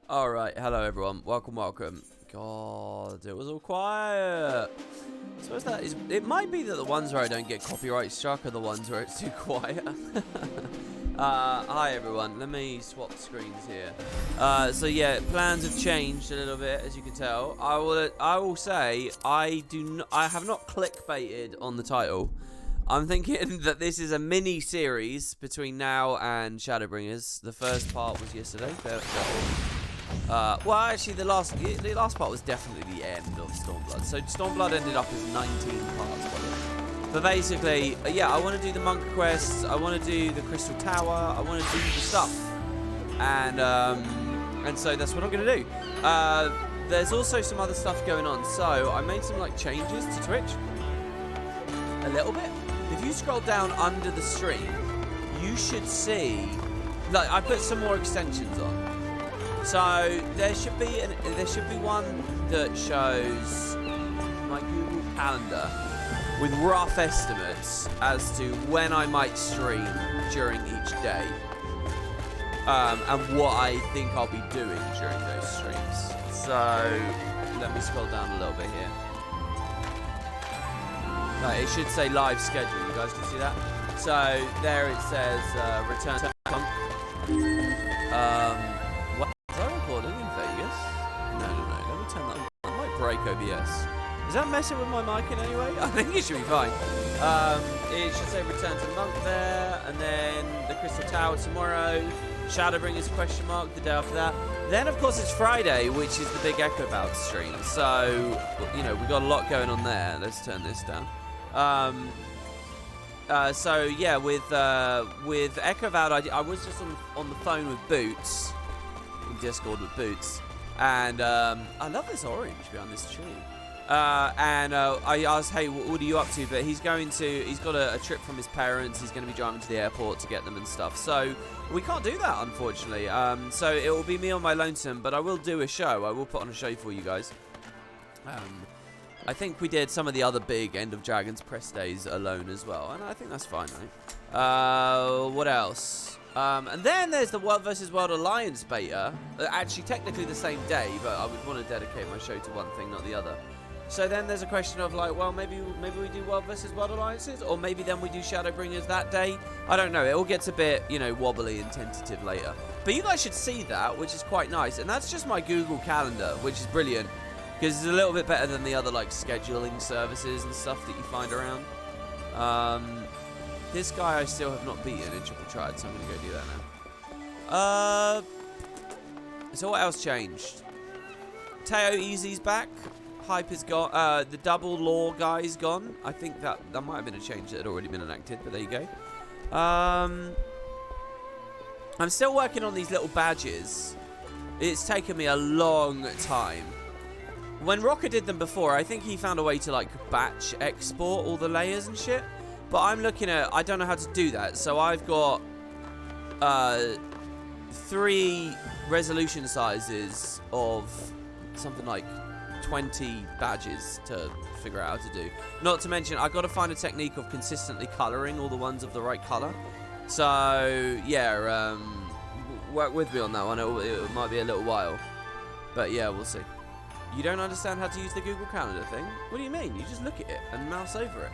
Alright, hello everyone. Welcome. God, it was all quiet. So it might be that the ones where I don't get copyright struck are the ones where it's too quiet. Hi everyone, let me swap screens here. So yeah, plans have changed a little bit, as you can tell. I will say I have not clickbaited on the title. I'm thinking that this is a mini series between now and Shadowbringers. The first part was yesterday. Well, actually, the last part was definitely the end of Stormblood. So Stormblood ended up as 19 parts. But basically, yeah, I want to do the monk quests. I want to do the Crystal Tower. I want to do the stuff, and so that's what I'm gonna do. There's also some other stuff going on. So I made some like changes to Twitch a little bit. If you scroll down under the stream, you should see like I put some more extensions on. So there should be one that shows my Google Calendar with rough estimates as to when I might stream during each day, and what I think I'll be doing during those streams. So let me scroll down a little bit here. It should say live schedule. You guys can see that. So there it says return to monk. Break OBS. Is that messing with my mic in any way? I think it should be fine. It should say return to monk there, and then the Crystal Tower tomorrow, Shadowbringers ? The day after that. Then of course it's Friday, which is the big Echo Valve stream. So you know we've got a lot going on there. Let's turn this down. So yeah, with Echo Valve, I was just on the phone with Boots, in Discord with Boots. And I love this orange behind this tree. I asked, hey, what are you up to? But he's got a trip from his parents. He's going to be driving to the airport to get them and stuff. So we can't do that, unfortunately. So it will be me on my lonesome, but I will do a show. I will put on a show for you guys. I think we did some of the other big End of Dragons press days alone as well. And I think that's fine, right? What else? And then there's the World vs. World Alliance beta. Actually, technically the same day, but I would want to dedicate my show to one thing, not the other. So then there's a question of like, well, maybe we do World vs. World Alliances, or maybe then we do Shadowbringers that day. I don't know. It all gets a bit, wobbly and tentative later. But you guys should see that, which is quite nice. And that's just my Google Calendar, which is brilliant because it's a little bit better than the other like scheduling services and stuff that you find around. This guy I still have not beaten in Triple Triad, so I'm going to go do that now. So what else changed? Teo Easy's back. Hype is gone. The double law guy's gone. I think that might have been a change that had already been enacted, but there you go. I'm still working on these little badges. It's taken me a long time. When Rocker did them before, I think he found a way to like batch export all the layers and shit. But I'm looking at, I don't know how to do that. So I've got 3 resolution sizes of something like 20 badges to figure out how to do. Not to mention, I've got to find a technique of consistently coloring all the ones of the right color. So, yeah, work with me on that one. It might be a little while. But yeah, we'll see. You don't understand how to use the Google Calendar thing? What do you mean? You just look at it and mouse over it.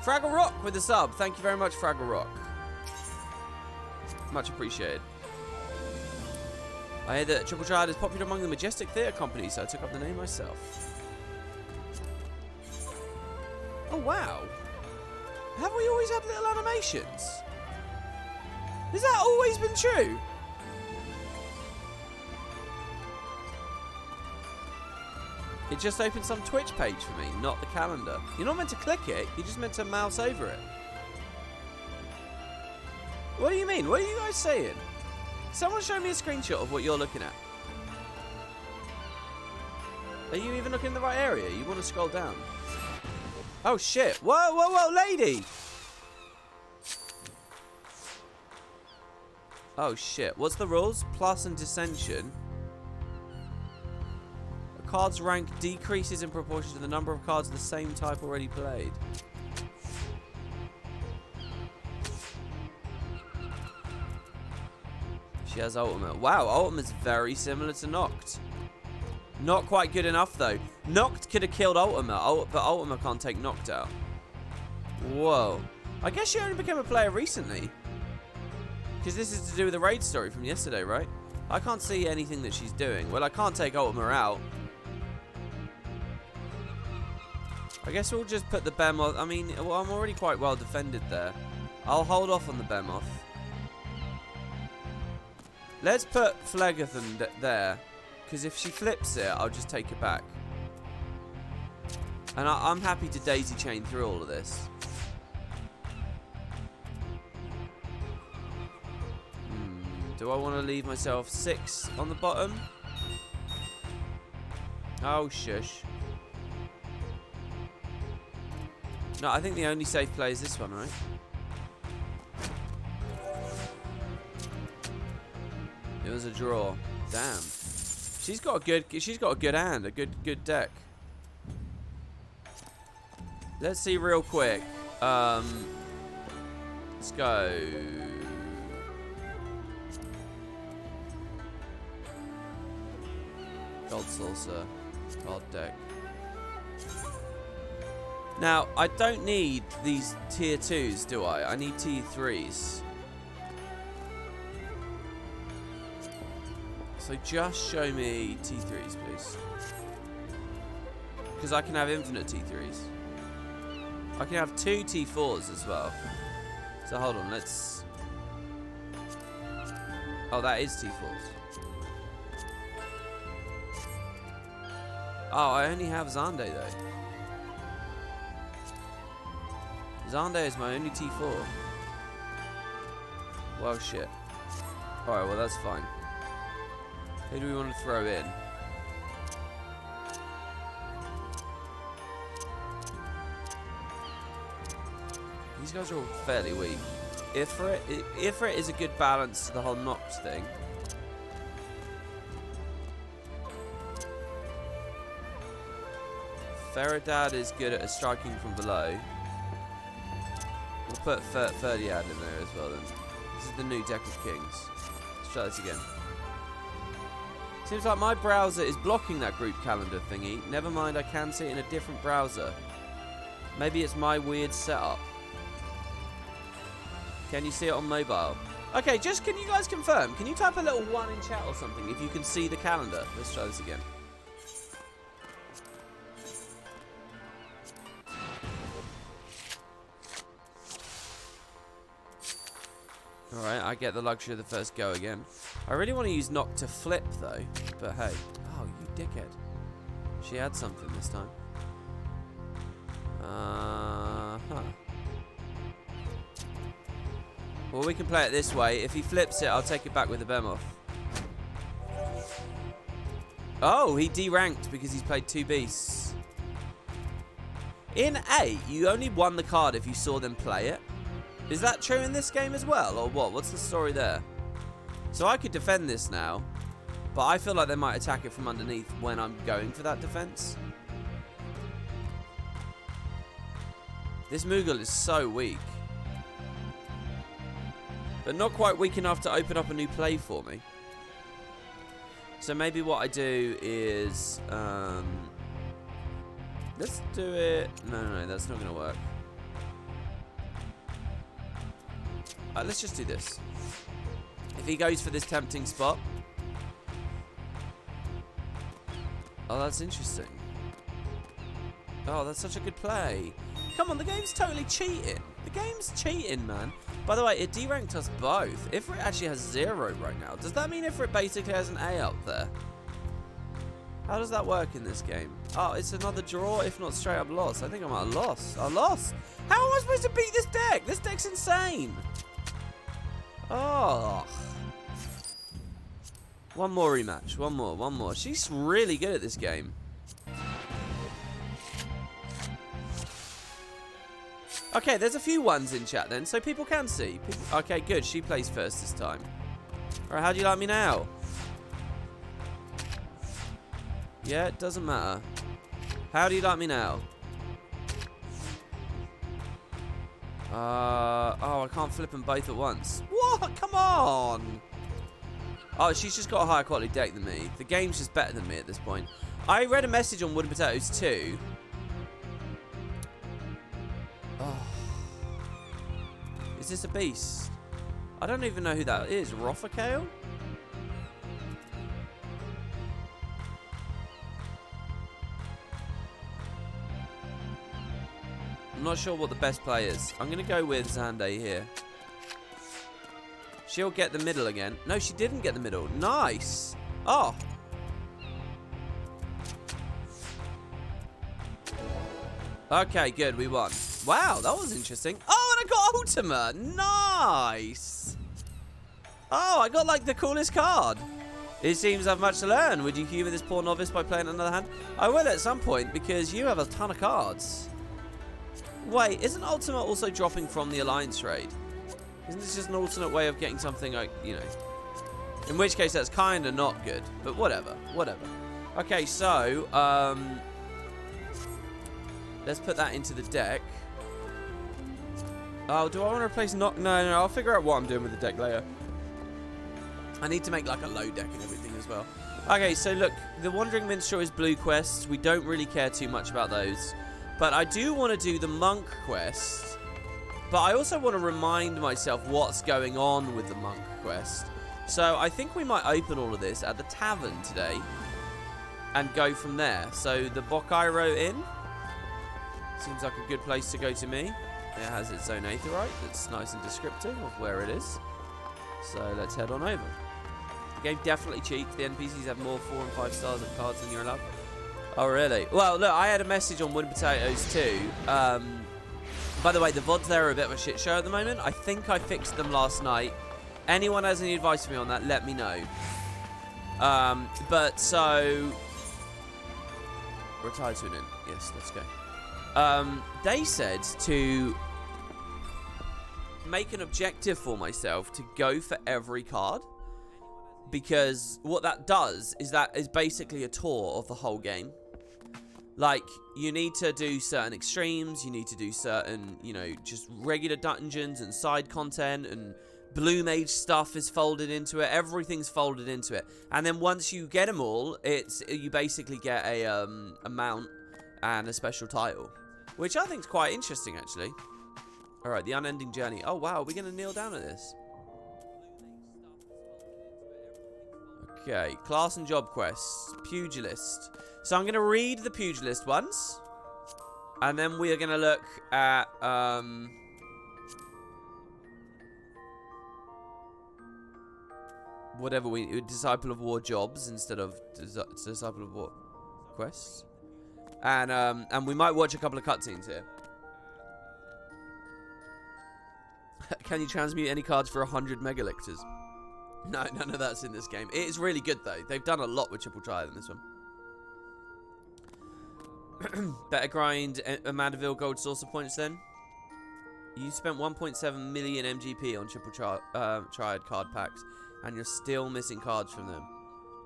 Fraggle Rock with the sub. Thank you very much, Fraggle Rock. Much appreciated. I hear that Triple Triad is popular among the Majestic Theatre companies, so I took up the name myself. Oh, wow. Have we always had little animations? Has that always been true? It just opened some Twitch page for me, not the calendar. You're not meant to click it, you're just meant to mouse over it. What do you mean? What are you guys saying? Someone show me a screenshot of what you're looking at. Are you even looking in the right area? You want to scroll down. Oh shit. Whoa, lady! Oh shit. What's the rules? Plus and dissension. Card's rank decreases in proportion to the number of cards of the same type already played. She has ultimate. Wow, ultimate's very similar to Noct. Not quite good enough, though. Noct could have killed ultimate, but ultimate can't take Noct out. Whoa. I guess she only became a player recently. Because this is to do with the raid story from yesterday, right? I can't see anything that she's doing. Well, I can't take ultimate out. I guess we'll just put the Behemoth. I mean, well, I'm already quite well defended there. I'll hold off on the Behemoth. Let's put Phlegethon there. Because if she flips it, I'll just take it back. And I'm happy to daisy chain through all of this. Do I want to leave myself 6 on the bottom? Oh, shush. No, I think the only safe play is this one, right? It was a draw. Damn. She's got a good hand, a good deck. Let's see real quick. Let's go. Gold Saucer. Card deck. Now, I don't need these tier 2s, do I? I need tier 3s. So just show me T3s, please. Because I can have infinite T3s. I can have 2 T4s as well. So hold on, let's... Oh, that is T4s. Oh, I only have Xande though. Xande is my only T4. Well, shit. Alright, well, that's fine. Who do we want to throw in? These guys are all fairly weak. Ifrit is a good balance to the whole Noct thing. Feridad is good at striking from below. We'll put Ferdiad in there as well then. This is the new deck of kings. Let's try this again. Seems like my browser is blocking that group calendar thingy. Never mind, I can see it in a different browser. Maybe it's my weird setup. Can you see it on mobile? Okay, just can you guys confirm? Can you type a little 1 in chat or something if you can see the calendar? Let's try this again. Alright, I get the luxury of the first go again. I really want to use Noct to flip though, but hey. Oh, you dickhead. She had something this time. Well, we can play it this way. If he flips it, I'll take it back with the Behemoth. Oh, he deranked because he's played 2 beasts. In 8, you only won the card if you saw them play it. Is that true in this game as well, or what? What's the story there? So I could defend this now, but I feel like they might attack it from underneath when I'm going for that defense. This Moogle is so weak. But not quite weak enough to open up a new play for me. So maybe what I do is... let's do it... No, that's not going to work. Let's just do this. If he goes for this tempting spot. Oh, that's interesting. Oh, that's such a good play. Come on, the game's totally cheating. The game's cheating, man. By the way, it deranked us both. Ifrit actually has 0 right now. Does that mean Ifrit basically has an A up there? How does that work in this game? Oh, it's another draw, if not straight up loss. I think I might have lost. I lost. How am I supposed to beat this deck? This deck's insane. Oh. One more rematch. One more. She's really good at this game. Okay, there's a few 1s in chat then, so people can see. Okay, good. She plays first this time. Alright, how do you like me now? Yeah, it doesn't matter. How do you like me now? Oh, I can't flip them both at once. What? Come on! Oh, she's just got a higher quality deck than me. The game's just better than me at this point. I read a message on Wooden Potatoes too. Oh. Is this a beast? I don't even know who that is. Rofakale? I'm not sure what the best play is. I'm going to go with Xande here. She'll get the middle again. No, she didn't get the middle. Nice. Oh. Okay, good. We won. Wow, that was interesting. Oh, and I got Ultima. Nice. Oh, I got, like, the coolest card. It seems I've much to learn. Would you humor this poor novice by playing another hand? I will at some point, because you have a ton of cards. Wait, isn't Ultima also dropping from the Alliance raid? Isn't this just an alternate way of getting something, like, you know? In which case, that's kind of not good. But whatever. Whatever. Okay, so, let's put that into the deck. Oh, do I want to replace... No, I'll figure out what I'm doing with the deck later. I need to make, like, a low deck and everything as well. Okay, so look. The Wandering Minstrel is blue quests. We don't really care too much about those. But I do want to do the Monk quest. But I also want to remind myself what's going on with the Monk quest. So I think we might open all of this at the tavern today. And go from there. So the Bokairo Inn. Seems like a good place to go to me. It has its own aetheryte that's nice and descriptive of where it is. So let's head on over. The game definitely cheats. The NPCs have more 4 and 5 stars of cards than you're allowed. Oh, really? Well, look, I had a message on Wooden Potatoes too. By the way, the VODs there are a bit of a shit show at the moment. I think I fixed them last night. Anyone has any advice for me on that, let me know. But so... Retired to an inn. Yes, let's go. They said to make an objective for myself to go for every card. Because what that does is that is basically a tour of the whole game. Like, you need to do certain extremes, you need to do certain, you know, just regular dungeons and side content, and Blue Mage stuff is folded into it. Everything's folded into it. And then once you get them all, you basically get a mount and a special title. Which I think is quite interesting, actually. Alright, the unending journey. Oh, wow, are we going to kneel down at this? Okay, class and job quests. Pugilist. So I'm going to read the pugilist ones. And then we are going to look at... whatever we... Disciple of War jobs instead of Disciple of War quests. And we might watch a couple of cutscenes here. Can you transmute any cards for 100 megalixirs? No, none of that's in this game. It is really good, though. They've done a lot with Triple Triad in this one. Better grind a Mandeville gold saucer points, then. You spent 1.7 million MGP on Triple Triad card packs, and you're still missing cards from them.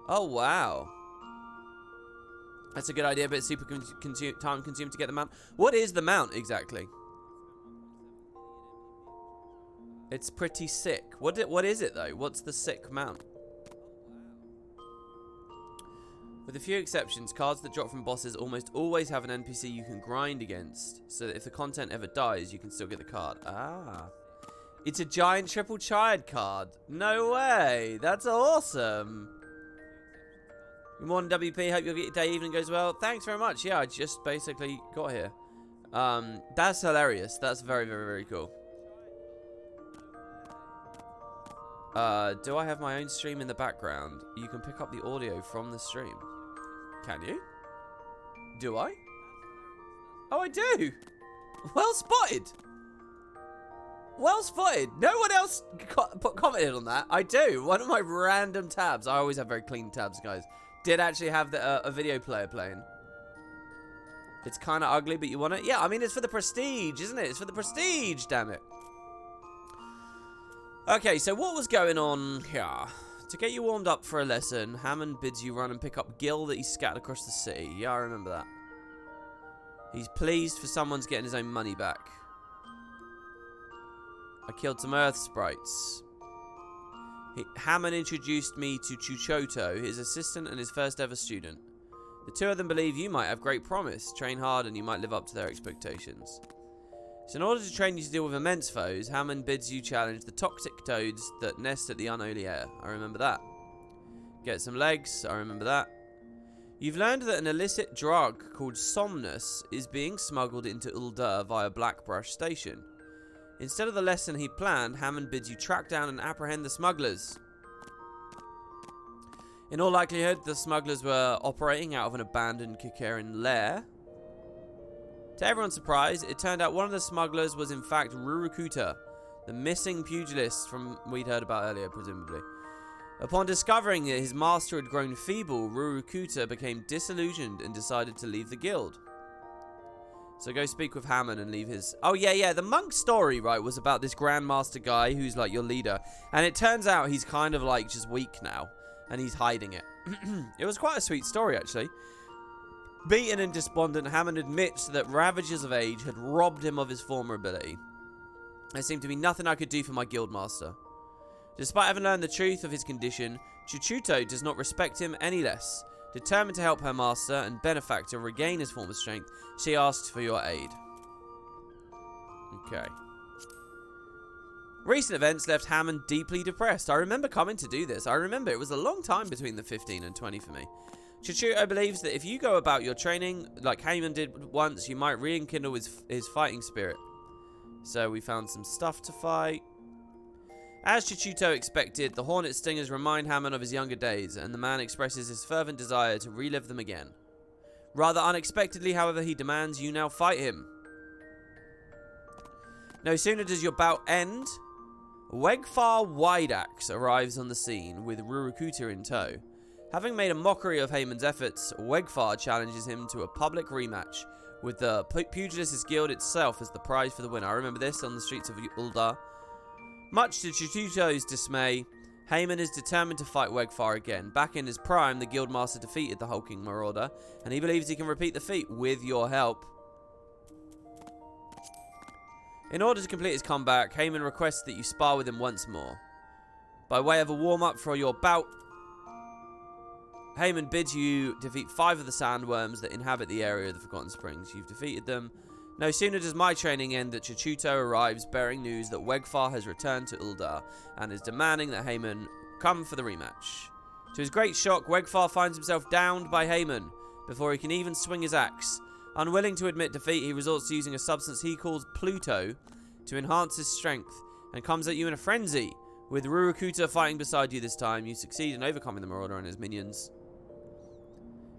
Oh, wow. That's a good idea, but it's super time-consuming to get the mount. What is the mount, exactly? It's pretty sick. What is it, though? What's the sick mount? With a few exceptions, cards that drop from bosses almost always have an NPC you can grind against, so that if the content ever dies, you can still get the card. Ah. It's a giant Triple Triad card. No way. That's awesome. Good morning, WP. Hope your day evening goes well. Thanks very much. Yeah, I just basically got here. That's hilarious. That's very, very, very cool. Do I have my own stream in the background? You can pick up the audio from the stream. Can you? Do I? Oh, I do! Well spotted! Well spotted! No one else commented on that. I do. One of my random tabs. I always have very clean tabs, guys. Did actually have a video player playing. It's kind of ugly, but you want it? Yeah, I mean, it's for the prestige, isn't it? It's for the prestige, damn it. Okay, so what was going on here? To get you warmed up for a lesson, Hammond bids you run and pick up Gil that he scattered across the city. Yeah, I remember that. He's pleased for someone's getting his own money back. I killed some earth sprites. Hammond introduced me to Chuchoto, his assistant and his first ever student. The two of them believe you might have great promise. Train hard and you might live up to their expectations. So in order to train you to deal with immense foes, Hammond bids you challenge the toxic toads that nest at the unholy air. I remember that. Get some legs. I remember that. You've learned that an illicit drug called Somnus is being smuggled into Uldur via Blackbrush Station. Instead of the lesson he planned, Hammond bids you track down and apprehend the smugglers. In all likelihood, the smugglers were operating out of an abandoned Kikaran lair. To everyone's surprise, it turned out one of the smugglers was in fact Rurukuta, the missing pugilist from we'd heard about earlier, presumably. Upon discovering that his master had grown feeble, Rurukuta became disillusioned and decided to leave the guild. So go speak with Hammond and leave his... Oh, yeah. The monk story, right, was about this Grandmaster guy who's, like, your leader. And it turns out he's kind of, like, just weak now. And he's hiding it. It was quite a sweet story, actually. Beaten and despondent, Hammond admits that ravages of age had robbed him of his former ability. There seemed to be nothing I could do for my guildmaster. Despite having learned the truth of his condition, Chuchuto does not respect him any less. Determined to help her master and benefactor regain his former strength, she asks for your aid. Okay. Recent events left Hammond deeply depressed. I remember coming to do this. I remember it was a long time between the 15 and 20 for me. Chuchuto believes that if you go about your training like Hammond did once, you might rekindle his fighting spirit. So we found some stuff to fight. As Chuchuto expected, the hornet stingers remind Hammond of his younger days, and the man expresses his fervent desire to relive them again. Rather unexpectedly, however, he demands you now fight him. No sooner does your bout end, Wegfar Wideaxe arrives on the scene with Rurukuta in tow. Having made a mockery of Hamon's efforts, Wegfar challenges him to a public rematch, with the Pugilist's Guild itself as the prize for the winner. I remember this on the streets of Uldur. Much to Chuchuto's dismay, Hamon is determined to fight Wegfar again. Back in his prime, the Guildmaster defeated the hulking marauder, and he believes he can repeat the feat with your help. In order to complete his comeback, Hamon requests that you spar with him once more. By way of a warm-up for your bout, Hamon bids you defeat 5 of the sandworms that inhabit the area of the Forgotten Springs. You've defeated them. No sooner does my training end that Chuchuto arrives bearing news that Wegfar has returned to Uldur and is demanding that Hamon come for the rematch. To his great shock, Wegfar finds himself downed by Hamon before he can even swing his axe. Unwilling to admit defeat, he resorts to using a substance he calls Pluto to enhance his strength and comes at you in a frenzy. With Rurukuta fighting beside you this time, you succeed in overcoming the Marauder and his minions.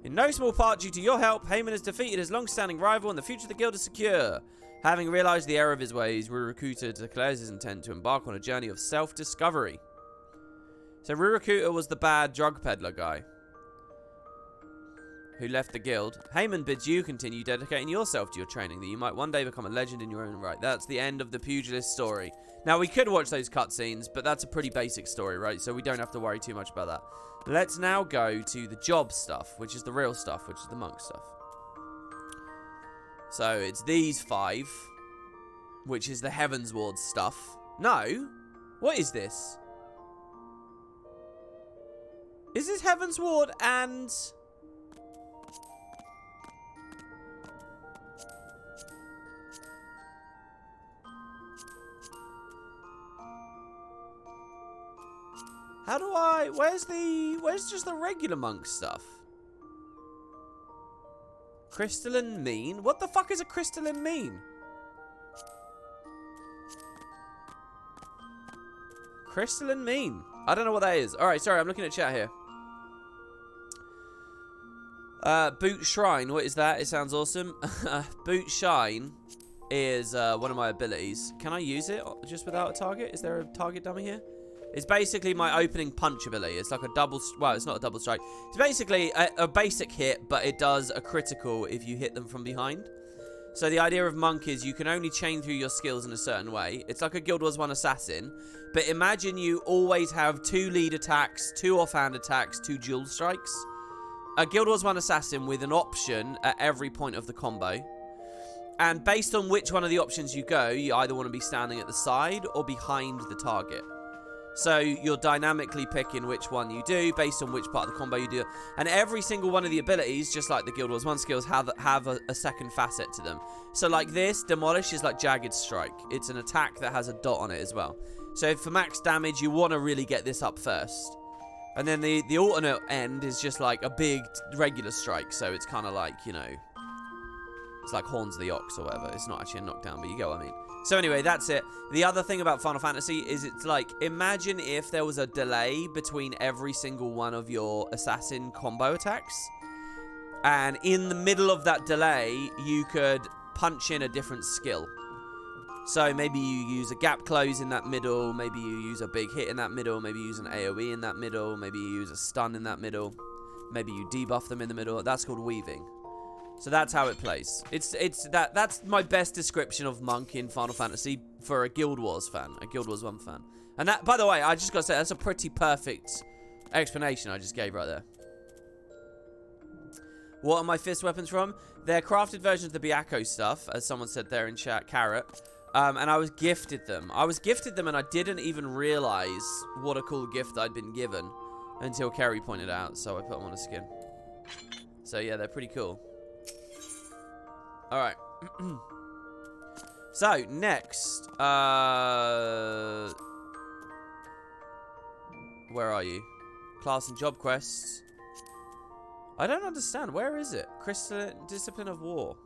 In no small part due to your help, Hamon has defeated his long-standing rival and the future of the guild is secure. Having realized the error of his ways, Rurukuta declares his intent to embark on a journey of self-discovery. So Rurukuta was the bad drug peddler guy who left the guild. Hamon bids you continue dedicating yourself to your training, that you might one day become a legend in your own right. That's the end of the pugilist story. Now, we could watch those cutscenes, but that's a pretty basic story, right? So we don't have to worry too much about that. Let's now go to the job stuff, which is the real stuff, which is the monk stuff. So it's these 5, which is the Heavensward stuff. No? What is this? Is this Heavensward and... How do I... Where's just the regular monk stuff? Crystalline mean? What the fuck is a crystalline mean? Crystalline mean? I don't know what that is. Alright, sorry, I'm looking at chat here. Boot Shrine, what is that? It sounds awesome. Boot Shine is one of my abilities. Can I use it just without a target? Is there a target dummy here? It's basically my opening punch ability. It's like a double... Well, it's not a double strike. It's basically a basic hit, but it does a critical if you hit them from behind. So the idea of Monk is you can only chain through your skills in a certain way. It's like a Guild Wars 1 assassin. But imagine you always have 2 lead attacks, 2 offhand attacks, 2 dual strikes. A Guild Wars 1 assassin with an option at every point of the combo. And based on which one of the options you go, you either want to be standing at the side or behind the target. So you're dynamically picking which one you do based on which part of the combo you do. And every single one of the abilities, just like the Guild Wars 1 skills, have a second facet to them. So like this, Demolish is like Jagged Strike. It's an attack that has a dot on it as well. So for max damage, you want to really get this up first. And then the alternate end is just like a big regular strike. So it's kind of like, you know, it's like Horns of the Ox or whatever. It's not actually a knockdown, but you get what I mean. So anyway, that's it. The other thing about Final Fantasy is it's like, imagine if there was a delay between every single one of your assassin combo attacks. And in the middle of that delay, you could punch in a different skill. So maybe you use a gap close in that middle. Maybe you use a big hit in that middle. Maybe you use an AoE in that middle. Maybe you use a stun in that middle. Maybe you debuff them in the middle. That's called weaving. So that's how it plays. That's my best description of Monk in Final Fantasy for a Guild Wars fan, a Guild Wars 1 fan. And that, by the way, I just got to say, that's a pretty perfect explanation I just gave right there. What are my fist weapons from? They're crafted versions of the Byakko stuff, as someone said there in chat, Carrot. And I was gifted them. And I didn't even realize what a cool gift I'd been given until Kerry pointed out, so I put them on a skin. So yeah, they're pretty cool. Alright. So, next. Where are you? Class and job quests. I don't understand. Where is it? Discipline of War.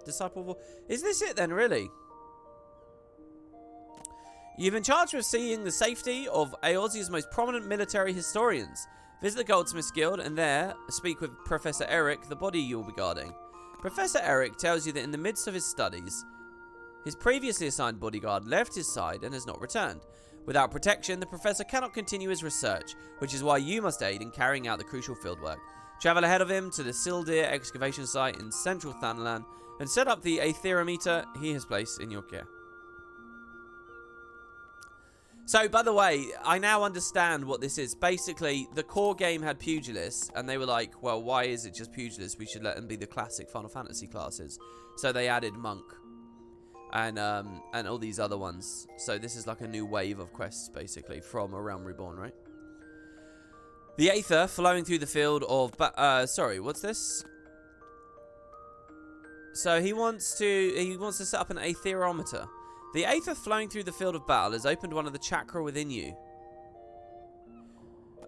Disciple of War. Is this it then, really? You've been charged with seeing the safety of Eorzea's most prominent military historians. Visit the Goldsmiths Guild and there speak with Professor Eric, the body you'll be guarding. Professor Eric tells you that in the midst of his studies, his previously assigned bodyguard left his side and has not returned. Without protection, the professor cannot continue his research, which is why you must aid in carrying out the crucial fieldwork. Travel ahead of him to the Sildir excavation site in central Thanalan and set up the aetherometer he has placed in your care. So, by the way, I now understand what this is. Basically, the core game had Pugilists, and they were like, well, why is it just Pugilists? We should let them be the classic Final Fantasy classes. So they added Monk and all these other ones. So this is like a new wave of quests, basically, from A Realm Reborn, right? The Aether flowing through the field of... sorry, what's this? So he wants to set up an aetherometer. The Aether flowing through the field of battle has opened one of the chakra within you.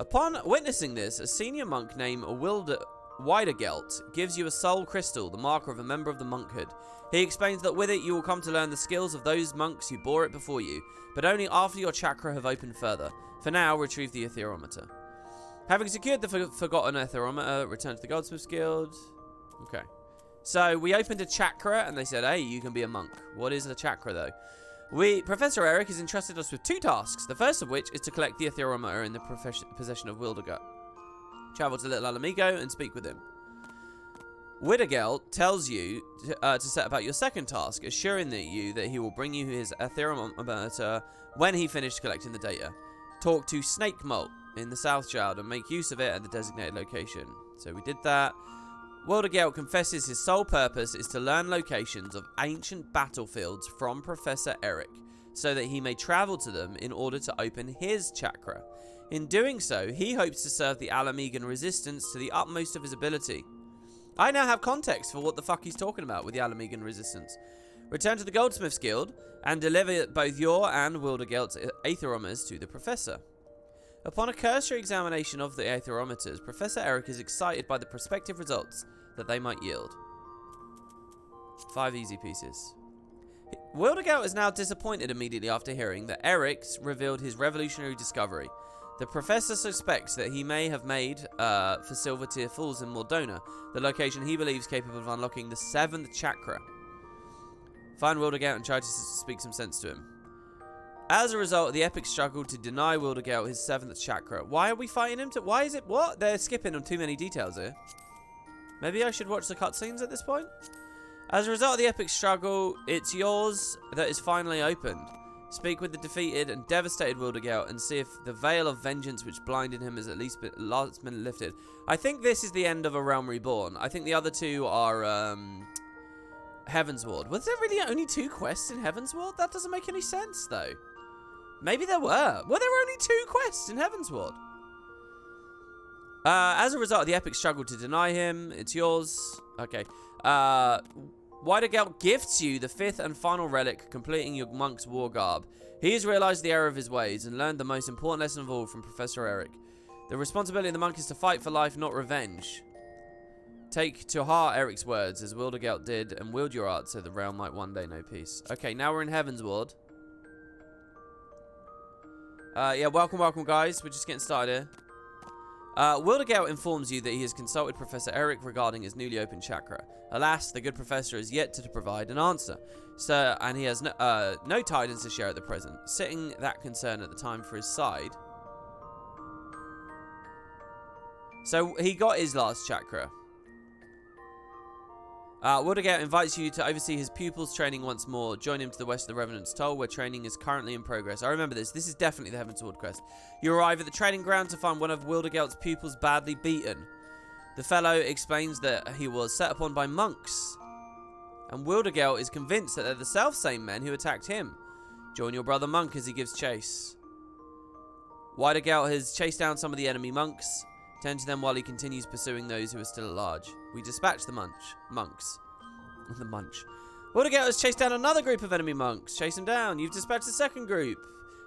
Upon witnessing this, a senior monk named Widergelt gives you a soul crystal, the marker of a member of the monkhood. He explains that with it you will come to learn the skills of those monks who bore it before you, but only after your chakra have opened further. For now, retrieve the aetherometer. Having secured the forgotten aetherometer, return to the Goldsmiths Guild. Okay. So, we opened a chakra, and they said, hey, you can be a monk. What is a chakra, though? Professor Eric has entrusted us with 2 tasks, the first of which is to collect the aetherometer in the possession of Wildergut. Travel to Little Alamigo and speak with him. Widergelt tells you to set about your second task, assuring you that he will bring you his aetherometer when he finished collecting the data. Talk to Snake Molt in the South Child and make use of it at the designated location. So we did that. Widergelt confesses his sole purpose is to learn locations of ancient battlefields from Professor Eric, so that he may travel to them in order to open his chakra. In doing so, he hopes to serve the Alamegan resistance to the utmost of his ability. I now have context for what the fuck he's talking about with the Alamegan resistance. Return to the Goldsmiths Guild and deliver both your and Widergelt's aetherometers to the Professor. Upon a cursory examination of the aetherometers, Professor Eric is excited by the prospective results that they might yield. 5 easy pieces. Widergelt is now disappointed immediately after hearing that Eric's revealed his revolutionary discovery. The Professor suspects that he may have made for Silver Tier Falls in Mordona, the location he believes capable of unlocking the 7th chakra. Find Widergelt and try to speak some sense to him. As a result of the epic struggle to deny Widergelt his 7th chakra. Why are we fighting him? Why is it... What? They're skipping on too many details here. Maybe I should watch the cutscenes at this point? As a result of the epic struggle, it's yours that is finally opened. Speak with the defeated and devastated Widergelt and see if the veil of vengeance which blinded him has at least been last minute lifted. I think this is the end of A Realm Reborn. I think the other 2 are Heavensward. Was there really only 2 quests in Heavensward? That doesn't make any sense, though. Maybe there were. Well, there were only 2 quests in Heavensward. As a result of the epic struggle to deny him, it's yours. Okay. Widergelt gifts you the 5th and final relic, completing your monk's war garb. He has realized the error of his ways and learned the most important lesson of all from Professor Eric. The responsibility of the monk is to fight for life, not revenge. Take to heart Eric's words, as Widergelt did, and wield your art so the realm might one day know peace. Okay, now we're in Heavensward. Yeah, welcome, guys. We're just getting started here. Widergelt informs you that he has consulted Professor Eric regarding his newly opened chakra. Alas, the good professor is yet to provide an answer. So, and he has no tidings to share at the present, sitting that concern at the time for his side. So, he got his last chakra. Widergelt invites you to oversee his pupils' training once more. Join him to the west of the Revenant's Toll, where training is currently in progress. I remember this. This is definitely the Heavensward quest. You arrive at the training ground to find one of Widergelt's pupils badly beaten. The fellow explains that he was set upon by monks, and Widergelt is convinced that they're the self-same men who attacked him. Join your brother monk as he gives chase. Widergelt has chased down some of the enemy monks. Tend to them while he continues pursuing those who are still at large. We dispatch the monks. The munch. Widergelt has chased down another group of enemy monks. Chase him down. You've dispatched the second group.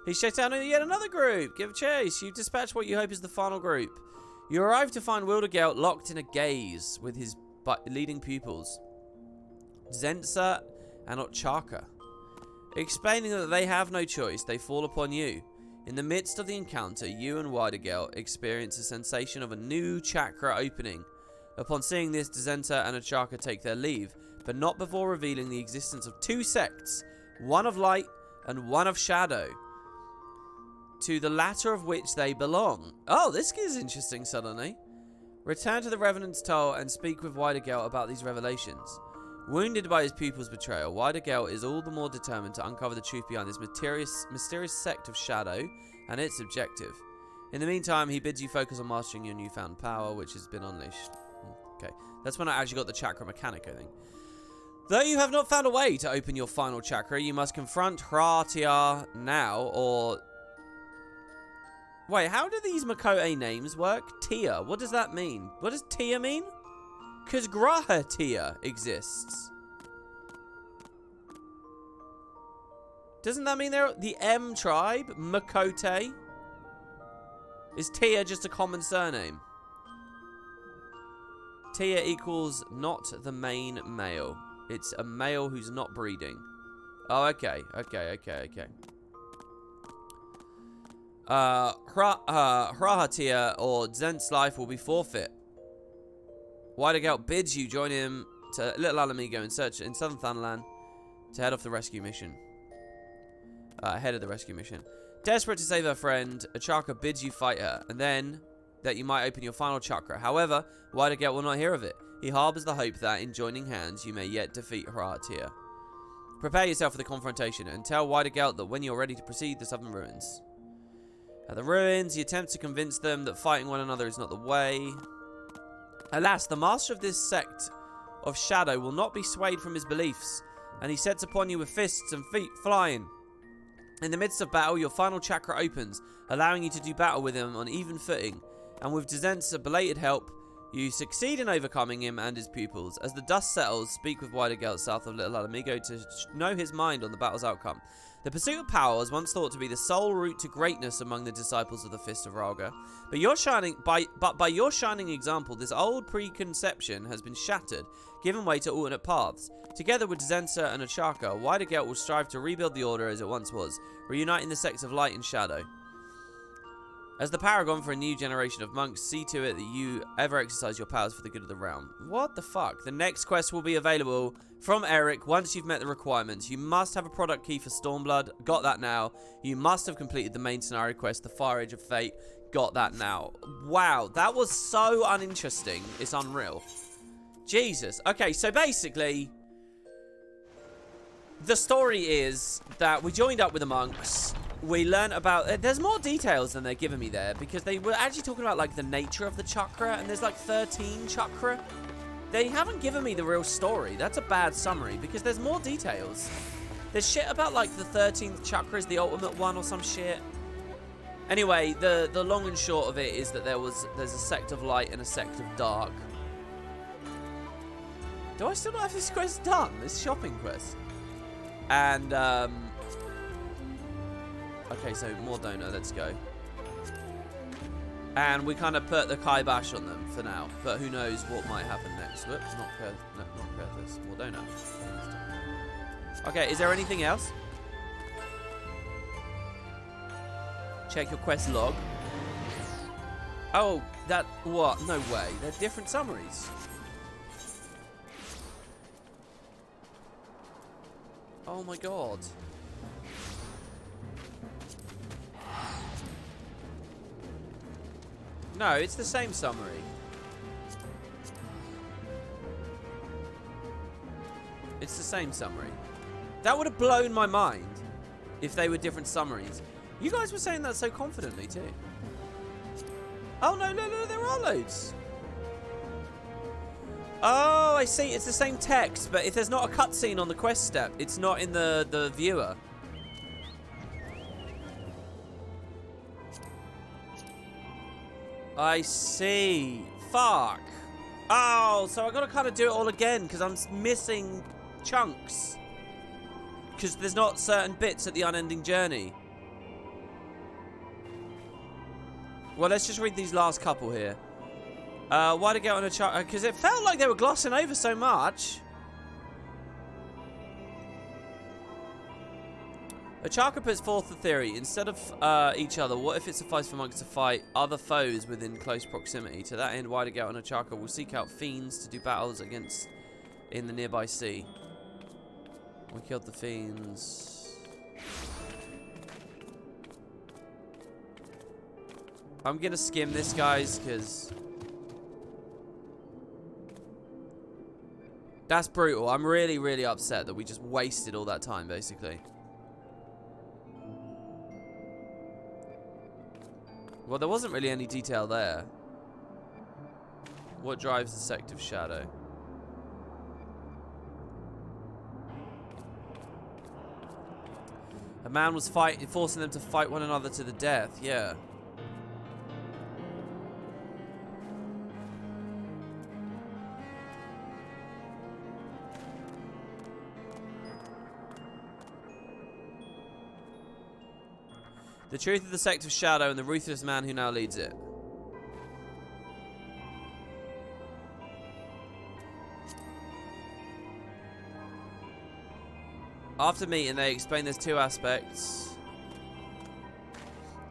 He's chased down yet another group. Give chase. You've dispatched what you hope is the final group. You arrive to find Widergelt locked in a gaze with his leading pupils, Zensa and Otchaka. Explaining that they have no choice, they fall upon you. In the midst of the encounter, you and Widergelt experience a sensation of a new chakra opening. Upon seeing this, Zensa and Otchaka take their leave, but not before revealing the existence of 2 sects, one of light and one of shadow, to the latter of which they belong. Oh, this is interesting suddenly. Return to the Revenant's Toll and speak with Widergelt about these revelations. Wounded by his pupil's betrayal, Widergelt is all the more determined to uncover the truth behind this mysterious sect of shadow and its objective. In the meantime, he bids you focus on mastering your newfound power, which has been unleashed. Okay, that's when I actually got the chakra mechanic, I think. Though you have not found a way to open your final chakra, you must confront Hratia now, or... Wait, how do these Makote names work? Tia, what does that mean? What does Tia mean? Because Grahatia exists. Doesn't that mean they're the M tribe? Makote? Is Tia just a common surname? Tia equals not the main male. It's a male who's not breeding. Oh, okay. Hrahatia or Zent's life will be forfeit. Widergelt bids you join him to Little Alamigo in Southern Thunderland to head off the rescue mission. Head of the rescue mission. Desperate to save her friend, Otchaka bids you fight her, and then that you might open your final chakra. However, Widergelt will not hear of it. He harbors the hope that in joining hands, you may yet defeat Hrahatia. Prepare yourself for the confrontation and tell Widergelt that when you're ready to proceed, the southern ruins. At the ruins, you attempt to convince them that fighting one another is not the way. Alas, the master of this sect of shadow will not be swayed from his beliefs, and he sets upon you with fists and feet flying. In the midst of battle, your final chakra opens, allowing you to do battle with him on even footing, and with Zen's belated help, you succeed in overcoming him and his pupils. As the dust settles, speak with Widergelt south of Little Alamigo to know his mind on the battle's outcome. The pursuit of power was once thought to be the sole route to greatness among the disciples of the Fist of Rhalga. But by your shining example, this old preconception has been shattered, giving way to alternate paths. Together with Zensa and Otchaka, Widergelt will strive to rebuild the order as it once was, reuniting the sects of light and shadow. As the paragon for a new generation of monks, see to it that you ever exercise your powers for the good of the realm. What the fuck? The next quest will be available from Eric once you've met the requirements. You must have a product key for Stormblood. Got that now. You must have completed the main scenario quest, the Fire Age of Fate. Got that now. Wow, that was so uninteresting. It's unreal. Jesus. Okay, so basically, the story is that we joined up with the monks. We learned about... there's more details than they're giving me there, because they were actually talking about, like, the nature of the chakra, and there's, like, 13 chakra. They haven't given me the real story. That's a bad summary, because there's more details. There's shit about like the 13th chakra is the ultimate one or some shit. Anyway, the long and short of it is that there's a sect of light and a sect of dark. Do I still not have this quest done? This shopping quest. And okay, so more donut, let's go. And we kind of put the kibosh on them for now, but who knows what might happen next. Whoops, not this. More donut. Okay, is there anything else? Check your quest log. Oh, that, what? No way. They're different summaries. Oh my god. No, it's the same summary. It's the same summary. That would have blown my mind if they were different summaries. You guys were saying that so confidently too. Oh, no, there are loads. Oh, I see. It's the same text, but if there's not a cutscene on the quest step, it's not in the viewer. I see. Fuck. Oh, so I gotta kind of do it all again because I'm missing chunks. Because there's not certain bits at the unending journey. Well, let's just read these last couple here. Why to get on a chart? Because it felt like they were glossing over so much. A chakra puts forth the theory. Instead of each other, what if it sufficed for monks to fight other foes within close proximity? To that end, why to get on a chakra will seek out fiends to do battles against in the nearby sea. We killed the fiends. I'm gonna skim this, guys, because that's brutal. I'm really, really upset that we just wasted all that time, basically. Well, there wasn't really any detail there. What drives the sect of Shadow? A man was forcing them to fight one another to the death. Yeah. The truth of the sect of Shadow and the ruthless man who now leads it. After meeting, they explain there's two aspects.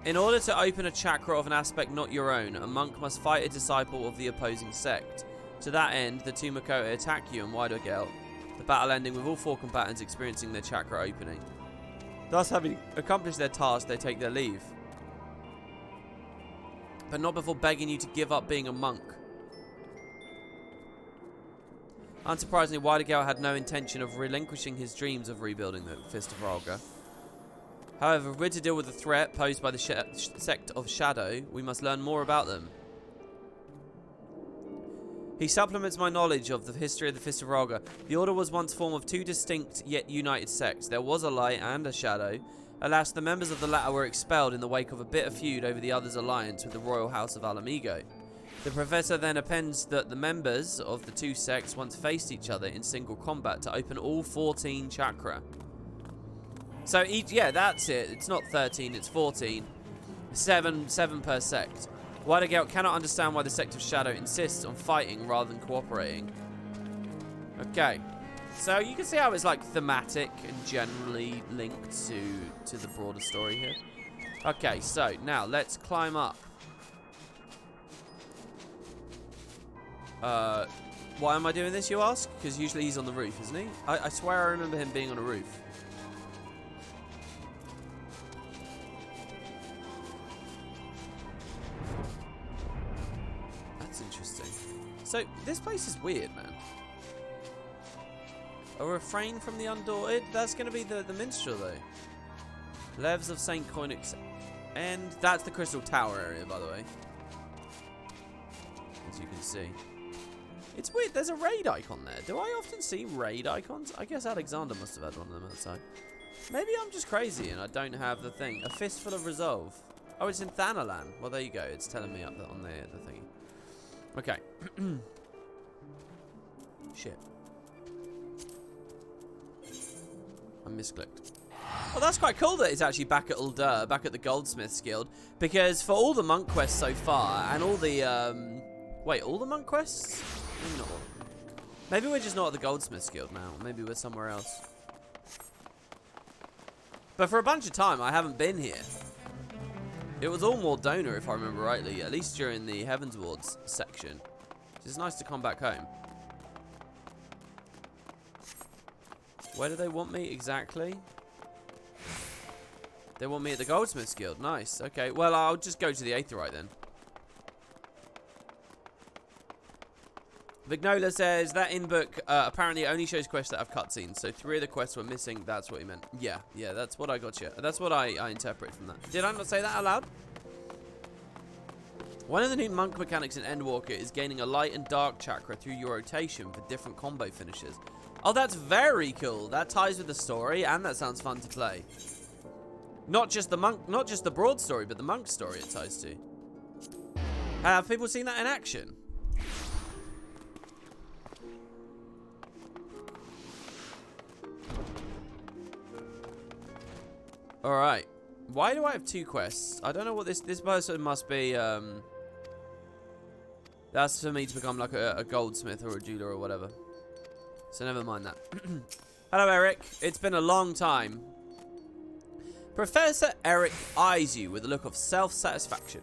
In order to open a chakra of an aspect not your own, a monk must fight a disciple of the opposing sect. To that end, the two Makoto attack you and Widogale, the battle ending with all four combatants experiencing their chakra opening. Thus, having accomplished their task, they take their leave. But not before begging you to give up being a monk. Unsurprisingly, Widogale had no intention of relinquishing his dreams of rebuilding the Fist of Ralga. However, if we're to deal with the threat posed by the sect of Shadow, we must learn more about them. He supplements my knowledge of the history of the Fist of Ralga. The Order was once formed of two distinct yet united sects. There was a light and a shadow. Alas, the members of the latter were expelled in the wake of a bitter feud over the other's alliance with the royal house of Alamigo. The professor then appends that the members of the two sects once faced each other in single combat to open all 14 chakra. So each, yeah, that's it. It's not 13, it's 14. Seven per sect. Widogale cannot understand why the sect of Shadow insists on fighting rather than cooperating. Okay. So you can see how it's like thematic and generally linked to the broader story here. Okay, so now let's climb up. Why am I doing this, you ask? Because usually he's on the roof, isn't he? I swear I remember him being on a roof. That's interesting. So, this place is weird, man. A refrain from the Undaunted? That's going to be the minstrel, though. Levs of St. Koinix. And that's the Crystal Tower area, by the way. As you can see. It's weird, there's a raid icon there. Do I often see raid icons? I guess Alexander must have had one of them at the time. Maybe I'm just crazy and I don't have the thing. A fistful of resolve. Oh, it's in Thanalan. Well, there you go. It's telling me up on the thingy. Okay. Shit. I misclicked. Well, that's quite cool that it's actually back at Uldur, back at the Goldsmiths Guild, because for all the monk quests so far, and all the, wait, all the monk quests? Maybe not all. Maybe we're just not at the Goldsmiths Guild now. Maybe we're somewhere else. But for a bunch of time, I haven't been here. It was all Mordona, if I remember rightly, at least during the Heavens Wards section. It's nice to come back home. Where do they want me exactly? They want me at the Goldsmiths Guild. Nice. Okay, well, I'll just go to the Aetheryte then. Vignola says, that in-book apparently only shows quests that have cutscenes, so 3 of the quests were missing. That's what he meant. Yeah, that's what I got you. That's what I interpret from that. Did I not say that out loud? One of the new monk mechanics in Endwalker is gaining a light and dark chakra through your rotation for different combo finishes. Oh, that's very cool. That ties with the story, and that sounds fun to play. Not just the monk, not just the broad story, but the monk story it ties to. Have people seen that in action? Alright. Why do I have 2 quests? I don't know what this person must be, that's for me to become like a goldsmith or a jeweler or whatever. So never mind that. Hello, Eric. It's been a long time. Professor Eric eyes you with a look of self-satisfaction.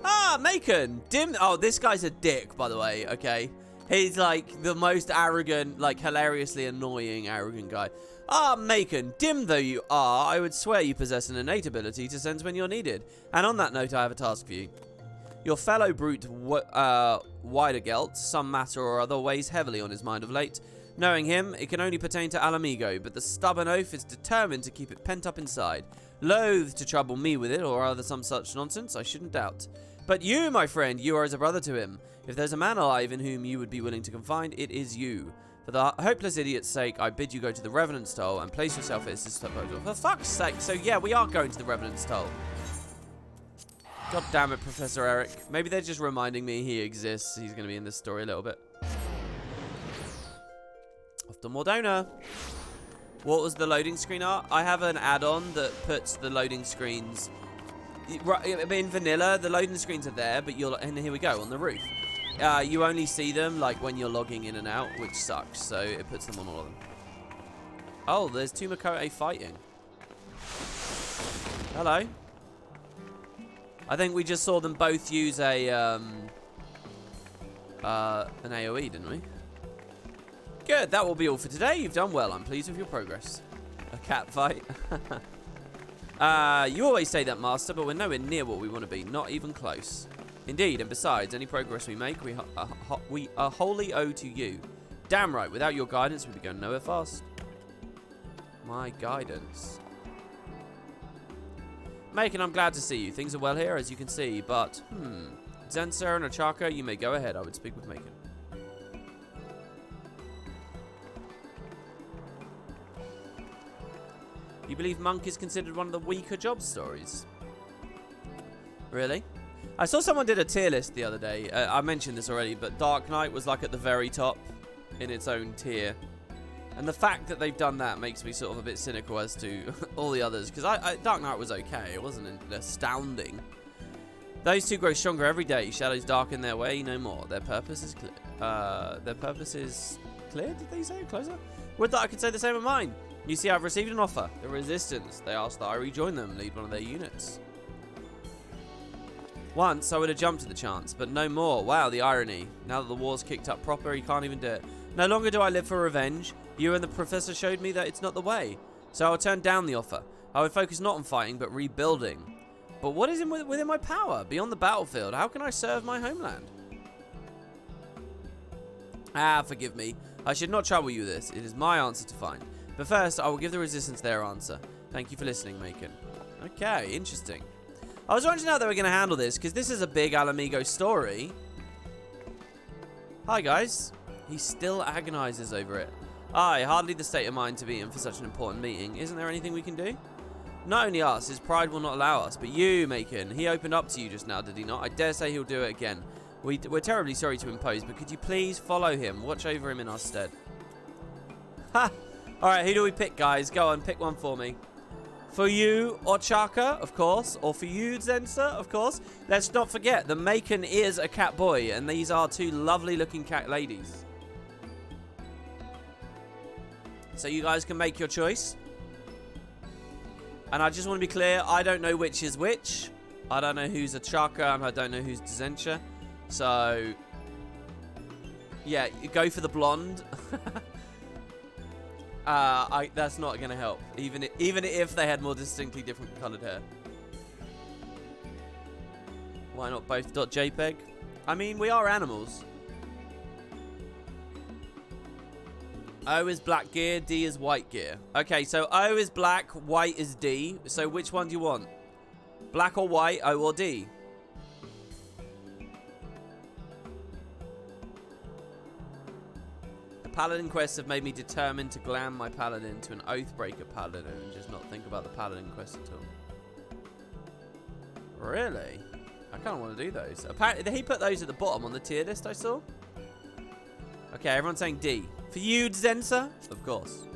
Ah, Macon! Dim. Oh, this guy's a dick, by the way, okay? He's like the most arrogant, like hilariously annoying arrogant guy. Ah, Macon, dim though you are, I would swear you possess an innate ability to sense when you're needed. And on that note, I have a task for you. Your fellow brute, Widergelt, some matter or other, weighs heavily on his mind of late. Knowing him, it can only pertain to Alamigo, but the stubborn oaf is determined to keep it pent up inside. Loath to trouble me with it, or other some such nonsense, I shouldn't doubt. But you, my friend, you are as a brother to him. If there's a man alive in whom you would be willing to confide, it is you. For the hopeless idiot's sake, I bid you go to the Revenant's Toll and place yourself at his disposal. For fuck's sake, so yeah, we are going to the Revenant's Toll. God damn it, Professor Eric. Maybe they're just reminding me he exists. He's going to be in this story a little bit. Off to Mordona. What was the loading screen art? I have an add-on that puts the loading screens... In vanilla, the loading screens are there, but you're... And here we go, on the roof. You only see them like when you're logging in and out, which sucks, so it puts them on all of them. Oh, there's 2 Makote fighting. Hello. I think we just saw them both use a an AoE, didn't we? Good, that will be all for today. You've done well. I'm pleased with your progress. A cat fight. You always say that, Master, but we're nowhere near what we want to be. Not even close. Indeed, and besides, any progress we make, we are wholly owe to you. Damn right, without your guidance, we'd be going nowhere fast. My guidance. Macon, I'm glad to see you. Things are well here, as you can see, but, Zenser and Ochaka, you may go ahead. I would speak with Macon. You believe Monk is considered one of the weaker job stories? Really? I saw someone did a tier list the other day. I mentioned this already, but Dark Knight was like at the very top in its own tier. And the fact that they've done that makes me sort of a bit cynical as to all the others. Because Dark Knight was okay. It wasn't astounding. Those 2 grow stronger every day. Shadows darken their way no more. Their purpose is clear. Their purpose is clear, did they say? Closer? Would that I could say the same of mine. You see, I've received an offer. The Resistance. They asked that I rejoin them, lead one of their units. Once, I would have jumped at the chance, but no more. Wow, the irony. Now that the war's kicked up proper, he can't even do it. No longer do I live for revenge. You and the Professor showed me that it's not the way. So I'll turn down the offer. I would focus not on fighting, but rebuilding. But what is within my power? Beyond the battlefield, how can I serve my homeland? Ah, forgive me. I should not trouble you with this. It is my answer to find. But first, I will give the Resistance their answer. Thank you for listening, Macon. Okay, interesting. I was wondering how they were going to handle this, because this is a big Alamigo story. Hi, guys. He still agonizes over it. Aye, hardly the state of mind to be in for such an important meeting. Isn't there anything we can do? Not only us, his pride will not allow us, but you, Mocianne. He opened up to you just now, did he not? I dare say he'll do it again. We're terribly sorry to impose, but could you please follow him? Watch over him in our stead. Ha! Alright, who do we pick, guys? Go on, pick one for me. For you, Ochaka, of course. Or for you, Zensa, of course. Let's not forget, the Mocianne is a cat boy, and these are two lovely-looking cat ladies. So you guys can make your choice. And I just want to be clear, I don't know which is which. I don't know who's Ochaka, and I don't know who's Zensa. So, yeah, go for the blonde. That's not going to help, even if they had more distinctly different coloured hair. Why not both .jpeg? I mean, we are animals. O is black gear, D is white gear. Okay, so O is black, white is D. So which one do you want? Black or white, O or D? Paladin quests have made me determined to glam my paladin to an Oathbreaker paladin and just not think about the paladin quest at all. Really? I kind of want to do those. Apparently, he put those at the bottom on the tier list I saw. Okay, everyone's saying D. For you, Zensa? Of course.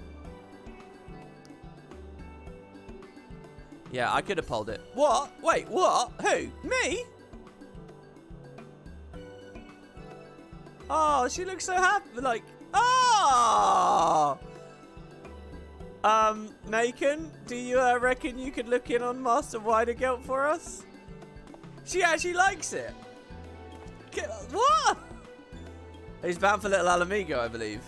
Yeah, I could have pulled it. What? Wait, what? Who? Me? Oh, she looks so happy. Like... Oh! Mocianne, do you reckon you could look in on Master Widergelt for us? She actually likes it. What? He's bound for Little Alamigo, I believe.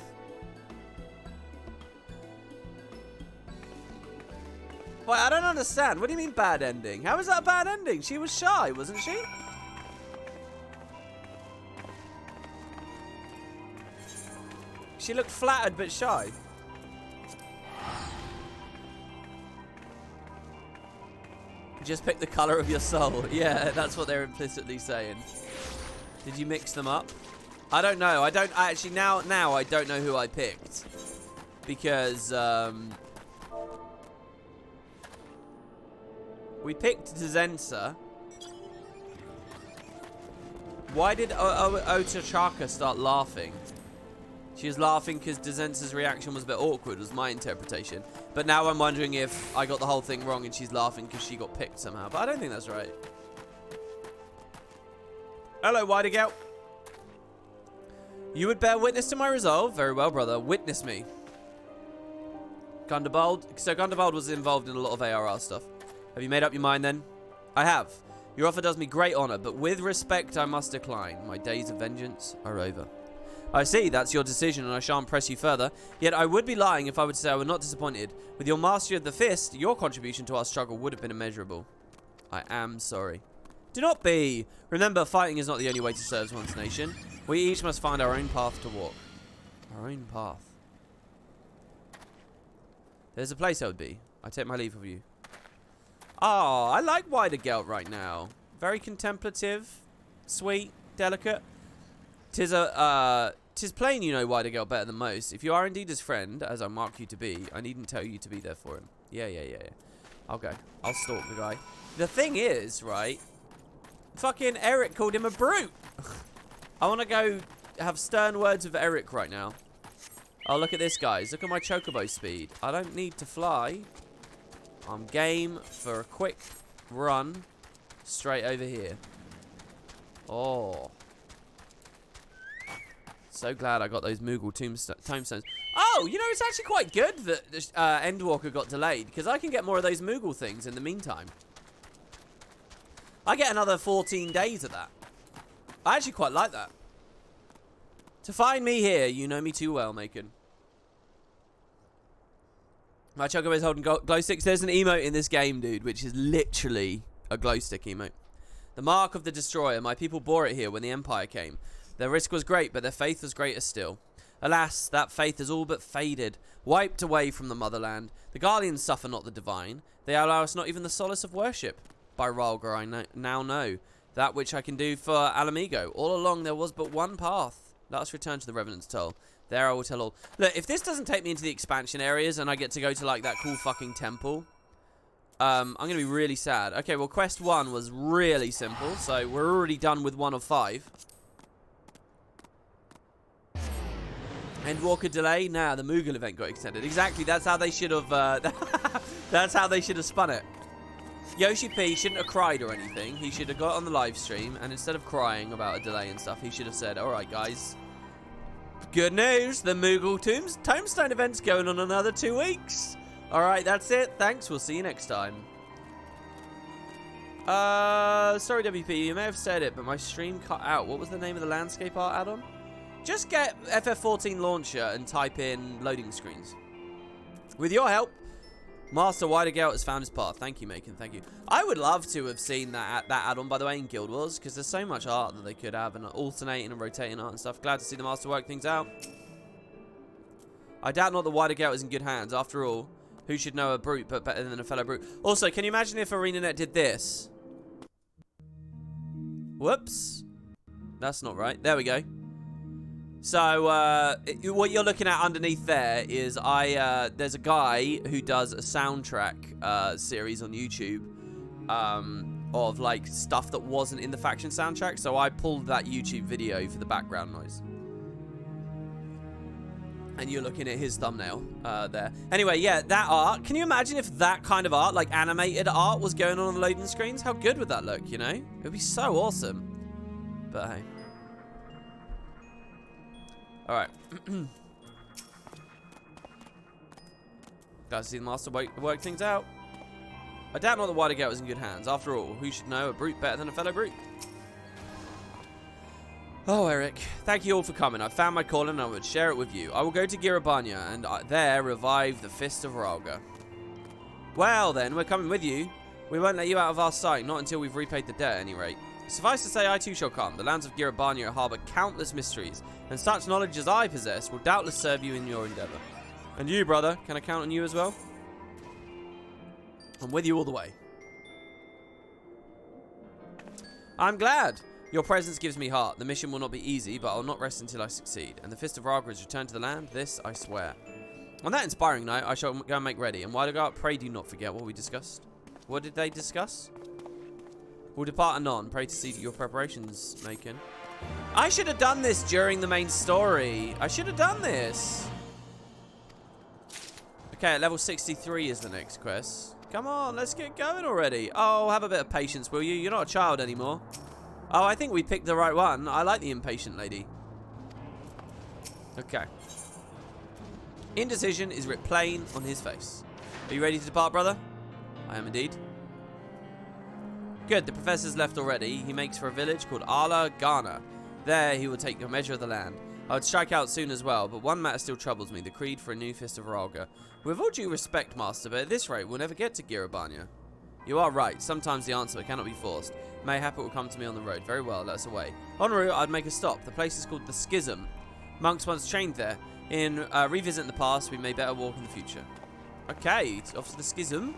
Wait, I don't understand. What do you mean bad ending? How is that a bad ending? She was shy, wasn't she? She looked flattered but shy. Just pick the color of your soul. Yeah, that's what they're implicitly saying. Did you mix them up? I don't know. I actually now I don't know who I picked. Because we picked Zensa. Why did Ochaka start laughing? She was laughing because Zensa's reaction was a bit awkward, was my interpretation. But now I'm wondering if I got the whole thing wrong and she's laughing because she got picked somehow. But I don't think that's right. Hello, Widergelt. You would bear witness to my resolve? Very well, brother. Witness me. Gundabald. So Gundabald was involved in a lot of ARR stuff. Have you made up your mind then? I have. Your offer does me great honor, but with respect I must decline. My days of vengeance are over. I see, that's your decision, and I shan't press you further. Yet I would be lying if I would say I were not disappointed. With your mastery of the fist, your contribution to our struggle would have been immeasurable. I am sorry. Do not be. Remember, fighting is not the only way to serve one's nation. We each must find our own path to walk. Our own path. There's a place I would be. I take my leave of you. Oh, I like Widergelt right now. Very contemplative, sweet, delicate. 'Tis plain you know Widergelt better than most. If you are indeed his friend, as I mark you to be, I needn't tell you to be there for him. Yeah. I'll go. I'll stalk the guy. The thing is, right, fucking Eric called him a brute. I want to go have stern words with Eric right now. Oh, look at this, guys. Look at my chocobo speed. I don't need to fly. I'm game for a quick run straight over here. Oh. So glad I got those Moogle tombstones. Oh, you know, it's actually quite good that Endwalker got delayed, because I can get more of those Moogle things in the meantime. I get another 14 days of that. I actually quite like that. To find me here, you know me too well, Mocianne. My Chocobo is holding glow sticks. There's an emote in this game, dude, which is literally a glow stick emote. The mark of the destroyer. My people bore it here when the Empire came. Their risk was great, but their faith was greater still. Alas, that faith has all but faded, wiped away from the motherland. The Guardians suffer not the divine. They allow us not even the solace of worship. By Rhalgr, I now know that which I can do for Alamigo. All along there was but one path. Let us return to the Revenant's Toll. There I will tell all. Look, if this doesn't take me into the expansion areas and I get to go to, like, that cool fucking temple, I'm going to be really sad. Okay, well, quest 1 was really simple, so we're already done with 1 of 5. Endwalker delay? Nah, the Moogle event got extended. Exactly, that's how they should have, that's how they should have spun it. Yoshi P shouldn't have cried or anything. He should have got on the live stream, and instead of crying about a delay and stuff, he should have said, alright, guys. Good news, the Moogle Tombstone event's going on another 2 weeks. Alright, that's it. Thanks, we'll see you next time. Sorry, WP, you may have said it, but my stream cut out. What was the name of the landscape art add-on? Just get FF14 launcher and type in loading screens. With your help, Master Widegout has found his path. Thank you, Macon. Thank you. I would love to have seen that add-on, by the way, in Guild Wars, because there's so much art that they could have, and alternating and rotating art and stuff. Glad to see the Master work things out. I doubt not the Widegout is in good hands. After all, who should know a brute but better than a fellow brute? Also, can you imagine if ArenaNet did this? Whoops. That's not right. There we go. So, what you're looking at underneath there is there's a guy who does a soundtrack series on YouTube of, like, stuff that wasn't in the faction soundtrack. So I pulled that YouTube video for the background noise. And you're looking at his thumbnail there. Anyway, yeah, that art. Can you imagine if that kind of art, like animated art, was going on the loading screens? How good would that look, you know? It would be so awesome. But hey. Alright. Guys, see the Master work things out. I doubt not the Widegout was in good hands. After all, who should know a brute better than a fellow brute? Oh, Eric, thank you all for coming. I found my calling and I would share it with you. I will go to Girabanya and there revive the Fist of Ralga. Well then, we're coming with you. We won't let you out of our sight, not until we've repaid the debt at any rate. Suffice to say, I too shall come. The lands of Girabanya harbour countless mysteries, and such knowledge as I possess will doubtless serve you in your endeavour. And you, brother, can I count on you as well? I'm with you all the way. I'm glad. Your presence gives me heart. The mission will not be easy, but I'll not rest until I succeed. And the Fist of Raga is returned to the land. This I swear. On that inspiring night, I shall go and make ready. And Widegout, pray do not forget what we discussed. What did they discuss? We'll depart anon. Pray to see your preparations, Macon. I should have done this during the main story. I should have done this. Okay, level 63 is the next quest. Come on, let's get going already. Oh, have a bit of patience, will you? You're not a child anymore. Oh, I think we picked the right one. I like the impatient lady. Okay. Indecision is writ plain on his face. Are you ready to depart, brother? I am indeed. Good, the professor's left already. He makes for a village called Ala Ghana. There he will take a measure of the land. I would strike out soon as well, but one matter still troubles me, the creed for a new Fist of Ralga. With all due respect, Master, but at this rate we'll never get to Girabanya. You are right, sometimes the answer cannot be forced. Mayhap it will come to me on the road. Very well, let us away. En route, I'd make a stop. The place is called the Schism. Monks once trained there. In revisiting the past, we may better walk in the future. Okay, off to the Schism.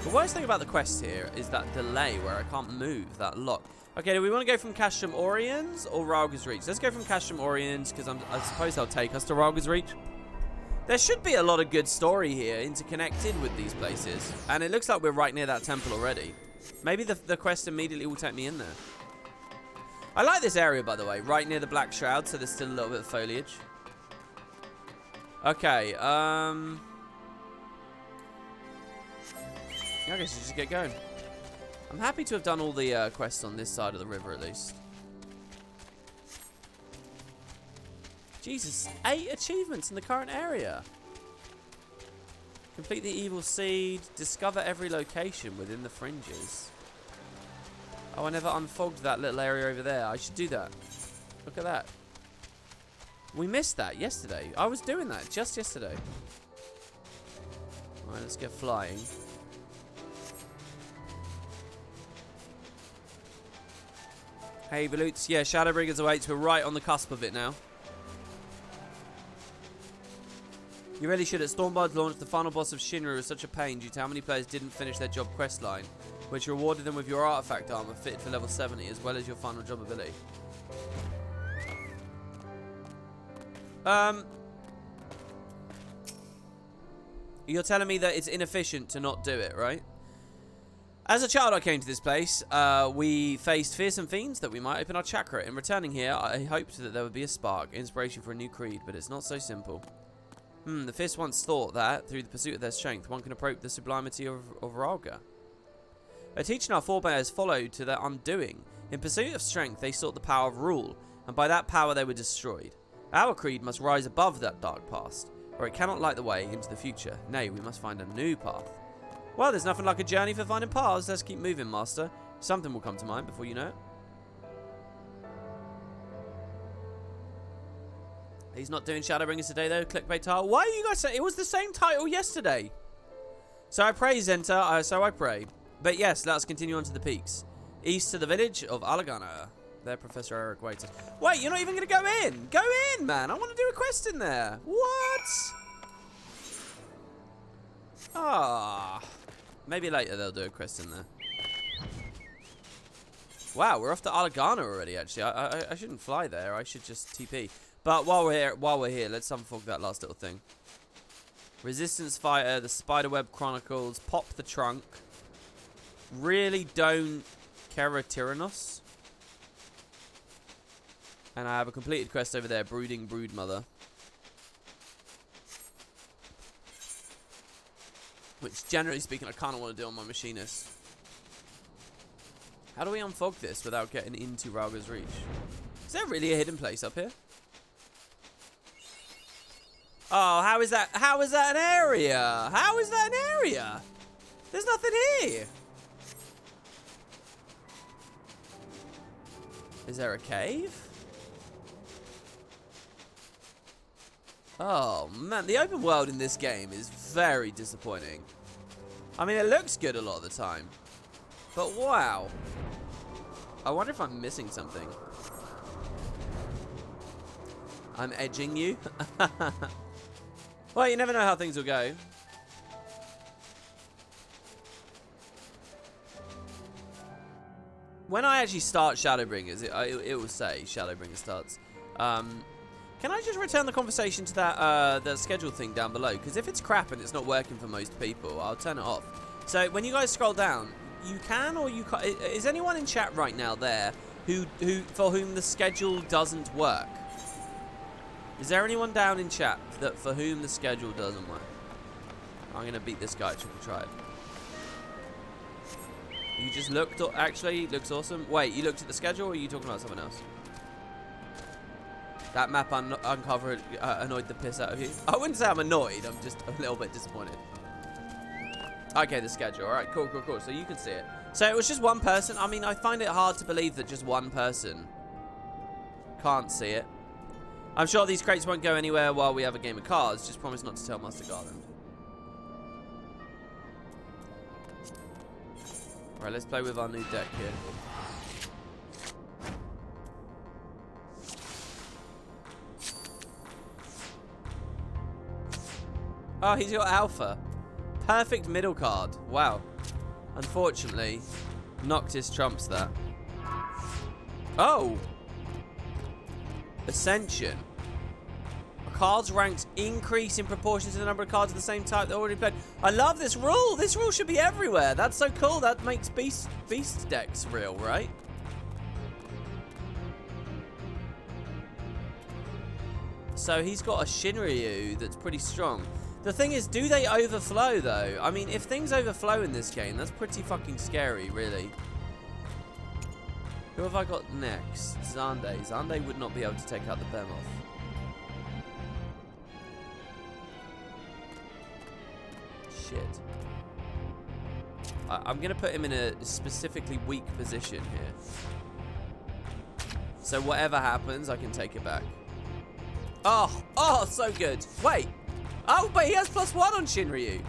The worst thing about the quest here is that delay where I can't move that lock. Okay, do we want to go from Castrum Oriens or Ralga's Reach? Let's go from Castrum Oriens because I suppose they'll take us to Ralga's Reach. There should be a lot of good story here interconnected with these places. And it looks like we're right near that temple already. Maybe the quest immediately will take me in there. I like this area, by the way, right near the Black Shroud, so there's still a little bit of foliage. Okay, I guess we just get going. I'm happy to have done all the quests on this side of the river, at least. Jesus, 8 achievements in the current area. Complete the evil seed. Discover every location within the fringes. Oh, I never unfogged that little area over there. I should do that. Look at that. We missed that yesterday. I was doing that just yesterday. Alright, let's get flying. Hey, Volutes. Yeah, Shadowbringers awaits. We're right on the cusp of it now. You really should. At Stormbard's launch, the final boss of Shinra was such a pain due to how many players didn't finish their job quest line, which rewarded them with your artifact armor fitted for level 70, as well as your final job ability. You're telling me that it's inefficient to not do it, right? As a child, I came to this place. We faced fearsome fiends that we might open our chakra. In returning here, I hoped that there would be a spark, inspiration for a new creed, but it's not so simple. The Fist once thought that, through the pursuit of their strength, one can approach the sublimity of Ralga. A teaching our forebears followed to their undoing. In pursuit of strength, they sought the power of rule, and by that power they were destroyed. Our creed must rise above that dark past, or it cannot light the way into the future. Nay, we must find a new path. Well, there's nothing like a journey for finding paths. Let's keep moving, Master. Something will come to mind before you know it. He's not doing Shadowbringers today, though. Clickbait title. Why are you guys saying it was the same title yesterday? So I pray, Zenta. So I pray. But yes, let's continue on to the peaks. East to the village of Alagana. There, Professor Eric waits. Wait, you're not even going to go in? Go in, man. I want to do a quest in there. What? Ah. Maybe later they'll do a quest in there. Wow, we're off to Alagana already, actually. I shouldn't fly there. I should just TP. But while we're here, let's unfog that last little thing. Resistance Fighter, the Spiderweb Chronicles, Pop the Trunk. Really don't Keratyranos. And I have a completed quest over there, Brooding Broodmother. Which, generally speaking, I kind of want to do on my machinist. How do we unfog this without getting into Ralga's reach? Is there really a hidden place up here? Oh, how is that? How is that an area? How is that an area? There's nothing here. Is there a cave? Oh, man. The open world in this game is very disappointing. I mean, it looks good a lot of the time. But wow. I wonder if I'm missing something. I'm edging you. Well, you never know how things will go. When I actually start Shadowbringers, it will say Shadowbringers starts. Can I just return the conversation to that the schedule thing down below? Because if it's crap and it's not working for most people, I'll turn it off. So when you guys scroll down, you can or you can't. Is anyone in chat right now there who for whom the schedule doesn't work? Is there anyone down in chat that for whom the schedule doesn't work? I'm gonna beat this guy at triple triad. You just looked. Actually, looks awesome. Wait, you looked at the schedule, or are you talking about something else? That map uncovered annoyed the piss out of you. I wouldn't say I'm annoyed. I'm just a little bit disappointed. Okay, the schedule. All right, cool. So you can see it. So it was just one person. I mean, I find it hard to believe that just one person can't see it. I'm sure these crates won't go anywhere while we have a game of cards. Just promise not to tell Master Garland. All right, let's play with our new deck here. Oh, he's got Alpha. Perfect middle card. Wow. Unfortunately, Noctis trumps that. Oh! Ascension. Cards ranked increase in proportion to the number of cards of the same type that already played. I love this rule. This rule should be everywhere. That's so cool. That makes beast decks real, right? So he's got a Shinryu that's pretty strong. The thing is, do they overflow, though? I mean, if things overflow in this game, that's pretty fucking scary, really. Who have I got next? Zande. Zande would not be able to take out the Behemoth. Shit. I'm going to put him in a specifically weak position here. So whatever happens, I can take it back. Oh, so good. Wait. Oh, but he has +1 on Shinryu.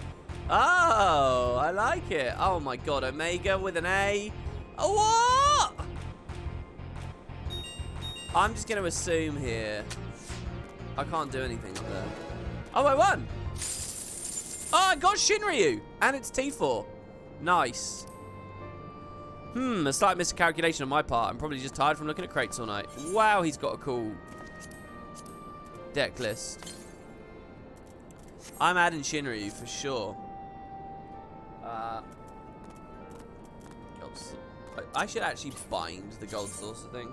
Oh, I like it. Oh my god, Omega with an A. Oh, what? I'm just going to assume here. I can't do anything up there. Oh, I won. Oh, I got Shinryu. And it's T4. Nice. A slight miscalculation on my part. I'm probably just tired from looking at crates all night. Wow, he's got a cool... Deck list. I'm adding Shinryu for sure. I should actually bind the gold saucer thing.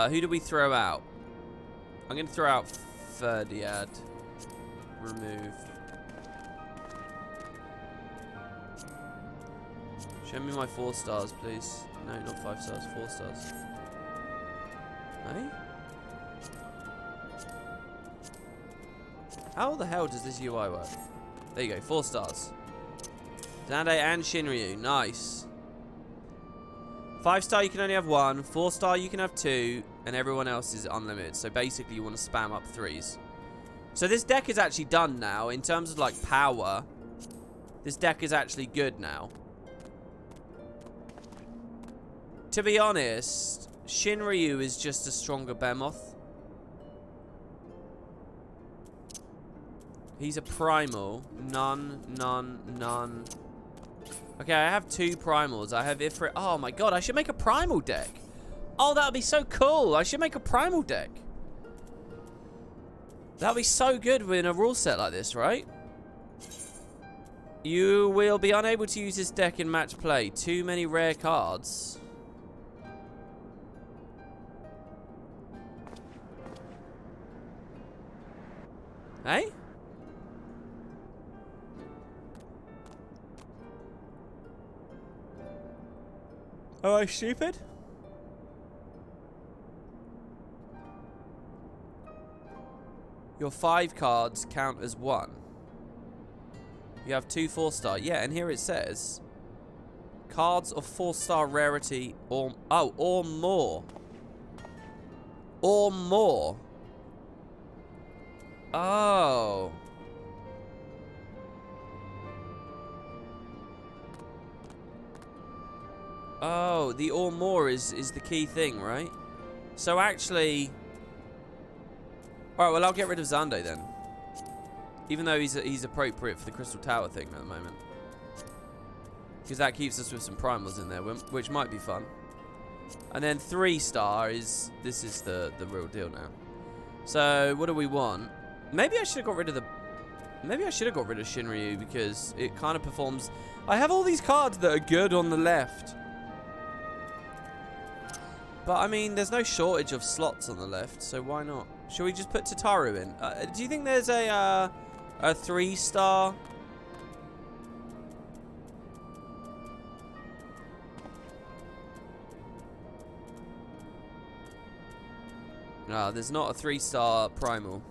Who do we throw out? I'm going to throw out triad. Remove. Show me my 4 stars, please. No, not 5 stars, 4 stars. No? How the hell does this UI work? There you go, 4 stars. Zande and Shinryu, nice. 5 star you can only have 1, 4 star you can have 2, and everyone else is unlimited. So basically you want to spam up 3s. So this deck is actually done now. In terms of like power, this deck is actually good now. To be honest, Shinryu is just a stronger Behemoth. He's a primal. None, none, none. Okay, I have 2 primals. I have Ifrit. Oh my god, I should make a primal deck. Oh, that would be so cool. I should make a primal deck. That would be so good in a rule set like this, right? You will be unable to use this deck in match play. Too many rare cards. Hey? Am I stupid? Your 5 cards count as 1. You have 2 4-star. Yeah, and here it says cards of 4-star rarity or more. Or more. Oh. Oh, the or more is the key thing, right? So actually... Alright, well I'll get rid of Zande then. Even though he's appropriate for the Crystal Tower thing at the moment. Because that keeps us with some primals in there, which might be fun. And then 3-star is... This is the real deal now. So, what do we want? Maybe I should have got rid of the... Maybe I should have got rid of Shinryu because it kind of performs... I have all these cards that are good on the left. But, I mean, there's no shortage of slots on the left, so why not? Shall we just put Tataru in? Do you think there's a 3-star? No, there's not a 3-star primal.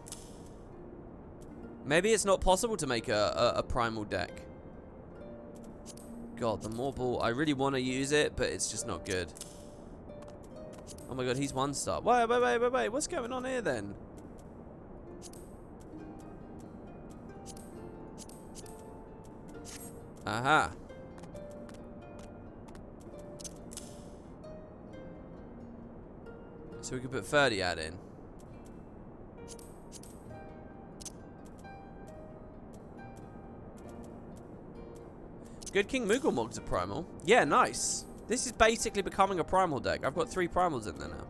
Maybe it's not possible to make a primal deck. God, the Morball. I really want to use it, but it's just not good. Oh my god, he's 1-star. Wait. What's going on here then? Aha. So we could put 30 ad in. Good King Moogle a primal. Yeah, nice. This is basically becoming a primal deck. I've got 3 primals in there now.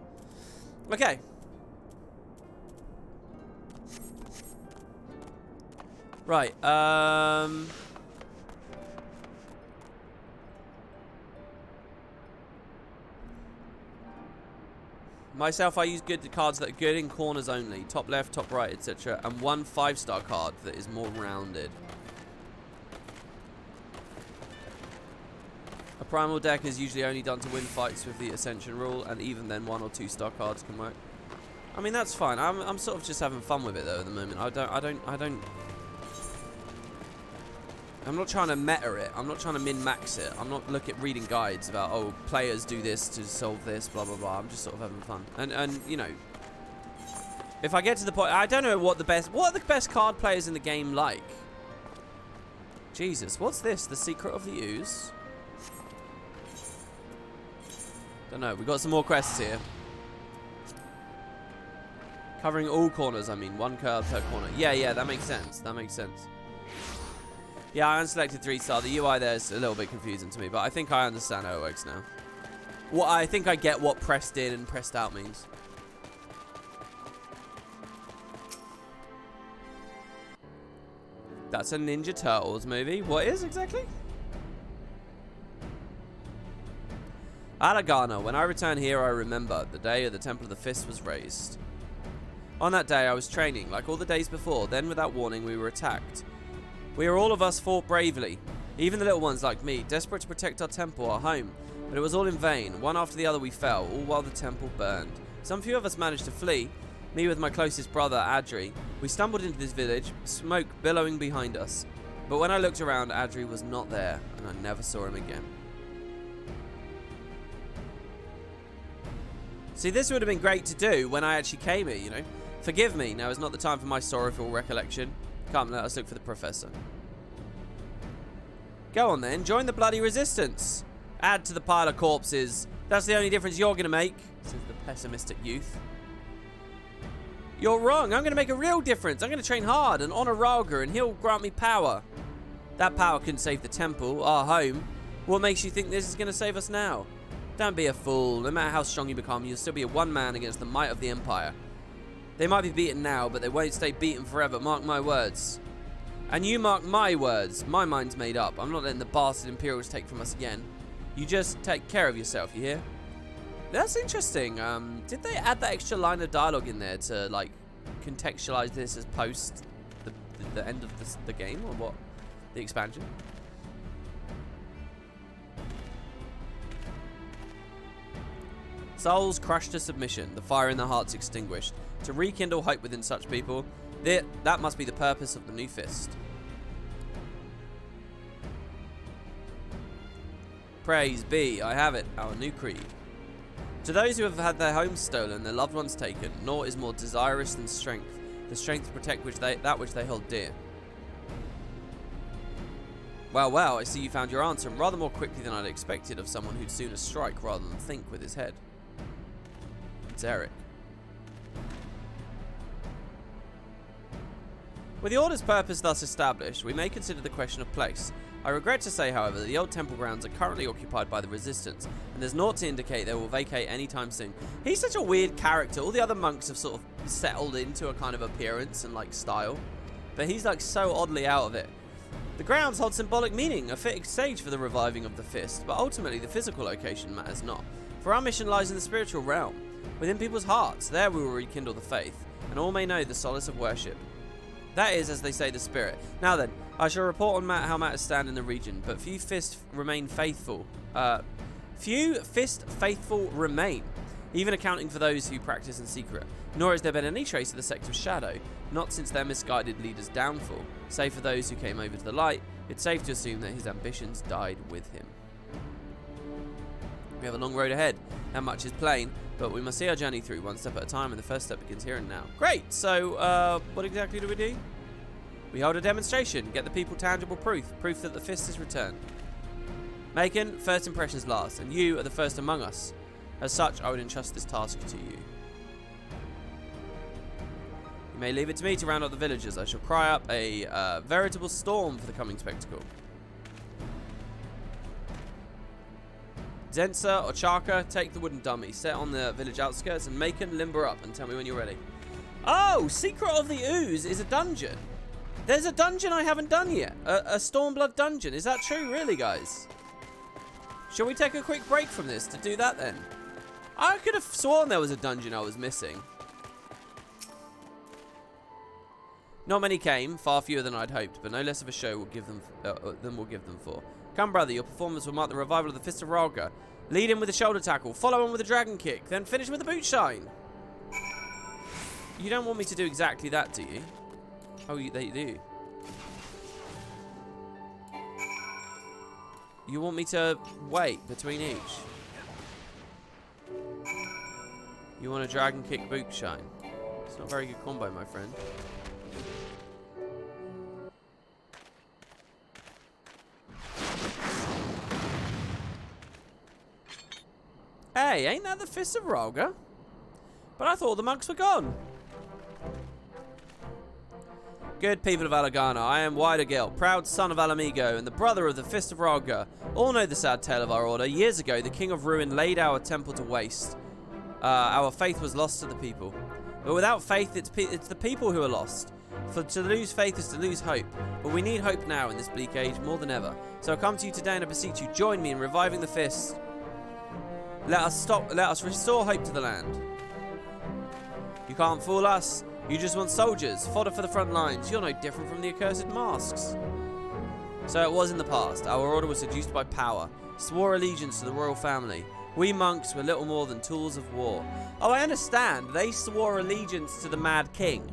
Okay. Right, myself, I use good cards that are good in corners only. Top left, top right, etc. And 1 5-star card that is more rounded. A primal deck is usually only done to win fights with the Ascension rule, and even then 1 or 2-star cards can work. I mean, that's fine. I'm sort of just having fun with it though at the moment. I'm not trying to meta it. I'm not trying to min-max it. I'm not reading guides about, oh, players do this to solve this, blah, blah, blah. I'm just sort of having fun. And you know, if I get to the point, I don't know what are the best card players in the game like? Jesus, what's this? The Secret of the Ooze? Don't know. We've got some more quests here. Covering all corners, I mean. 1 card per corner. Yeah, that makes sense. That makes sense. Yeah, I unselected 3-star. The UI there is a little bit confusing to me, but I think I understand how it works now. I think I get what pressed in and pressed out means. That's a Ninja Turtles movie. What is exactly? Alagana. When I return here, I remember the day of the Temple of the Fist was raised. On that day, I was training, like all the days before. Then, without warning, we were attacked. All of us fought bravely. Even the little ones like me, desperate to protect our temple, our home. But it was all in vain. One after the other we fell, all while the temple burned. Some few of us managed to flee. Me with my closest brother, Adri. We stumbled into this village, smoke billowing behind us. But when I looked around, Adri was not there, and I never saw him again. See, this would have been great to do when I actually came here, you know. Forgive me, now is not the time for my sorrowful recollection. Come, let us look for the professor. Go on then, join the bloody resistance. Add to the pile of corpses. That's the only difference you're going to make, says the pessimistic youth. You're wrong, I'm going to make a real difference. I'm going to train hard and honor Ralga, and he'll grant me power. That power couldn't save the temple, our home. What makes you think this is going to save us now? Don't be a fool. No matter how strong you become, you'll still be a one man against the might of the Empire. They might be beaten now, but they won't stay beaten forever. Mark my words. And you mark my words. My mind's made up. I'm not letting the bastard Imperials take from us again. You just take care of yourself, you hear? That's interesting. Did they add that extra line of dialogue in there to, like, contextualize this as post the end of the game, or what? The expansion? Souls crushed to submission, the fire in their hearts extinguished. To rekindle hope within such people, that must be the purpose of the new fist. Praise be, I have it, our new creed. To those who have had their homes stolen, their loved ones taken, naught is more desirous than strength, the strength to protect that which they hold dear. Well, I see you found your answer, and rather more quickly than I'd expected of someone who'd sooner strike rather than think with his head. It's Eric. With the Order's purpose thus established, we may consider the question of place. I regret to say, however, that the old temple grounds are currently occupied by the Resistance, and there's naught to indicate they will vacate anytime soon. He's such a weird character. All the other monks have sort of settled into a kind of appearance and, like, style, but he's, like, so oddly out of it. The grounds hold symbolic meaning, a fitting stage for the reviving of the fist, but ultimately the physical location matters not. For our mission lies in the spiritual realm, within people's hearts. There we will rekindle the faith, and all may know the solace of worship. That is, as they say, the spirit. Now then, I shall report on how matters stand in the region, but few fist faithful remain, even accounting for those who practice in secret. Nor has there been any trace of the sect of Shadow, not since their misguided leader's downfall. Save for those who came over to the light, it's safe to assume that his ambitions died with him. We have a long road ahead, that much is plain, but we must see our journey through one step at a time, and the first step begins here and now. Great, so what exactly do we do? We hold a demonstration, get the people tangible proof that the fist is returned. Macon, first impressions last, and you are the first among us. As such, I would entrust this task to you. You may leave it to me to round up the villagers. I shall cry up a veritable storm for the coming spectacle. Zensa or Chaka, take the wooden dummy, set on the village outskirts, and Macon, limber up and tell me when you're ready. Oh, Secret of the Ooze is a dungeon. There's a dungeon I haven't done yet. A Stormblood dungeon. Is that true, really, guys? Shall we take a quick break from this to do that then? I could have sworn there was a dungeon I was missing. Not many came, far fewer than I'd hoped, but no less of a show than we'll give them for. Come, brother, your performance will mark the revival of the Fist of Ralga. Lead in with a shoulder tackle, follow on with a dragon kick, then finish with a boot shine. You don't want me to do exactly that, do you? Oh, they do. You want me to wait between each? You want a dragon kick boot shine? It's not a very good combo, my friend. Hey, ain't that the Fist of Ralga? But I thought the monks were gone. Good people of Alagana, I am Widergill, proud son of Alamigo, and the brother of the Fist of Ralga. All know the sad tale of our order. Years ago, the King of Ruin laid our temple to waste. Our faith was lost to the people. But without faith, it's the people who are lost. For to lose faith is to lose hope. But we need hope now in this bleak age more than ever. So I come to you today and I beseech you, join me in reviving the fist. Let us restore hope to the land. You can't fool us. You just want soldiers, fodder for the front lines. You're no different from the accursed masks. So it was in the past. Our order was seduced by power, swore allegiance to the royal family. We monks were little more than tools of war. Oh, I understand. They swore allegiance to the mad king.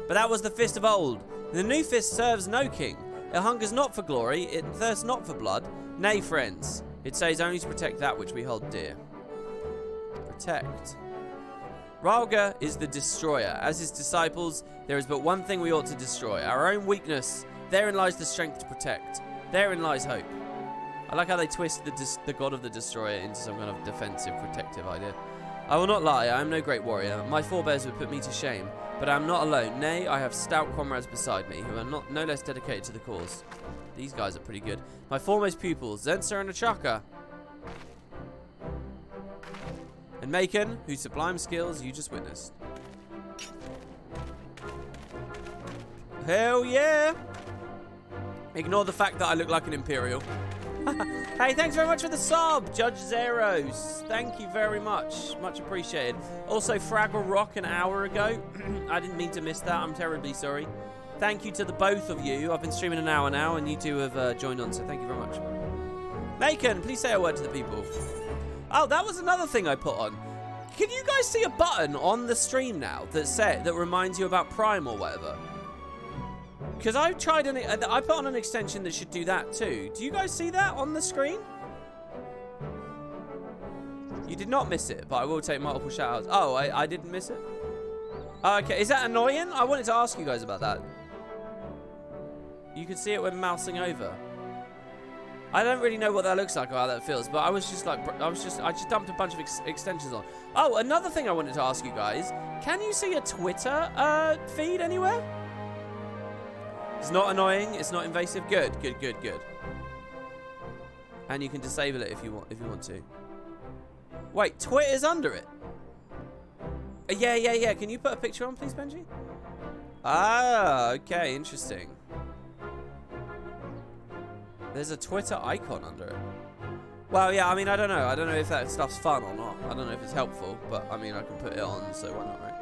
But that was the fist of old. The new fist serves no king. It hungers not for glory, it thirsts not for blood. Nay, friends, it says only to protect that which we hold dear. Protect. Ralga is the destroyer. As his disciples, there is but one thing we ought to destroy. Our own weakness. Therein lies the strength to protect. Therein lies hope. I like how they twist the god of the destroyer into some kind of defensive, protective idea. I will not lie, I am no great warrior. My forebears would put me to shame. But I am not alone. Nay, I have stout comrades beside me, who are no less dedicated to the cause. These guys are pretty good. My foremost pupils, Zenser and Achaka. And Macon, whose sublime skills you just witnessed. Hell yeah! Ignore the fact that I look like an Imperial. Hey, thanks very much for the sub, Judge Zeros. Thank you very much. Much appreciated. Also, Fraggle Rock an hour ago. I didn't mean to miss that. I'm terribly sorry. Thank you to the both of you. I've been streaming an hour now, and you two have joined on, so thank you very much. Macon, please say a word to the people. Oh, that was another thing I put on. Can you guys see a button on the stream now that reminds you about Prime or whatever? Because I put on an extension that should do that too. Do you guys see that on the screen? You did not miss it, but I will take multiple shout-outs. Oh, I didn't miss it? Okay, is that annoying? I wanted to ask you guys about that. You can see it when mousing over. I don't really know what that looks like or how that feels, but I just dumped a bunch of extensions on. Oh, another thing I wanted to ask you guys. Can you see a Twitter feed anywhere? It's not annoying. It's not invasive. Good. And you can disable it if you want to. Wait, Twitter's under it. Yeah. Can you put a picture on, please, Benji? Ah, okay, interesting. There's a Twitter icon under it. Well, yeah. I mean, I don't know. I don't know if that stuff's fun or not. I don't know if it's helpful, but I mean, I can put it on, so why not, right?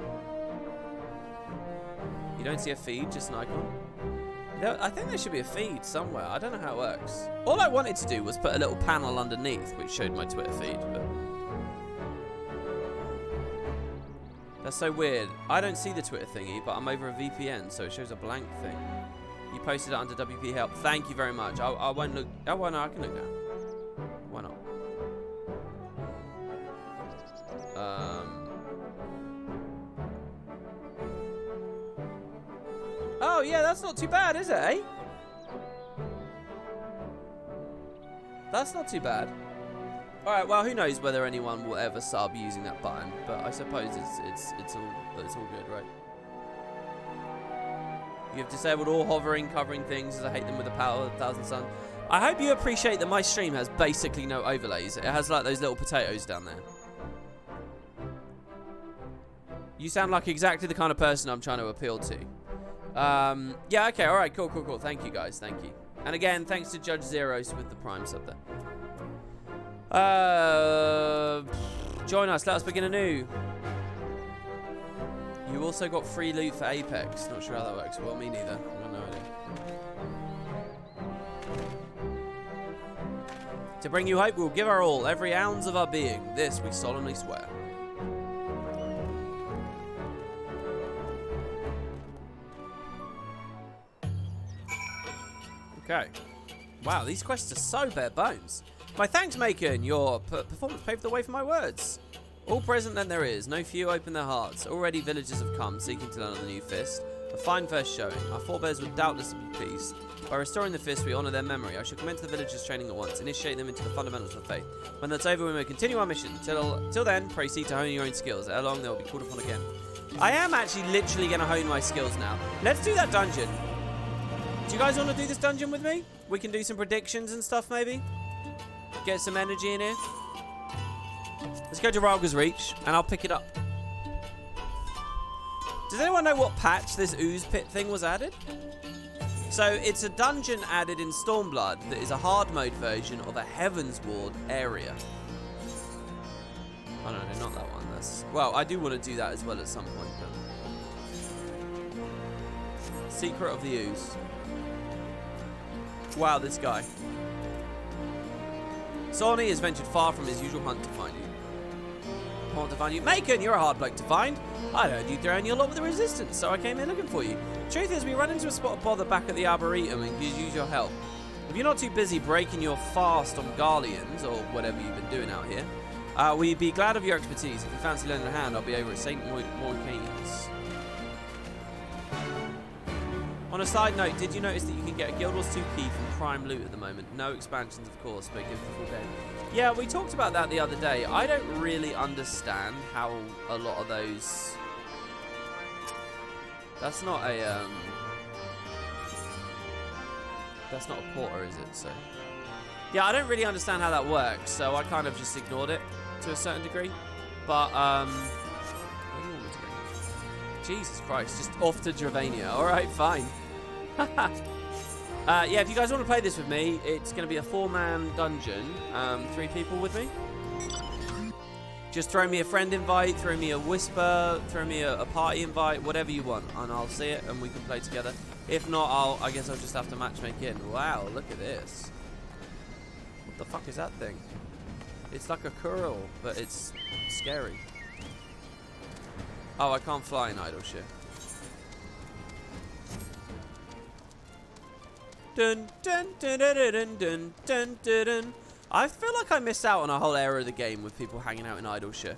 You don't see a feed, just an icon. I think there should be a feed somewhere. I don't know how it works. All I wanted to do was put a little panel underneath which showed my Twitter feed, but that's so weird. I don't see the Twitter thingy, but I'm over a VPN, so it shows a blank thing. You posted it under WP Help. Thank you very much. I won't look. Oh, well, no, I can look now. Why not? Oh, yeah, that's not too bad, is it, eh? That's not too bad. Alright, well, who knows whether anyone will ever sub using that button, but I suppose it's all good, right? You have disabled all hovering, covering things, as I hate them with the power of 1,000 suns. I hope you appreciate that my stream has basically no overlays. It has, like, those little potatoes down there. You sound like exactly the kind of person I'm trying to appeal to. Yeah, okay, alright, cool. Thank you, guys, thank you. And again, thanks to Judge Zeros with the Prime sub there. Join us, let us begin anew. You also got free loot for Apex. Not sure how that works. Well, me neither. I've got no idea. To bring you hope, we'll give our all, every ounce of our being. This we solemnly swear. Okay. Wow, these quests are so bare bones. My thanks, Macon. Your performance paved the way for my words. All present then there is. No few open their hearts. Already villagers have come, seeking to learn on the new fist. A fine first showing. Our forebears would doubtless be pleased. By restoring the fist, we honour their memory. I shall commence the villagers' training at once, initiate them into the fundamentals of faith. When that's over, we may continue our mission. Till then, proceed to hone your own skills. Ere long, they will be called upon again. I am actually literally going to hone my skills now. Let's do that dungeon. Do you guys want to do this dungeon with me? We can do some predictions and stuff, maybe? Get some energy in here. Let's go to Ralga's Reach, and I'll pick it up. Does anyone know what patch this ooze pit thing was added? So it's a dungeon added in Stormblood that is a hard mode version of a Heaven's Ward area. Oh no, not that one. That's, well, I do want to do that as well at some point. But... Secret of the Ooze. Wow, this guy. Sonny has ventured far from his usual hunt to find you. Want to find you? Macon, you're a hard bloke to find. I heard you throwing your lot with the resistance, so I came here looking for you. Truth is, we ran into a spot of bother back at the Arboretum and could use your help. If you're not too busy breaking your fast on Garleans, or whatever you've been doing out here, we'd be glad of your expertise. If you fancy lending a hand, I'll be over at St. Mocianne's. On a side note, did you notice that you can get a Guild Wars 2 key from Prime Loot at the moment? No expansions, of course, but give the full game. Yeah, we talked about that the other day. I don't really understand how a lot of those... That's not a, That's not a porter, is it? So... Yeah, I don't really understand how that works, so I kind of just ignored it to a certain degree. But, where do you want me to go? Jesus Christ, just off to Dravania. Alright, fine. Yeah, if you guys want to play this with me, it's going to be a 4-man dungeon. 3 people with me. Just throw me a friend invite, throw me a whisper, throw me a party invite, whatever you want, and I'll see it and we can play together. If not, I guess I'll just have to matchmake in. Wow, look at this. What the fuck is that thing? It's like a curl, but it's scary. Oh, I can't fly in idle shit. Dun dun dun dun dun dun dun dun dun. I feel like I missed out on a whole area of the game with people hanging out in idle shit.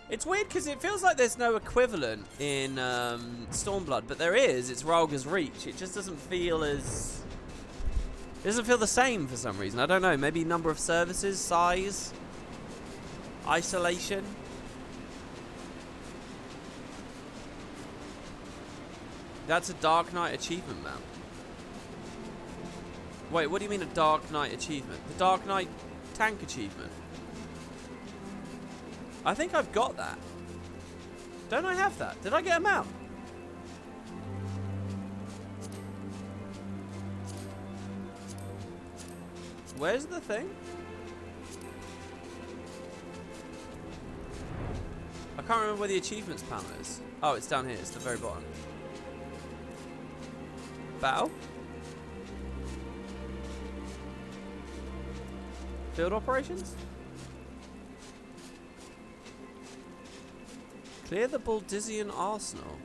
It's weird because it feels like there's no equivalent in Stormblood, but there is. It's Ralga's Reach. It just doesn't feel as... It doesn't feel the same for some reason. I don't know. Maybe number of services, size, isolation. That's a Dark Knight achievement, man. Wait, what do you mean a Dark Knight achievement? The Dark Knight tank achievement. I think I've got that. Don't I have that? Did I get a mount? Where's the thing? I can't remember where the achievements panel is. Oh, it's down here. It's the very bottom. Battle? Field operations? Clear the Baldizian Arsenal.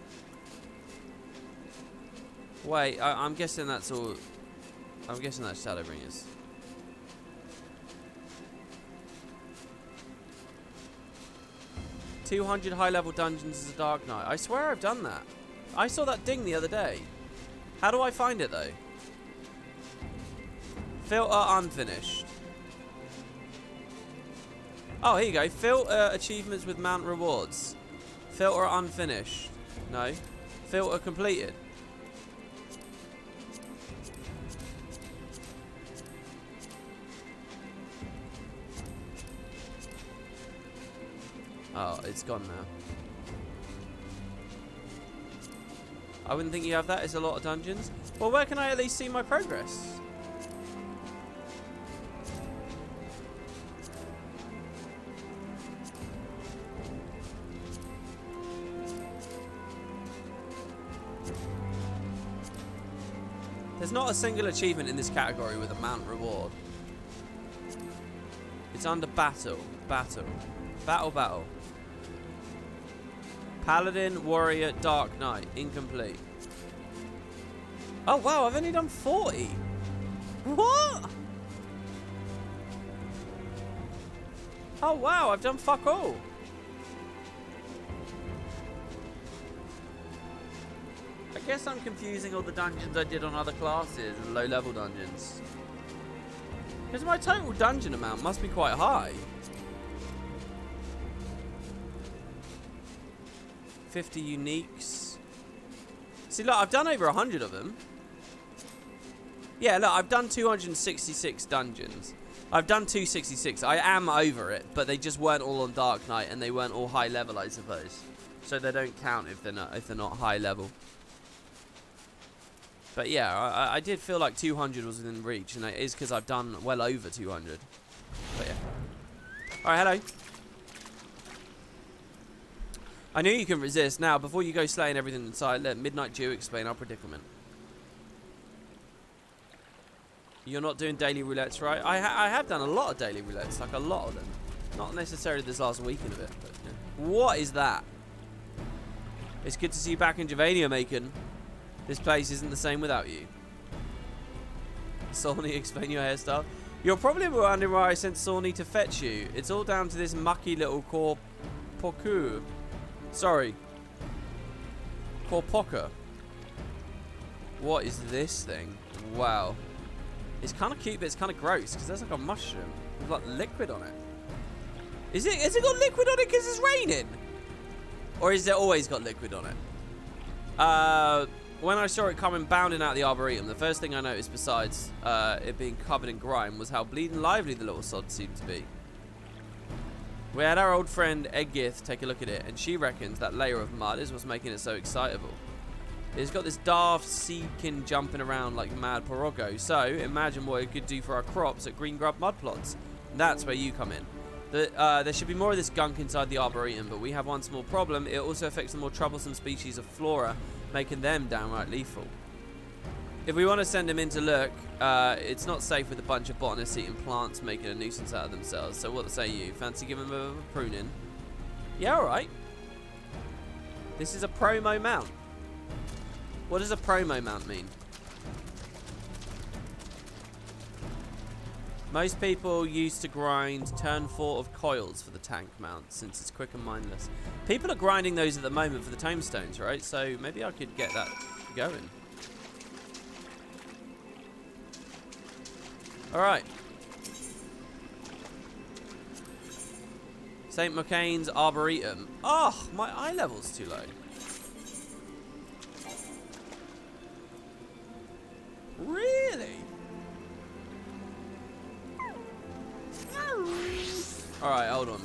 Wait, I'm guessing that's all... I'm guessing that's Shadowbringers. "200 high-level dungeons as a Dark Knight." I swear I've done that. I saw that ding the other day. How do I find it, though? Filter unfinished. Oh, here you go. Filter achievements with mount rewards. Filter unfinished. No. Filter completed. Oh, it's gone now. I wouldn't think you have that. It's a lot of dungeons. Well, where can I at least see my progress? There's not a single achievement in this category with a mount reward. It's under battle. Battle. Battle, battle. Paladin, Warrior, Dark Knight. Incomplete. Oh, wow. I've only done 40. What? Oh, wow. I've done fuck all. I guess I'm confusing all the dungeons I did on other classes and low-level dungeons. Because my total dungeon amount must be quite high. 50 uniques. See, look, I've done over 100 of them. Yeah, look, I've done 266 dungeons. I've done 266. I am over it, but they just weren't all on Dark Knight, and they weren't all high level, I suppose. so they don't count if they're not high level. But yeah, I did feel like 200 was within reach, and it is because I've done well over 200. But yeah. Alright, hello. I knew you can resist. Now, before you go slaying everything inside, let Midnight Dew explain our predicament. You're not doing daily roulettes, right? I have done a lot of daily roulettes, like a lot of them. Not necessarily this last weekend of it, but yeah. What is that? It's good to see you back in Javania, Macon. This place isn't the same without you. Sawney, explain your hairstyle. You're probably wondering why I sent Sawney to fetch you. It's all down to this mucky little Corpoku. Sorry. Corpoca. What is this thing? Wow. It's kind of cute, but it's kind of gross because there's like a mushroom with like liquid on it. Has it got liquid on it because it's raining? Or has it always got liquid on it? When I saw it coming bounding out of the Arboretum, the first thing I noticed besides it being covered in grime was how bleeding lively the little sod seemed to be. We had our old friend Eggith take a look at it, and she reckons that layer of mud is what's making it so excitable. It's got this daft seeking jumping around like mad Porogo, so imagine what it could do for our crops at Green Grub mud plots. That's where you come in. There should be more of this gunk inside the Arboretum, but we have one small problem. It also affects the more troublesome species of flora, making them downright lethal. If we want to send him in to look, it's not safe with a bunch of botanists eating plants making a nuisance out of themselves. So what say you? Fancy giving him a pruning? Yeah, alright. This is a promo mount. What does a promo mount mean? Most people used to grind turn 4 of coils for the tank mount since it's quick and mindless. People are grinding those at the moment for the tombstones, right? So maybe I could get that going. Alright. St. Mocianne's Arboretum. Oh, my eye level's too low. Really? Alright, hold on.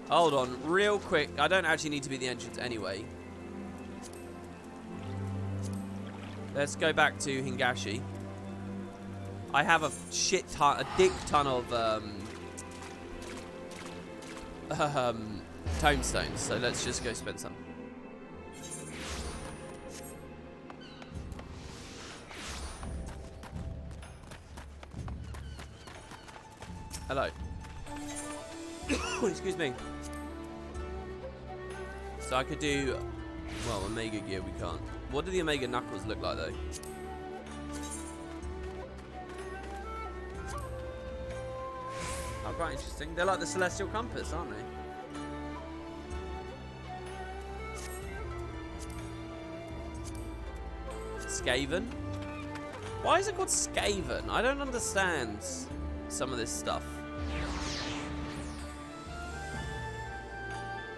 Hold on, real quick. I don't actually need to be the entrance anyway. Let's go back to Hingashi. I have a dick ton of tombstones, so let's just go spend some. Hello. Excuse me. So I could do, well, Omega gear we can't. What do the Omega knuckles look like though? Oh, quite interesting. They're like the Celestial Compass, aren't they? Skaven? Why is it called Skaven? I don't understand some of this stuff.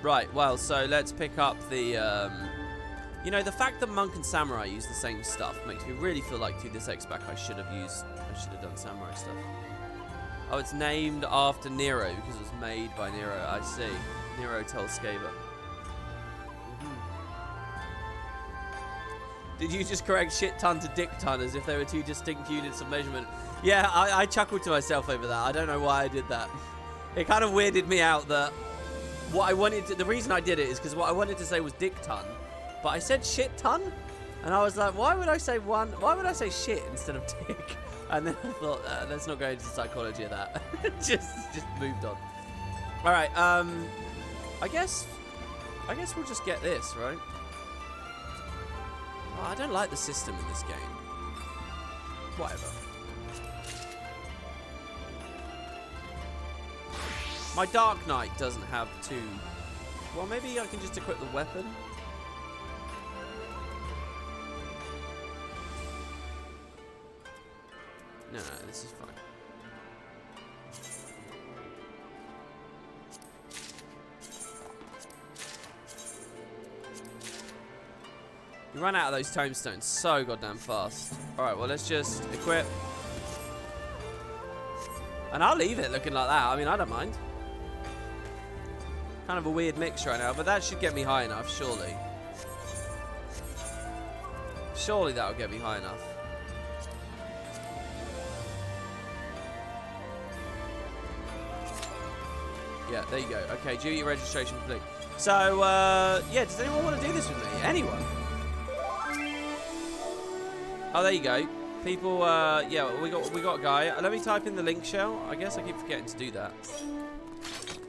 Right, well, so let's pick up the, you know, the fact that Monk and Samurai use the same stuff makes me really feel like, dude, this X-Back I should have done Samurai stuff. Oh, it's named after Nero because it was made by Nero. I see. Nero tells Skaver. Did you just correct shit ton to dick ton as if they were two distinct units of measurement? Yeah, I chuckled to myself over that. I don't know why I did that. It kind of weirded me out that what I wanted to, the reason I did it is because what I wanted to say was dick ton, but I said shit ton, and I was like, why would I say shit instead of dick? And then I thought, let's not go into the psychology of that. just moved on. All right, I guess we'll just get this, right? Oh, I don't like the system in this game. Whatever. My Dark Knight doesn't have two. Well, maybe I can just equip the weapon. No, this is fine. You run out of those tombstones so goddamn fast. Alright, well, let's just equip. And I'll leave it looking like that. I mean, I don't mind. Kind of a weird mix right now, but that should get me high enough, surely. Surely that'll get me high enough. Yeah, there you go. Okay, duty registration complete. So, yeah, does anyone want to do this with me? Anyone? Oh, there you go. People, yeah, we got a guy. Let me type in the link shell. I guess I keep forgetting to do that.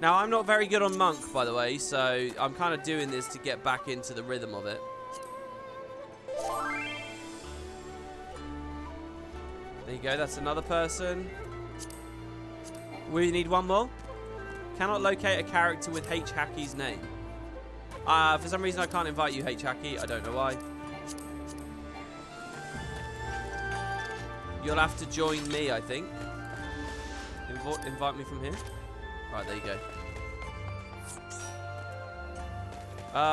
Now, I'm not very good on Monk, by the way, so I'm kind of doing this to get back into the rhythm of it. There you go, that's another person. We need one more. Cannot locate a character with H. Hackey's name. For some reason, I can't invite you, H. Hackey. I don't know why. You'll have to join me, I think. Invite me from here. Right, there you go.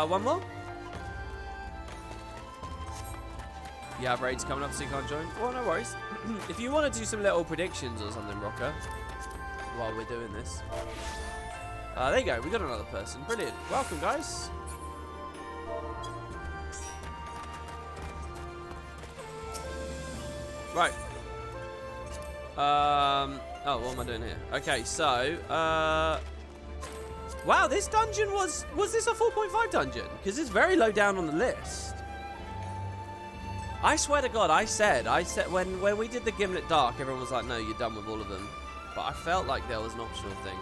One more? You have raids coming up, so you can't join? Well, no worries. If you want to do some little predictions or something, Rocker, while we're doing this. There you go. We got another person. Brilliant. Welcome, guys. Right. Oh, what am I doing here? Okay, so, wow, this dungeon was this a 4.5 dungeon? Because it's very low down on the list. I swear to God, I said, when we did the Gimlet Dark, everyone was like, no, you're done with all of them. But I felt like there was an optional thing.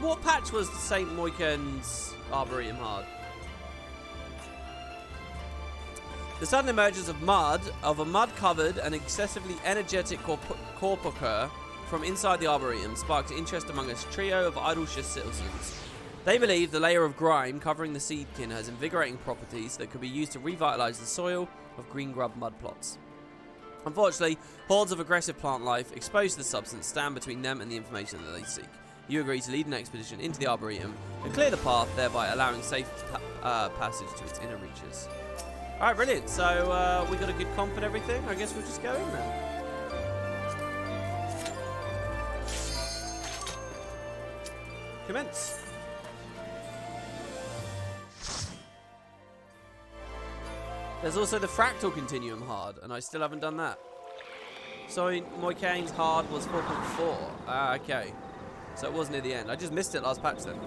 What patch was St. Mocianne's Arboretum hard? The sudden emergence of a mud-covered and excessively energetic corpuscle from inside the Arboretum sparked interest among a trio of idle-shift citizens. They believe the layer of grime covering the seedkin has invigorating properties that could be used to revitalize the soil of green grub mud plots. Unfortunately, hordes of aggressive plant life exposed to the substance stand between them and the information that they seek. You agree to lead an expedition into the Arboretum and clear the path, thereby allowing safe passage to its inner reaches. Alright, brilliant. So, we got a good comp and everything. I guess we'll just go in then. Commence. There's also the Fractal continuum hard, and I still haven't done that. So, Mocianne's hard was 4.4. Ah, okay. So it was near the end. I just missed it last patch then.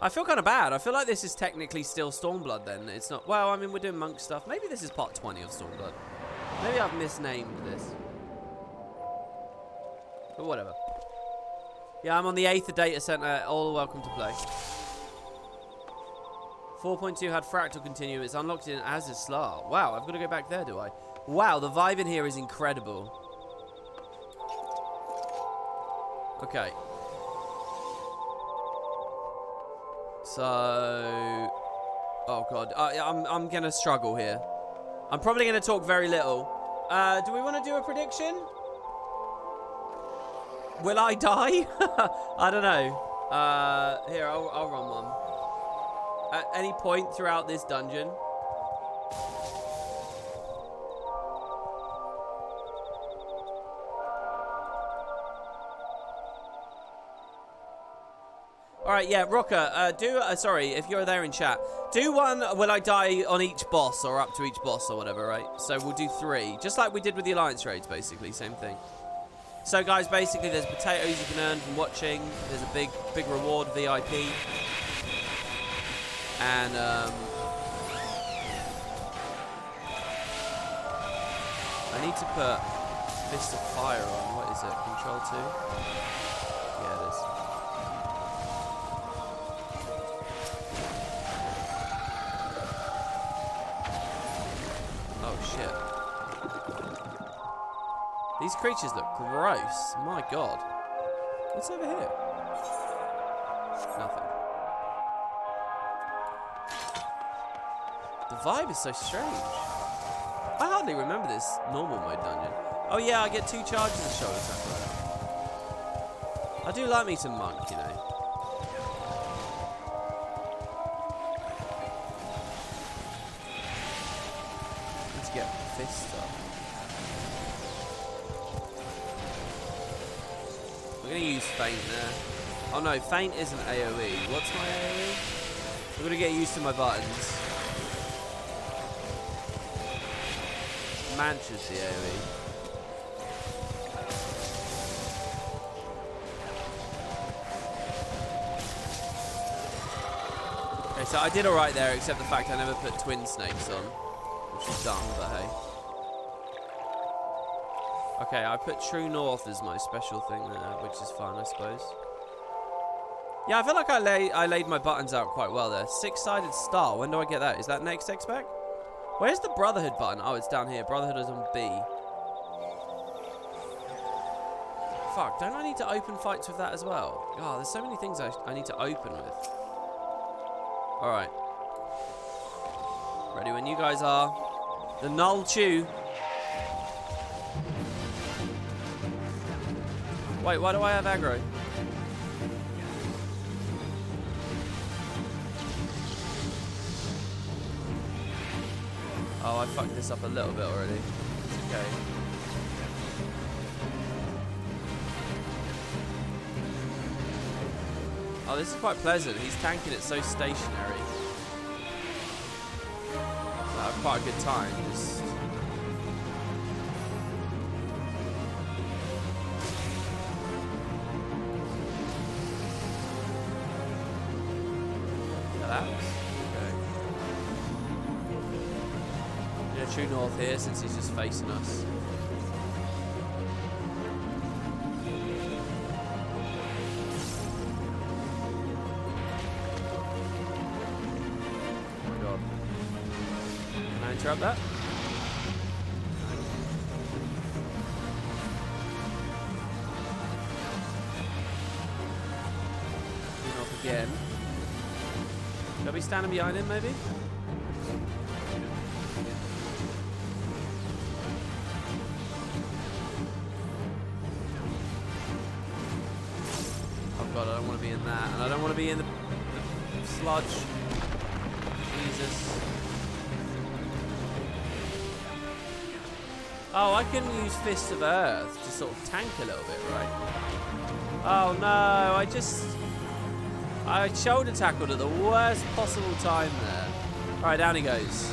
I feel kind of bad. I feel like this is technically still Stormblood then. It's not... Well, I mean, we're doing monk stuff. Maybe this is part 20 of Stormblood. Maybe I've misnamed this. But whatever. Yeah, I'm on the 8th data center. All welcome to play. 4.2 had Fractal Continuum. It's unlocked in as is Slar. Wow, I've got to go back there, do I? Wow, the vibe in here is incredible. Okay. So... Oh, God. I'm going to struggle here. I'm probably going to talk very little. Do we want to do a prediction? Will I die? I don't know. Here, I'll run one. At any point throughout this dungeon. Alright, yeah, Rocker, sorry, if you're there in chat, do one, will I die on each boss, or up to each boss, or whatever, right? So we'll do 3, just like we did with the Alliance raids, basically, same thing. So, guys, basically, there's potatoes you can earn from watching, there's a big reward, VIP, and, I need to put Fist of Fire on, what is it, Control 2? Yeah, it is. These creatures look gross. My God. What's over here? Nothing. The vibe is so strange. I hardly remember this normal mode dungeon. Oh yeah, I get 2 charges of shoulder attack. I do like me some monk, you know. Let's get fist up. We're going to use Feint there. Oh no, Feint isn't AoE. What's my AoE? I'm going to get used to my buttons. Mantra's the AoE. Okay, so I did alright there, except the fact I never put twin snakes on. Which is dumb, but hey. Okay, I put True North as my special thing there, which is fun, I suppose. Yeah, I feel like I laid my buttons out quite well there. 6-sided star, when do I get that? Is that next X-Spec? Where's the Brotherhood button? Oh, it's down here. Brotherhood is on B. Fuck, don't I need to open fights with that as well? Oh, there's so many things I need to open with. Alright. Ready when you guys are. The Null Chew. Wait, why do I have aggro? Oh, I fucked this up a little bit already. It's okay. Oh, this is quite pleasant. He's tanking it so stationary. So I have quite a good time. Just... Collapse. Okay. True North here since he's just facing us. Interrupt that. Off again. Shall we stand behind him, maybe? Oh god, I don't want to be in that, and I don't want to be in the sludge. Jesus. Oh, I can use Fist of Earth to sort of tank a little bit, right? Oh no, I shoulder tackled at the worst possible time there. Alright, down he goes.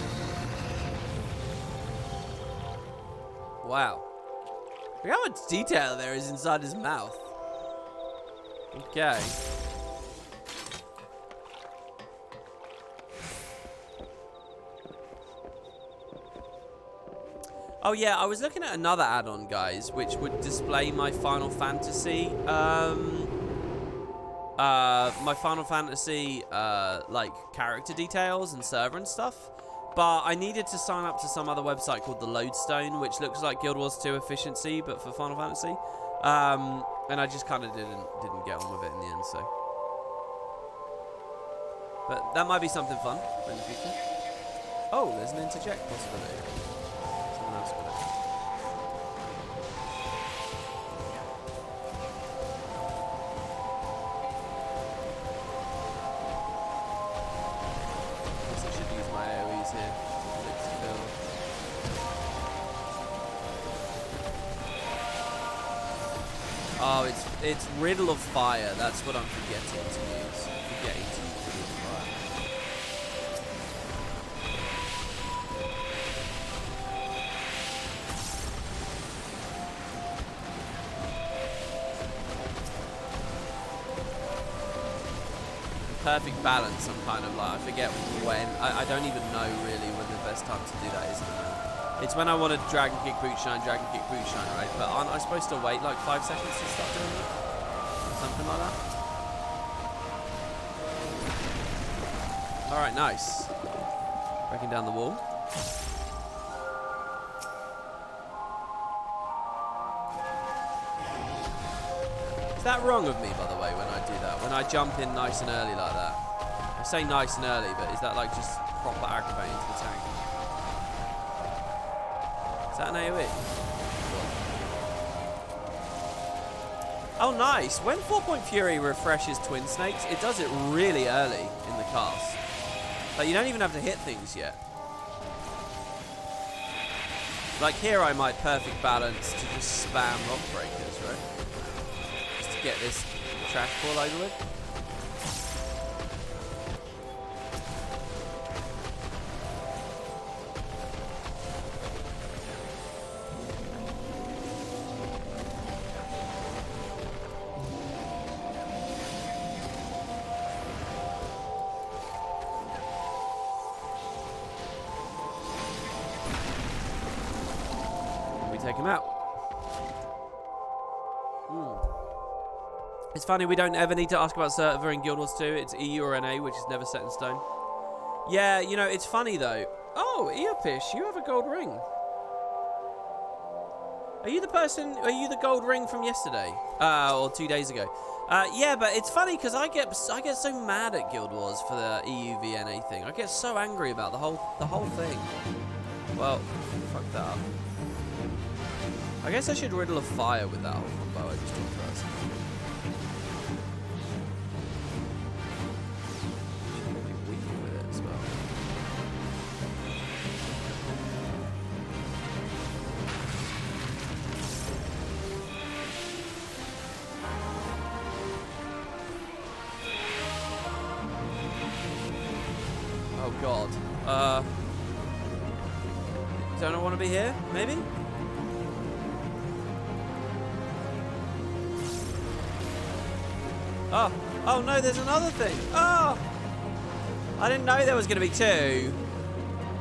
Wow. Look how much detail there is inside his mouth. Okay. Oh yeah, I was looking at another add-on, guys, which would display my Final Fantasy, like, character details and server and stuff. But I needed to sign up to some other website called the Lodestone, which looks like Guild Wars 2 efficiency, but for Final Fantasy. And I just kind of didn't get on with it in the end, so. But that might be something fun in the future. Oh, there's an interject possibility. Someone else got it. Guess I should use my AoEs here. Let's kill. Oh, it's Riddle of Fire. That's what I'm forgetting to use. Forgetting to use Riddle of Fire. Perfect balance, I'm kind of like, I forget when, I don't even know really when the best time to do that is. It's when I want to Dragon Kick Boot Shine, right? But aren't I supposed to wait like 5 seconds to start doing it? Something like that? Alright, nice. Breaking down the wall. Is that wrong of me, by the way, when I do that? When I jump in nice and early like that? I say nice and early, but is that like just proper aggravating to the tank? Is that an AoE? Oh, nice. When 4-Point Fury refreshes Twin Snakes, it does it really early in the cast. Like, you don't even have to hit things yet. Like here, I might perfect balance to just spam Rock Breakers, right? Just to get this trash ball over with. Take him out. It's funny, we don't ever need to ask about server in Guild Wars 2. It's EU or NA, which is never set in stone. Yeah, you know, it's funny though. Oh, Eopish, you have a gold ring. Are you the person, are you the gold ring from yesterday? Or 2 days ago? Yeah, but it's funny because I get so mad at Guild Wars for the EU v NA thing. I get so angry about the whole thing. Well, fuck that up. I guess I should riddle of fire with that whole combo I just talked about. Should be weak with it as well. Oh god. Don't I want to be here? Maybe? Oh, oh no, there's another thing. Oh, I didn't know there was going to be two.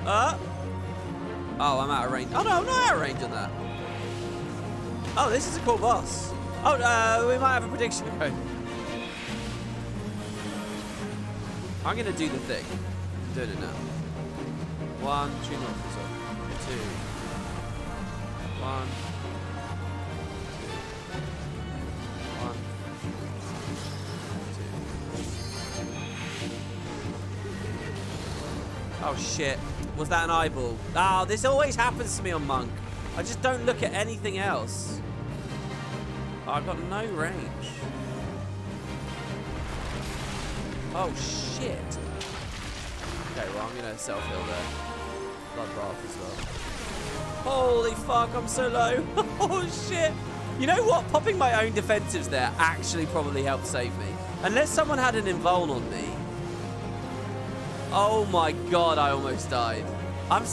Oh, I'm out of range. Oh no, I'm not out of range on that. Oh, this is a cool boss. Oh, we might have a prediction code. I'm going to do the thing. I'm doing it now. 1, 2, 2. 1. Oh shit, was that an eyeball? Oh, this always happens to me on Monk. I just don't look at anything else. Oh, I've got no range. Oh shit. Okay, well I'm gonna self-heal there. Bloodbath as well. Holy fuck, I'm so low. Oh shit. You know what? Popping my own defensives there actually probably helped save me. Unless someone had an invuln on me. Oh my god, I almost died. I'm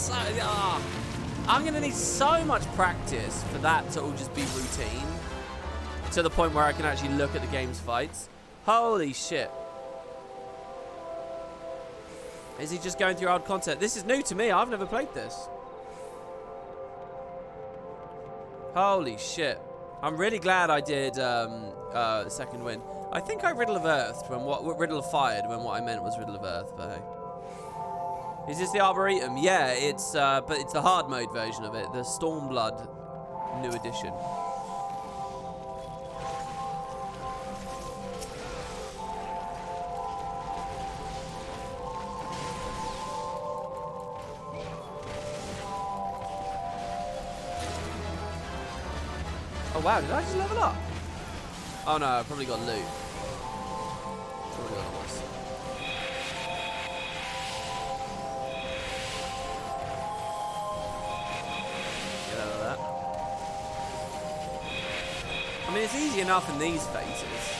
gonna need so much practice for that to all just be routine. To the point where I can actually look at the game's fights. Holy shit. Is he just going through old content? This is new to me, I've never played this. Holy shit. I'm really glad I did second win. I think I Riddle of Earthed when Riddle of Fired when what I meant was Riddle of Earth, but hey. Is this the Arboretum? Yeah, it's but it's the hard mode version of it, the Stormblood new edition. Oh wow, did I just level up? Oh no, I probably got loot. Probably got lost. Get out of that. I mean, it's easy enough in these phases.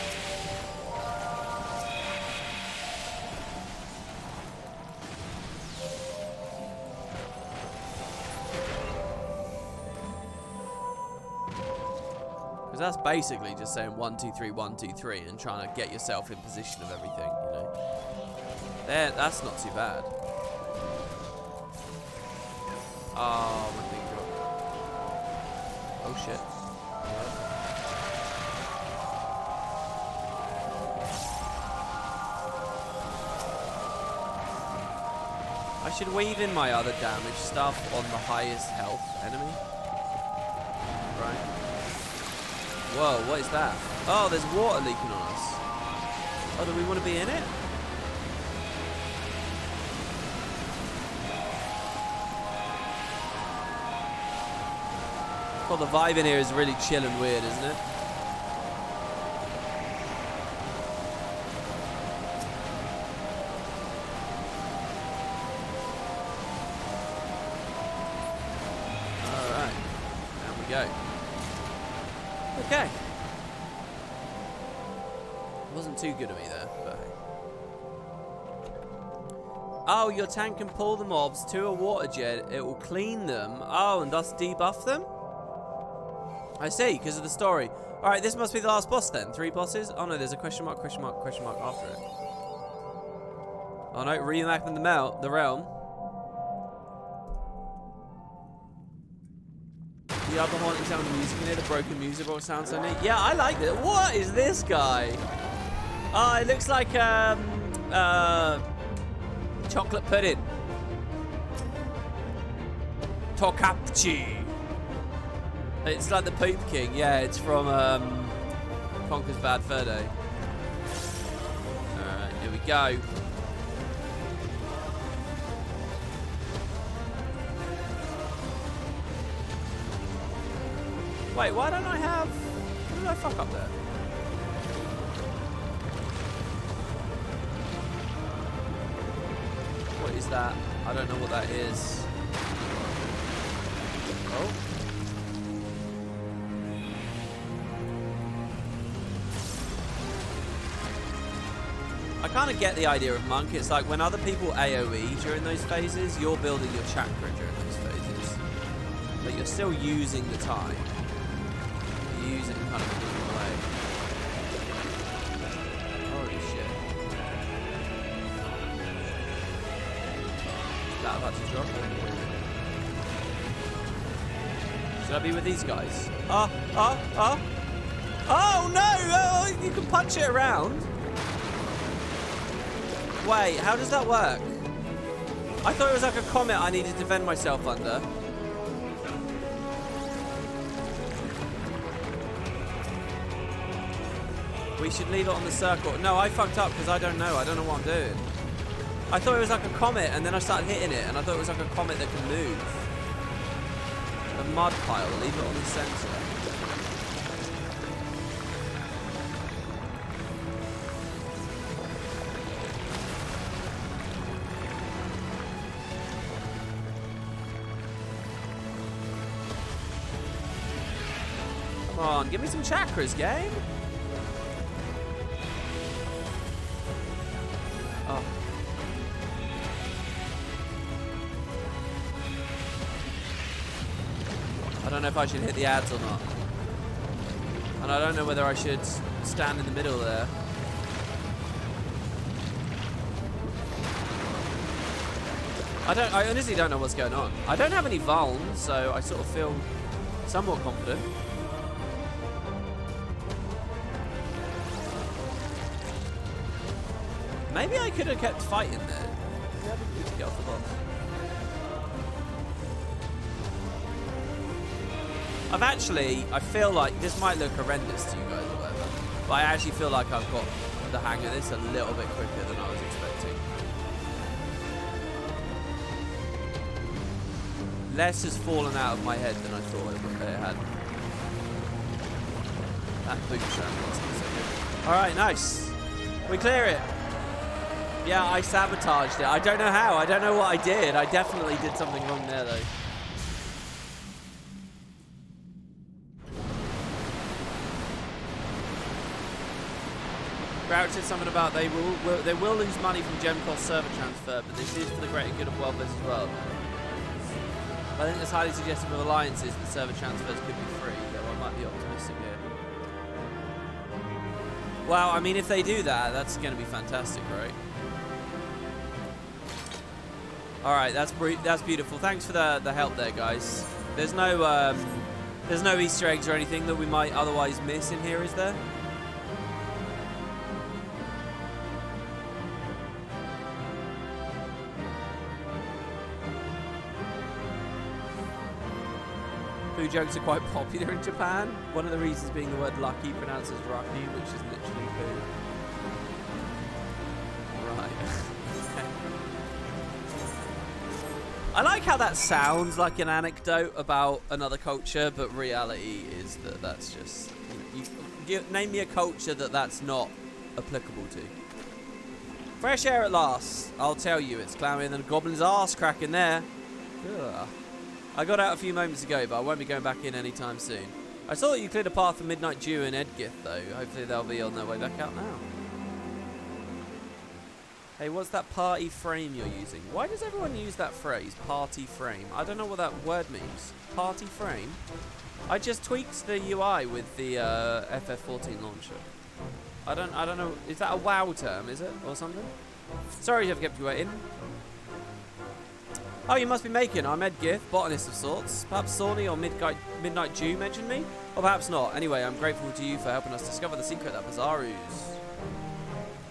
That's basically just saying 1, 2, 3, 1, 2, 3 and trying to get yourself in position of everything, you know. There, that's not too bad. Oh, my thing dropped. Oh shit. I should weave in my other damage stuff on the highest health enemy. Right. Whoa, what is that? Oh, there's water leaking on us. Oh, do we want to be in it? Well, the vibe in here is really chill and weird, isn't it? Alright. There we go. Okay. Wasn't too good of me there, but hey. Oh, your tank can pull the mobs to a water jet. It will clean them. Oh, and thus debuff them? I see, because of the story. Alright, this must be the last boss then. 3 bosses? Oh no, there's a question mark after it. Oh no, remapping the realm. The other haunting sound of music in here, the broken music box sounds so neat. Yeah, I like it. What is this guy? Oh, it looks like chocolate pudding. Tokapchi. It's like the Poop King. Yeah, it's from Conker's Bad Fur Day. Alright, here we go. Wait, why don't I have... What did I fuck up there? What is that? I don't know what that is. Oh. I kind of get the idea of Monk. It's like when other people AoE during those phases, you're building your chakra during those phases. But you're still using the time. You use it in kind of a different way. Holy shit. Is that about to drop? Should I be with these guys? Oh no! Oh, you can punch it around. Wait, how does that work? I thought it was like a comet I needed to defend myself under. We should leave it on the circle. No, I fucked up because I don't know. I don't know what I'm doing. I thought it was like a comet and then I started hitting it and I thought it was like a comet that can move. The mud pile, leave it on the center. Come on, give me some chakras, game. Oh. I don't know if I should hit the ads or not. And I don't know whether I should stand in the middle there. I honestly don't know what's going on. I don't have any vulns, so I sort of feel somewhat confident. Maybe I could have kept fighting there. Maybe I didn't need to get off the boss. I feel like this might look horrendous to you guys or whatever, but I actually feel like I've got the hang of this a little bit quicker than I was expecting. Less has fallen out of my head than I thought it had. That boot trap wasn't so good. Alright, nice. We clear it. Yeah, I sabotaged it. I don't know how. I don't know what I did. I definitely did something wrong there, though. Grouch said something about they will lose money from gem cost server transfer, but this is for the greater good of Wellbus as well. I think it's highly suggested with alliances that server transfers could be free, though I might be optimistic here. Well, I mean, if they do that, that's going to be fantastic, right? All right, that's beautiful. Thanks for the help there, guys. There's no Easter eggs or anything that we might otherwise miss in here, is there? Poo jokes are quite popular in Japan. One of the reasons being the word lucky pronounced as Rocky, which is literally poo. Right. I like how that sounds like an anecdote about another culture, but reality is that that's just... You name me a culture that's not applicable to. Fresh air at last. I'll tell you, it's clammier than a goblin's arse crack in there. Ugh. I got out a few moments ago, but I won't be going back in anytime soon. I saw that you cleared a path for Midnight Dew and Edgith, though. Hopefully they'll be on their way back out now. Hey, what's that party frame you're using? Why does everyone use that phrase, party frame? I don't know what that word means. Party frame? I just tweaked the UI with the FF14 launcher. I don't know. Is that a WoW term, is it? Or something? Sorry to have kept you waiting. Oh, you must be making. I'm Ed Gith, botanist of sorts. Perhaps Sawney or Midnight Dew mentioned me? Or perhaps not. Anyway, I'm grateful to you for helping us discover the secret that Bizarro's.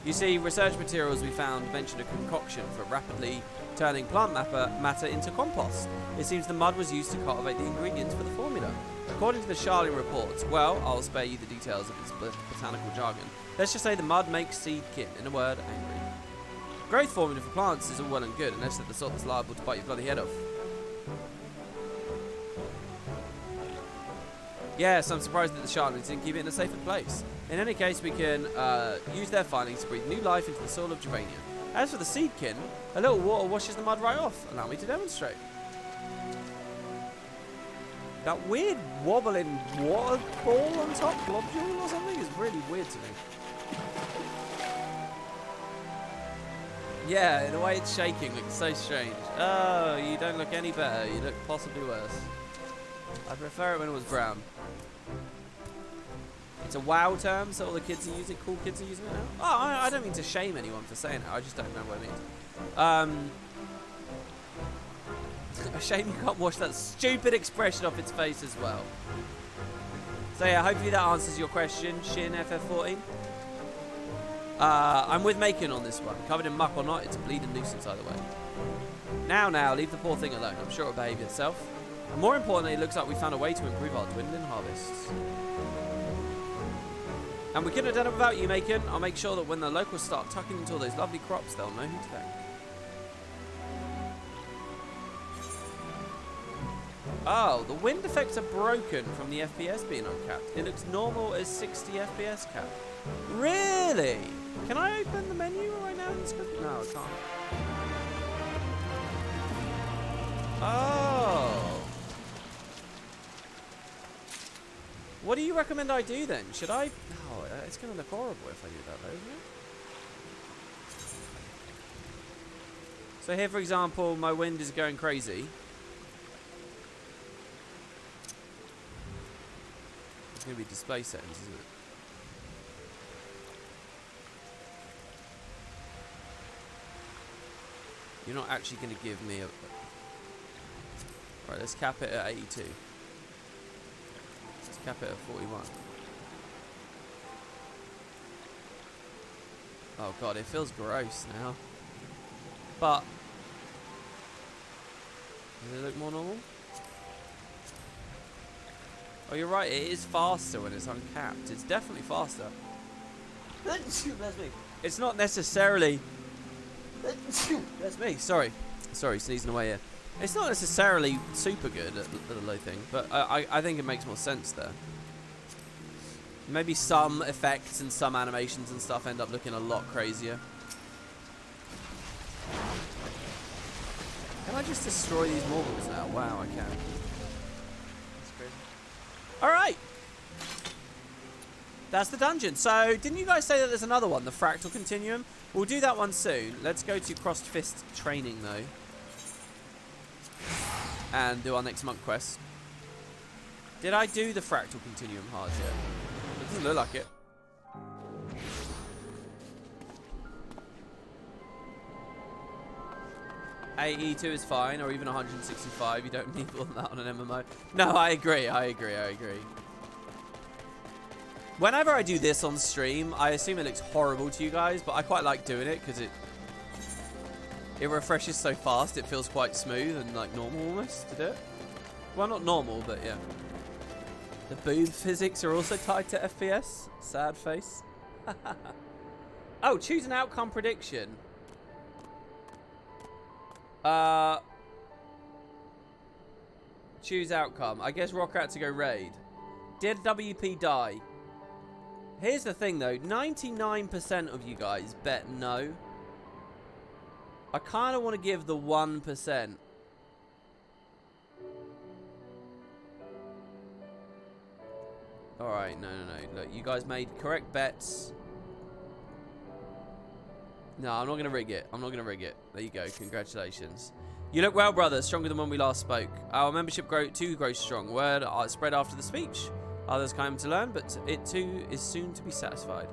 You see, research materials we found mentioned a concoction for rapidly turning plant matter into compost. It seems the mud was used to cultivate the ingredients for the formula. According to the Charlie reports, well, I'll spare you the details of its botanical jargon. Let's just say the mud makes seed kin. In a word, angry. Growth formula for plants is all well and good, unless they're the sort that's liable to bite your bloody head off. Yes, I'm surprised that the Charlings didn't keep it in a safer place. In any case, we can use their findings to breathe new life into the soil of Gervania. As for the seedkin, a little water washes the mud right off. Allow me to demonstrate. That weird wobbling water ball on top, globule or something, is really weird to me. Yeah, the way it's shaking looks so strange. Oh, you don't look any better. You look possibly worse. I prefer it when it was brown. It's a WoW term, so all the kids are using, cool kids are using it now. Oh, I don't mean to shame anyone for saying it. I just don't know what it means. A shame you can't wash that stupid expression off its face as well. So yeah, hopefully that answers your question, Shin FF14. I'm with Macon on this one. Covered in muck or not, it's a bleeding nuisance either way. Now, leave the poor thing alone. I'm sure it'll behave itself. And more importantly, it looks like we found a way to improve our dwindling harvests. And we couldn't have done it without you, Macon. I'll make sure that when the locals start tucking into all those lovely crops, they'll know who to thank. Oh, the wind effects are broken from the FPS being uncapped. It looks normal as 60 FPS cap. Really? Can I open the menu right now in the script? No, I can't. Oh. What do you recommend I do then? Should I... Oh, it's going to look horrible if I do that though, isn't it? So here, for example, my wind is going crazy. It's going to be display settings, isn't it? You're not actually going to give me a... Right, let's cap it at 82. Let's cap it at 41. Oh god, it feels gross now. But... Does it look more normal? Oh, you're right, it is faster when it's uncapped. It's definitely faster. That's me. It's not necessarily... That's me, sorry. Sorry, sneezing away here. It's not necessarily super good at the low thing, but I think it makes more sense there. Maybe some effects and some animations and stuff end up looking a lot crazier. Can I just destroy these morbals now? Wow, I can. That's crazy. Alright! That's the dungeon. So, didn't you guys say that there's another one, the Fractal Continuum? We'll do that one soon. Let's go to Crossed Fist training, though. And do our next monk quest. Did I do the Fractal Continuum hard yet? It doesn't look like it. AE2 is fine, or even 165. You don't need all that on an MMO. No, I agree. Whenever I do this on stream, I assume it looks horrible to you guys, but I quite like doing it because it refreshes so fast. It feels quite smooth and like normal almost to do it. Well, not normal, but yeah. The booth physics are also tied to FPS. Sad face. Oh, choose an outcome prediction. Choose outcome. I guess Rockrat to go raid. Did WP die? Here's the thing though, 99% of you guys bet no. I kind of want to give the 1%. Alright, no. Look, you guys made correct bets. No, I'm not going to rig it. I'm not going to rig it. There you go. Congratulations. You look well, brother. Stronger than when we last spoke. Our membership too grows strong. Word spread after the speech. Others came to learn, but it too is soon to be satisfied.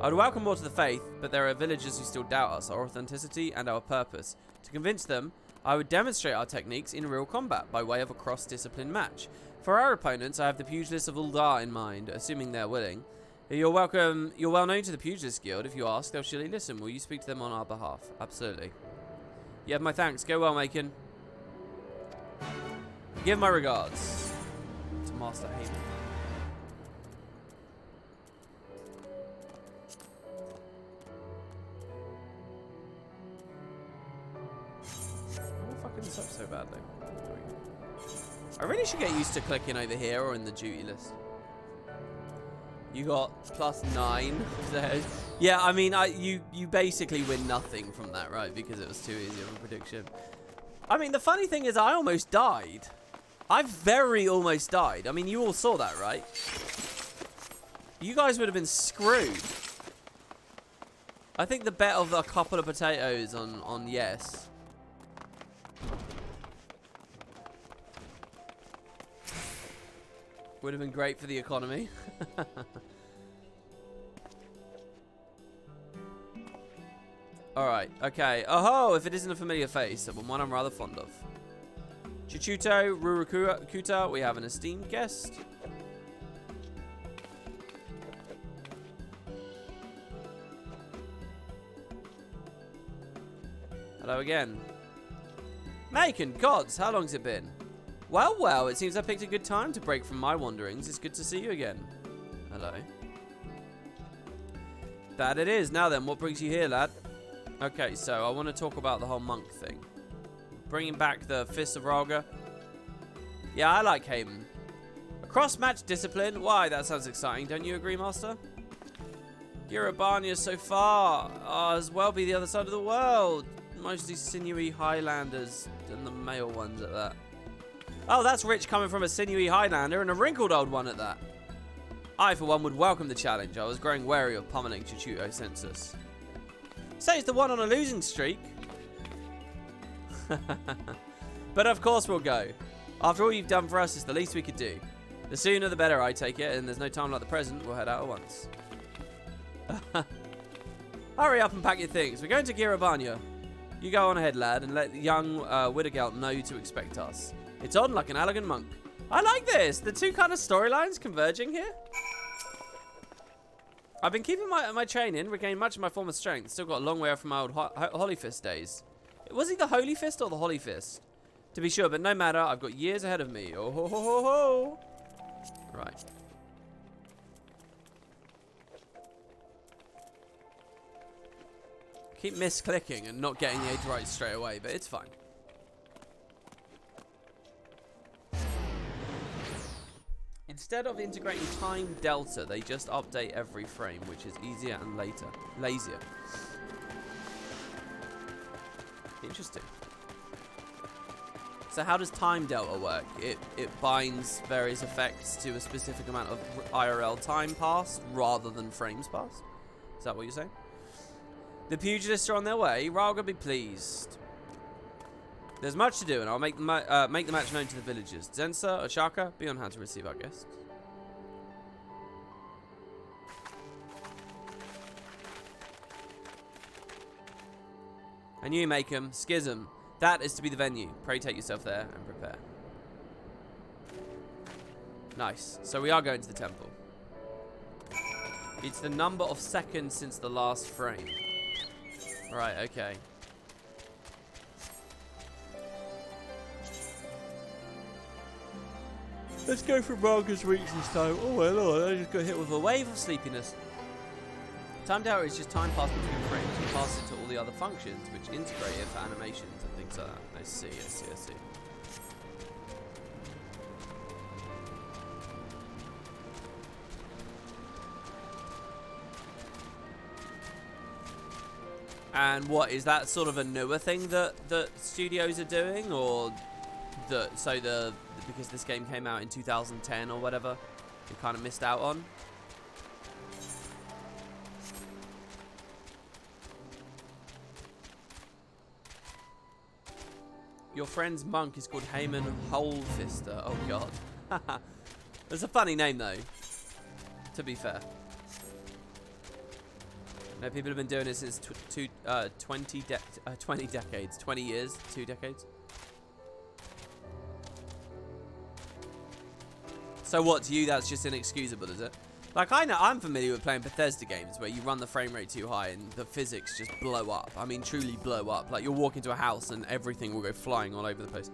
I would welcome more to the faith, but there are villagers who still doubt us, our authenticity, and our purpose. To convince them, I would demonstrate our techniques in real combat by way of a cross-discipline match. For our opponents, I have the pugilists of Uldar in mind, assuming they're willing. You're welcome. You're well known to the Pugilist Guild. If you ask, they'll surely listen. Will you speak to them on our behalf? Absolutely. You have my thanks. Go well, Mocianne. Give my regards to Master Haven. I'm fucking this up so badly. I really should get used to clicking over here or in the duty list. You got +9 there. Yeah, I mean, you basically win nothing from that, right? Because it was too easy of a prediction. I mean, the funny thing is I almost died. I very almost died. I mean, you all saw that, right? You guys would have been screwed. I think the bet of a couple of potatoes on yes. Would have been great for the economy. Alright, okay. Oh, if it isn't a familiar face, but one I'm rather fond of. Chichuto, Rurukuta, we have an esteemed guest. Hello again. Macon, gods, how long's it been? Well, well, it seems I picked a good time to break from my wanderings. It's good to see you again. Hello. That it is. Now then, what brings you here, lad? Okay, so I want to talk about the whole monk thing. Bringing back the Fist of Ralga. Yeah, I like Haven. A cross-match discipline? Why, that sounds exciting. Don't you agree, Master? Girabania so far. As well be the other side of the world. Mostly sinewy Highlanders and the male ones at that. Oh, that's rich coming from a sinewy Highlander and a wrinkled old one at that. I, for one, would welcome the challenge. I was growing wary of pummeling Chichuto Census. Say it's the one on a losing streak. But of course we'll go. After all you've done for us, it's the least we could do. The sooner the better, I take it, and there's no time like the present. We'll head out at once. Hurry up and pack your things. We're going to Girabania. You go on ahead, lad, and let the young Widdergelt know to expect us. It's on like an elegant monk. I like this. The two kind of storylines converging here. I've been keeping my training, regained much of my former strength. Still got a long way off from my old Holy Fist days. Was he the Holy Fist or the Holy Fist? To be sure, but no matter. I've got years ahead of me. Oh ho ho ho ho. Right. Keep misclicking and not getting the age right straight away, but it's fine. Instead of integrating time delta, they just update every frame, which is easier and lazier. Interesting. So how does time delta work? It binds various effects to a specific amount of IRL time passed rather than frames passed? Is that what you're saying? The pugilists are on their way. Ralga be pleased. There's much to do, and I'll make the match known to the villagers. Zensa, Oshaka, be on hand to receive our guests. And you make 'em. Schism. That is to be the venue. Pray take yourself there and prepare. Nice. So we are going to the temple. It's the number of seconds since the last frame. Right, okay. Let's go for Ralga's reach this time. Oh my lord, I just got hit with a wave of sleepiness. Time delta is just time passed between frames. You pass it to all the other functions, which integrate it for animations and things like that. I see, I see, I see. And what, is that sort of a newer thing that studios are doing, or because this game came out in 2010 or whatever, you kind of missed out on? Your friend's monk is called Haman Holefister. Oh, God. That's a funny name, though, to be fair. No, people have been doing it since 20 decades. 20 years, 2 decades. So what, to you, that's just inexcusable, is it? Like, I know, I'm familiar with playing Bethesda games where you run the frame rate too high and the physics just blow up. I mean, truly blow up. Like, you'll walk into a house and everything will go flying all over the place.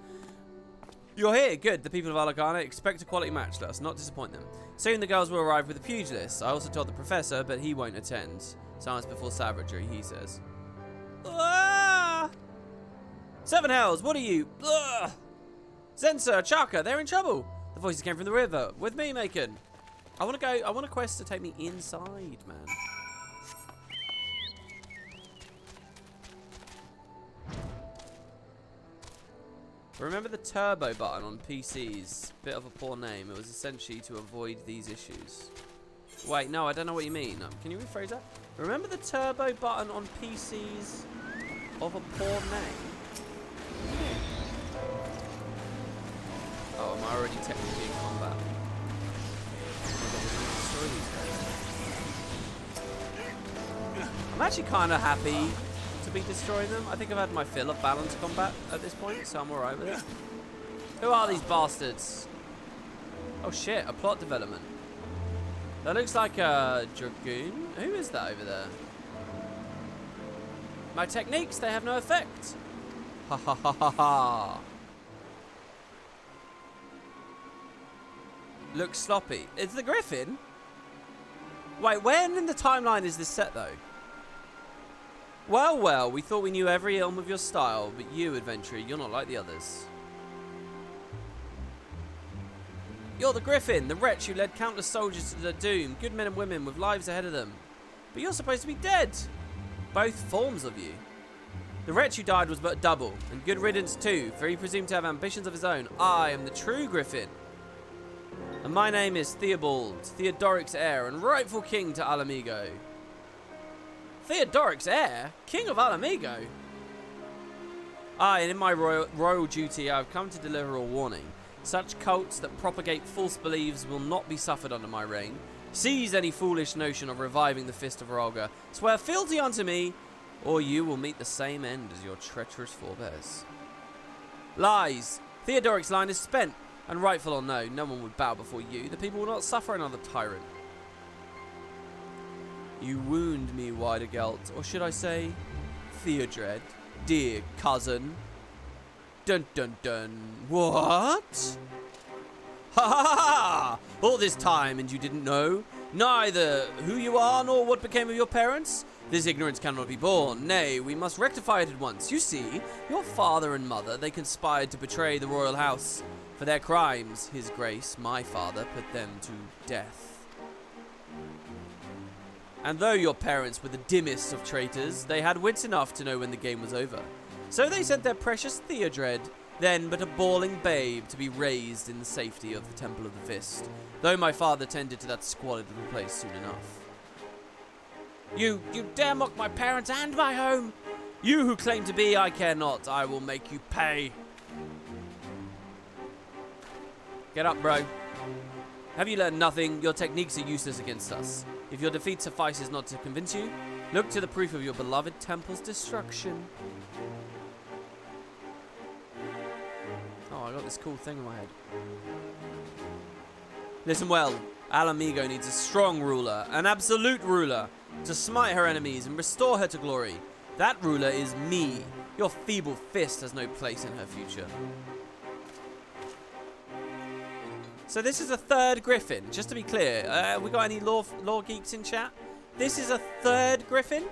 You're here, good. The people of Alagana expect a quality match. Let us not disappoint them. Soon the girls will arrive with the pugilists. I also told the professor, but he won't attend. Silence before savagery, he says. Ah! Seven Hells, what are you? Ugh! Zensa, Chaka, they're in trouble. The voices came from the river. With me, Macon. I want a quest to take me inside, man. Remember the turbo button on PCs? Bit of a poor name. It was essentially to avoid these issues. Wait, no, I don't know what you mean. Can you rephrase that? Remember the turbo button on PCs of a poor name? Oh, am I already technically in combat? I'm actually kind of happy to be destroying them. I think I've had my fill of balanced combat at this point, so I'm alright with it. Who are these bastards? Oh shit, a plot development. That looks like a dragoon. Who is that over there? My techniques, they have no effect. Ha ha ha ha ha. Looks sloppy. It's the Griffin? Wait, when in the timeline is this set though? Well, well, we thought we knew every elm of your style, but you, adventurer, you're not like the others. You're the Griffin, the wretch who led countless soldiers to their doom, good men and women with lives ahead of them. But you're supposed to be dead. Both forms of you. The wretch who died was but a double, and good riddance too, for he presumed to have ambitions of his own. I am the true Griffin. And my name is Theobald, Theodoric's heir and rightful king to Alamigo. Theodoric's heir? King of Alamigo? Aye, and in my royal duty I have come to deliver a warning. Such cults that propagate false beliefs will not be suffered under my reign. Seize any foolish notion of reviving the fist of Rolga. Swear fealty unto me, or you will meet the same end as your treacherous forebears. Lies! Theodoric's line is spent. And rightful or no, no one would bow before you. The people will not suffer another tyrant. You wound me, Widergelt, or should I say, Theodred, dear cousin. Dun dun dun. What? Ha ha ha ha! All this time and you didn't know? Neither who you are nor what became of your parents? This ignorance cannot be borne. Nay, we must rectify it at once. You see, your father and mother, they conspired to betray the royal house. For their crimes, his grace, my father, put them to death. And though your parents were the dimmest of traitors, they had wits enough to know when the game was over. So they sent their precious Theodred, then but a bawling babe, to be raised in the safety of the Temple of the Fist, though my father tended to that squalid little place soon enough. You dare mock my parents and my home! You who claim to be I care not, I will make you pay. Get up, bro. Have you learned nothing? Your techniques are useless against us. If your defeat suffices not to convince you, look to the proof of your beloved temple's destruction. Oh, I got this cool thing in my head. Listen well. Alamigo needs a strong ruler, an absolute ruler, to smite her enemies and restore her to glory. That ruler is me. Your feeble fist has no place in her future. So this is a third Griffin, just to be clear. We got any lore geeks in chat? This is a third Griffin?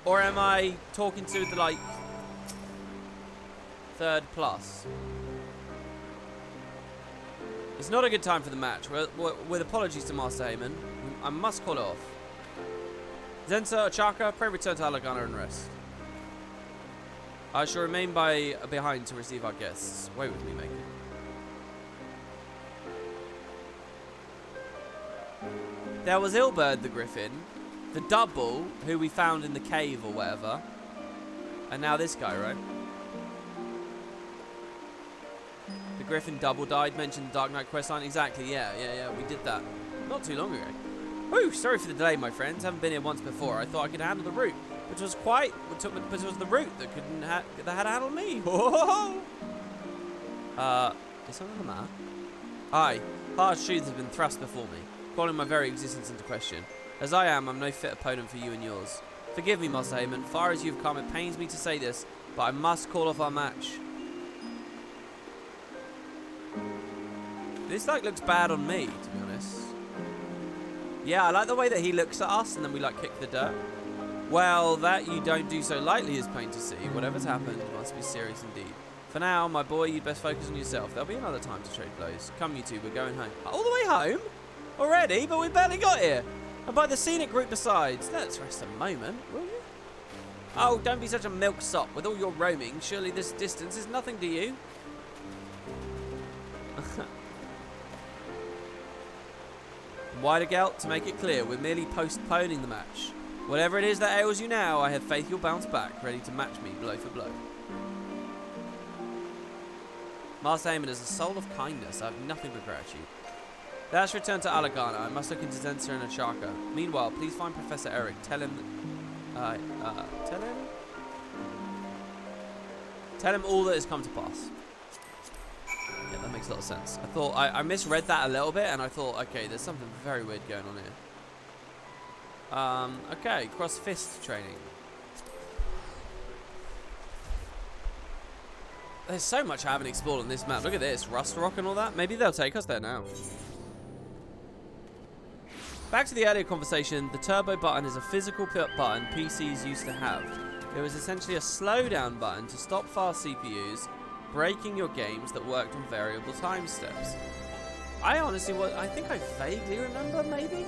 Or am I talking to the, like, third plus? It's not a good time for the match. With apologies to Master Heyman, I must call it off. Zensa, Chaka, pray return to Alagana and rest. I shall remain behind to receive our guests. Wait with me, mate. There was Ilberd the Griffin, the double, who we found in the cave or whatever, and now this guy, right? Griffin double died, mentioned the Dark Knight questline. Exactly, yeah, we did that not too long ago. Ooh, sorry for the delay, my friends. Haven't been here once before. I thought I could handle the route, but it was the route that that had to handle me. Is something the matter? Aye, hard truths have been thrust before me, calling my very existence into question. As I am, I'm no fit opponent for you and yours. Forgive me, Mocianne, far as you've come, it pains me to say this, but I must call off our match. This looks bad on me, to be honest. Yeah, I like the way that he looks at us and then we kick the dirt. Well, that you don't do so lightly is plain to see. Whatever's happened must be serious indeed. For now, my boy, you'd best focus on yourself. There'll be another time to trade blows. Come, you two, we're going home. All the way home? Already? But we barely got here. And by the scenic route besides. Let's rest a moment, will you? Oh, don't be such a milksop. With all your roaming, surely this distance is nothing to you. Widergelt, to make it clear, we're merely postponing the match. Whatever it is that ails you now, I have faith you'll bounce back, ready to match me blow for blow. Master Eamon is a soul of kindness. I have nothing but gratitude. Let's return to Alagana. I must look into Zenser and Achaka. Meanwhile, please find Professor Eric. Tell him all that has come to pass. Yeah, that makes a lot of sense. I thought I misread that a little bit, and I thought, okay, there's something very weird going on here. Okay, cross fist training. There's so much I haven't explored on this map. Look at this, Rust Rock and all that. Maybe they'll take us there now. Back to the earlier conversation, the turbo button is a physical button PCs used to have. It was essentially a slowdown button to stop fast CPUs, breaking your games that worked on variable time steps. I think I vaguely remember maybe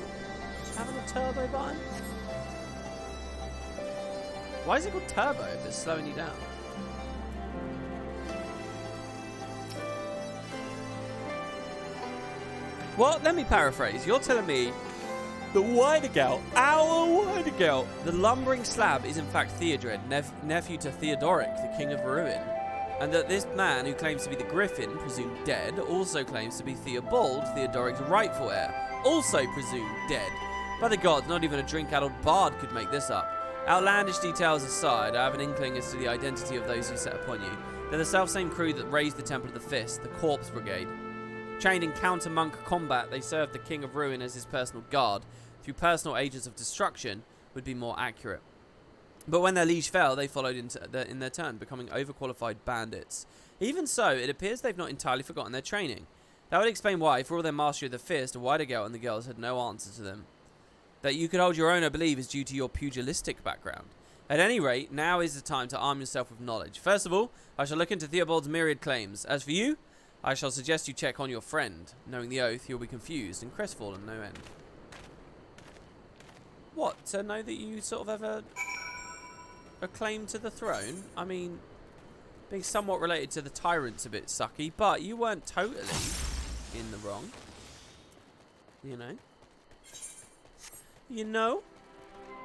having a turbo button. Why is it called turbo if it's slowing you down? Well, let me paraphrase. You're telling me the Widergelt, our Widergelt, the lumbering slab is in fact Theodred, nephew to Theodoric, the King of Ruin. And that this man who claims to be the Griffin, presumed dead, also claims to be Theobald, Theodoric's rightful heir, also presumed dead. By the gods, not even a drink-addled bard could make this up. Outlandish details aside, I have an inkling as to the identity of those who set upon you. They're the self-same crew that raised the Temple of the Fist, the Corpse Brigade. Trained in counter-monk combat, they served the King of Ruin as his personal guard. Through personal agents of destruction would be more accurate. But when their liege fell, they followed in their turn, becoming overqualified bandits. Even so, it appears they've not entirely forgotten their training. That would explain why, for all their mastery of the fist, Widergelt and the girls had no answer to them. That you could hold your own, I believe, is due to your pugilistic background. At any rate, now is the time to arm yourself with knowledge. First of all, I shall look into Theobald's myriad claims. As for you, I shall suggest you check on your friend. Knowing the oath, you'll be confused and crestfallen no end. What? To know that you sort of have a claim to the throne? I mean, being somewhat related to the tyrant's a bit sucky, but you weren't totally in the wrong. You know? You know?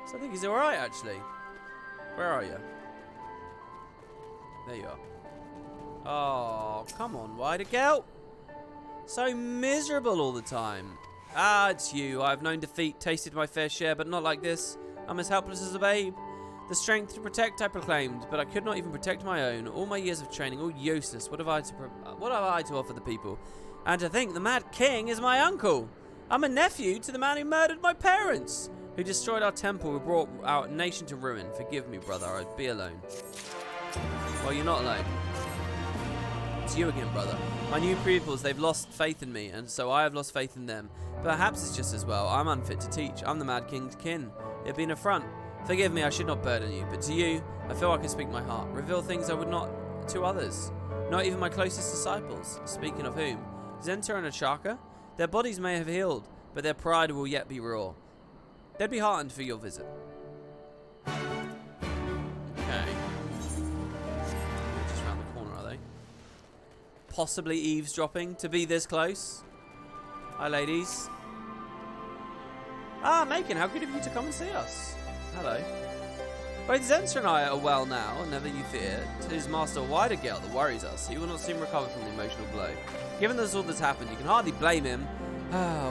So I think he's alright, actually. Where are you? There you are. Oh, come on, Widergelt. So miserable all the time. Ah, it's you. I've known defeat, tasted my fair share, but not like this. I'm as helpless as a babe. The strength to protect I proclaimed, but I could not even protect my own. All my years of training, all useless. What have I to offer the people? And to think the Mad King is my uncle. I'm a nephew to the man who murdered my parents, who destroyed our temple, who brought our nation to ruin. Forgive me, brother. I'd be alone. Well, you're not alone. It's you again, brother. My new pupils, they've lost faith in me, and so I have lost faith in them. Perhaps it's just as well. I'm unfit to teach. I'm the Mad King's kin. It'd be an affront. Forgive me, I should not burden you, but to you, I feel I can speak my heart. Reveal things I would not to others. Not even my closest disciples. Speaking of whom, Zenser and Achaka? Their bodies may have healed, but their pride will yet be raw. They'd be heartened for your visit. Okay. Just round the corner, are they? Possibly eavesdropping to be this close. Hi, ladies. Ah, Macon, how good of you to come and see us. Hello. Both Zentra and I are well now, never you fear. It is Master Widergale that worries us. He will not soon recover from the emotional blow. Given that all that's happened, you can hardly blame him.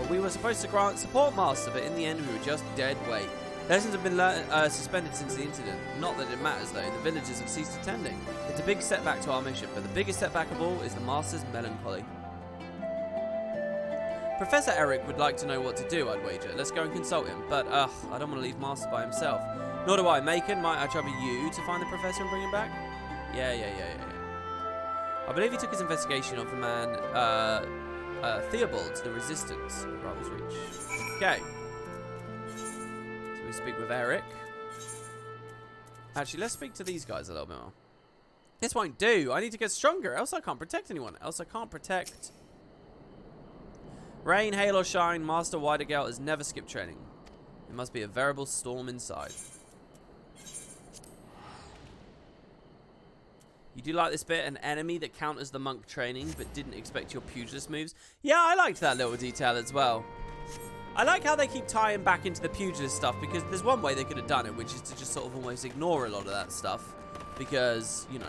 We were supposed to grant support Master, but in the end we were just dead weight. Lessons have been suspended since the incident. Not that it matters though, the villagers have ceased attending. It's a big setback to our mission, but the biggest setback of all is the Master's melancholy. Professor Eric would like to know what to do, I'd wager. Let's go and consult him, but I don't want to leave Master by himself. Nor do I. Macon, might I trouble you to find the Professor and bring him back? Yeah. I believe he took his investigation of the man, Theobald to the Resistance. Rival's Reach. Okay. So we speak with Eric. Actually, let's speak to these guys a little bit more. This won't do. I need to get stronger, else I can't protect anyone. Rain, hail or shine, Master Widergale has never skipped training. It must be a veritable storm inside. You do like this bit, an enemy that counters the monk training but didn't expect your pugilist moves. Yeah, I liked that little detail as well. I like how they keep tying back into the pugilist stuff, because there's one way they could have done it, which is to just sort of almost ignore a lot of that stuff, because, you know,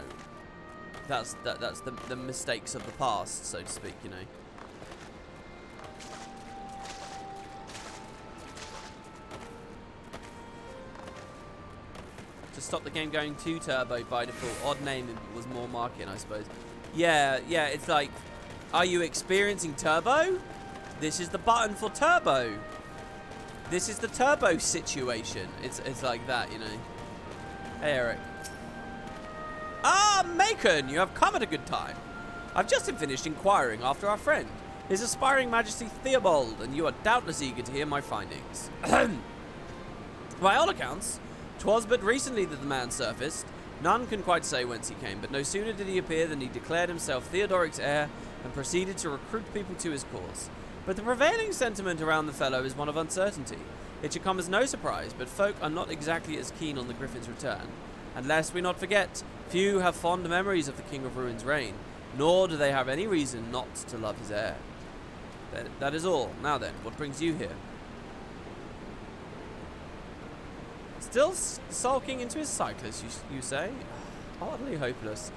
that's the mistakes of the past, so to speak, you know. To stop the game going too turbo by default. Odd name was more marketing, I suppose. Yeah, it's like, are you experiencing turbo? This is the button for turbo. This is the turbo situation. It's like that, you know. Hey, Eric. Ah, Macon, you have come at a good time. I've just finished inquiring after our friend, His aspiring Majesty Theobald, and you are doubtless eager to hear my findings. By all accounts, 'twas but recently that the man surfaced. None can quite say whence he came, but no sooner did he appear than he declared himself Theodoric's heir and proceeded to recruit people to his cause. But the prevailing sentiment around the fellow is one of uncertainty. It should come as no surprise, but folk are not exactly as keen on the Griffin's return. And lest we not forget, few have fond memories of the King of Ruin's reign, nor do they have any reason not to love his heir. That is all. Now then, what brings you here? Still sulking into his cyclist, you say? Hardly hopeless.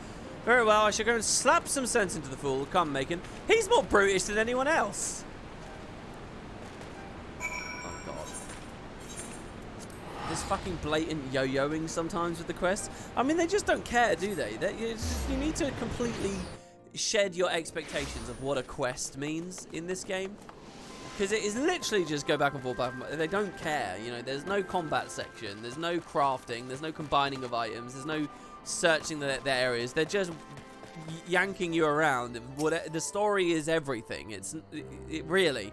Very well, I shall go and slap some sense into the fool. Come, Macon. He's more brutish than anyone else. Oh, God. This fucking blatant yo-yoing sometimes with the quests. I mean, they just don't care, do they? You need to completely shed your expectations of what a quest means in this game. Because it is literally just go back and forth. They don't care, you know. There's no combat section. There's no crafting. There's no combining of items. There's no searching their areas. They're just yanking you around. The story is everything. It really.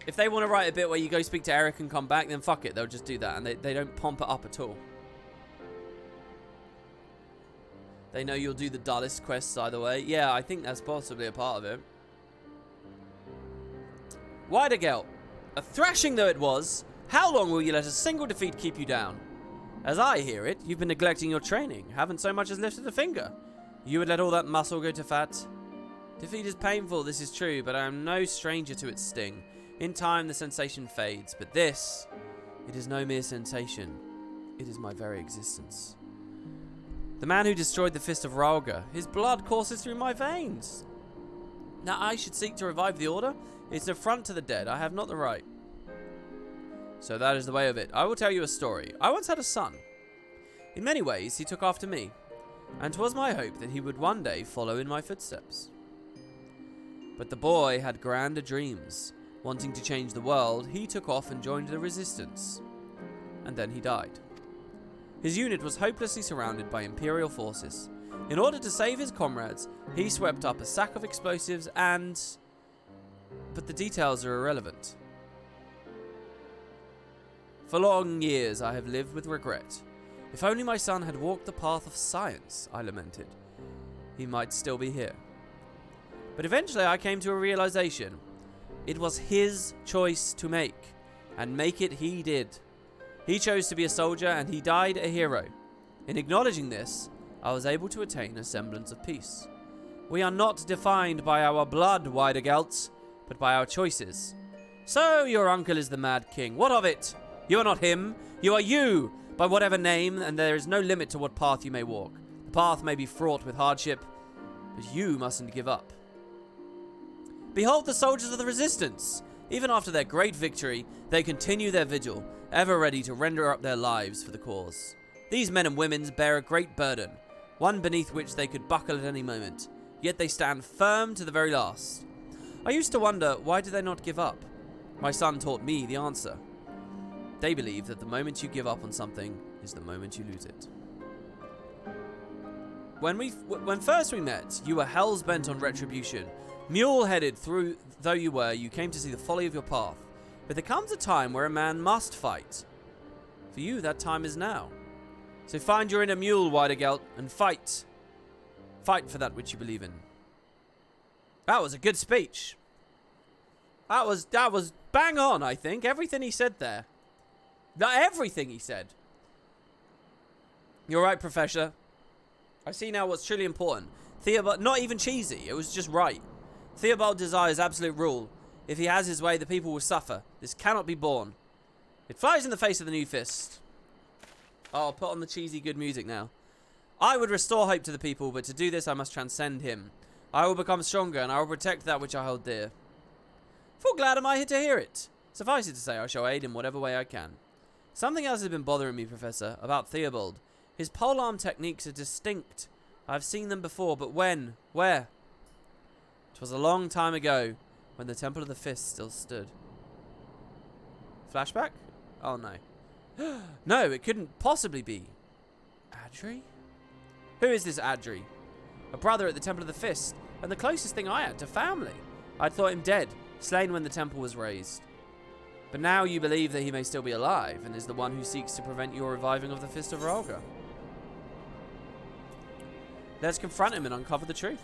If they want to write a bit where you go speak to Eric and come back, then fuck it. They'll just do that. And they don't pomp it up at all. They know you'll do the dullest quests either way. Yeah, I think that's possibly a part of it. Widergale, a thrashing though it was, how long will you let a single defeat keep you down? As I hear it, you've been neglecting your training, haven't so much as lifted a finger. You would let all that muscle go to fat? Defeat is painful, this is true, but I am no stranger to its sting. In time, the sensation fades, but this, it is no mere sensation. It is my very existence. The man who destroyed the Fist of Ralga, his blood courses through my veins. Now I should seek to revive the Order? It's an affront to the dead. I have not the right. So that is the way of it. I will tell you a story. I once had a son. In many ways, he took after me. And 'twas my hope that he would one day follow in my footsteps. But the boy had grander dreams. Wanting to change the world, he took off and joined the resistance. And then he died. His unit was hopelessly surrounded by Imperial forces. In order to save his comrades, he swept up a sack of explosives and... But the details are irrelevant. For long years I have lived with regret. If only my son had walked the path of science, I lamented. He might still be here. But eventually I came to a realization. It was his choice to make, and make it he did. He chose to be a soldier, and he died a hero. In acknowledging this, I was able to attain a semblance of peace. We are not defined by our blood, Widergelt, but by our choices. So, your uncle is the Mad King. What of it? You are not him. You are you. by whatever name, and there is no limit to what path you may walk. The path may be fraught with hardship, but you mustn't give up. Behold the soldiers of the resistance! Even after their great victory, they continue their vigil, ever ready to render up their lives for the cause. These men and women bear a great burden, one beneath which they could buckle at any moment, yet they stand firm to the very last. I used to wonder, why do they not give up? My son taught me the answer. They believe that the moment you give up on something is the moment you lose it. When first we met, you were hell's bent on retribution. Mule-headed through though you were, you came to see the folly of your path. But there comes a time where a man must fight. For you, that time is now. So find your inner mule, Widergelt, and fight. Fight for that which you believe in. That was a good speech. That was bang on, I think. Everything he said there. Everything he said. You're right, Professor. I see now what's truly important. Theobald, not even cheesy. It was just right. Theobald desires absolute rule. If he has his way, the people will suffer. This cannot be borne. It flies in the face of the new fist. Oh, I'll put on the cheesy good music now. I would restore hope to the people, but to do this I must transcend him. I will become stronger, and I will protect that which I hold dear. Full glad am I here to hear it. Suffice it to say, I shall aid in whatever way I can. Something else has been bothering me, Professor, about Theobald. His polearm techniques are distinct. I've seen them before, but when? Where? 'Twas a long time ago, when the Temple of the Fist still stood. Flashback? Oh, no. No, it couldn't possibly be. Adri? Who is this Adri? A brother at the Temple of the Fist, and the closest thing I had to family. I'd thought him dead, slain when the temple was raised. But now you believe that he may still be alive, and is the one who seeks to prevent your reviving of the Fist of Rhalga. Let's confront him and uncover the truth.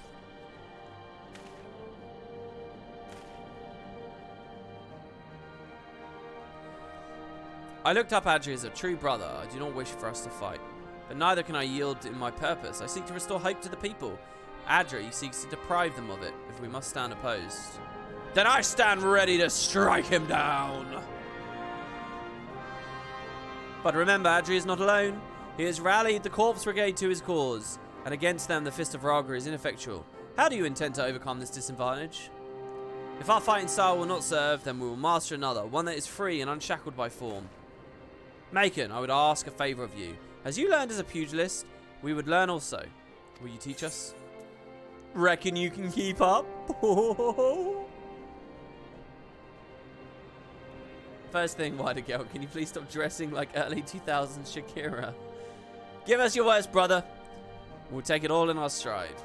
I looked up Adri as a true brother. I do not wish for us to fight. But neither can I yield in my purpose. I seek to restore hope to the people. Adri seeks to deprive them of it, if we must stand opposed. Then I stand ready to strike him down. But remember, Adri is not alone. He has rallied the Corpse Brigade to his cause, and against them the Fist of Rhalga is ineffectual. How do you intend to overcome this disadvantage? If our fighting style will not serve, then we will master another, one that is free and unshackled by form. Macon, I would ask a favour of you. As you learned as a pugilist, we would learn also. Will you teach us? Reckon you can keep up? First thing, Widergelt, can you please stop dressing like early 2000s Shakira? Give us your worst, brother. We'll take it all in our stride.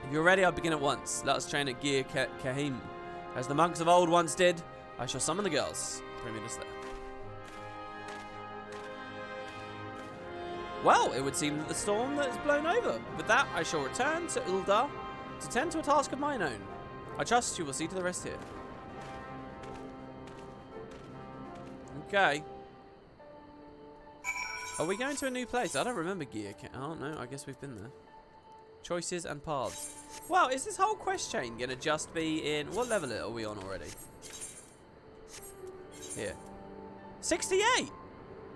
If you're ready, I'll begin at once. Let us train at Gir Kahim. As the monks of old once did, I shall summon the girls. 3 minutes there. Well, it would seem that the storm that is blown over. With that, I shall return to Uldar to tend to a task of mine own. I trust you will see to the rest here. Okay. Are we going to a new place? I don't remember Gear. Oh, no, I guess we've been there. Choices and paths. Well, is this whole quest chain going to just be in... What level are we on already? Here. 68!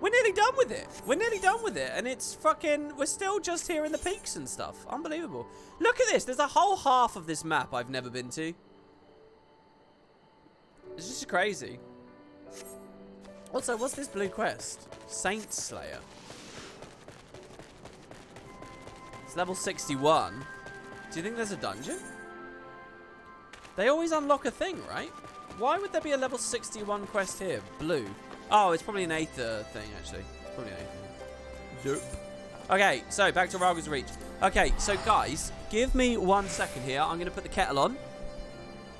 We're nearly done with it. We're nearly done with it. And it's fucking... We're still just here in the peaks and stuff. Unbelievable. Look at this. There's a whole half of this map I've never been to. It's just crazy. Also, what's this blue quest? Saint Slayer. It's level 61. Do you think there's a dungeon? They always unlock a thing, right? Why would there be a level 61 quest here? Blue. Oh, it's probably an Aether thing, actually. It's probably an Aether. Nope. Okay, so back to Rhalga's Reach. Okay, so guys, give me 1 second here. I'm going to put the kettle on.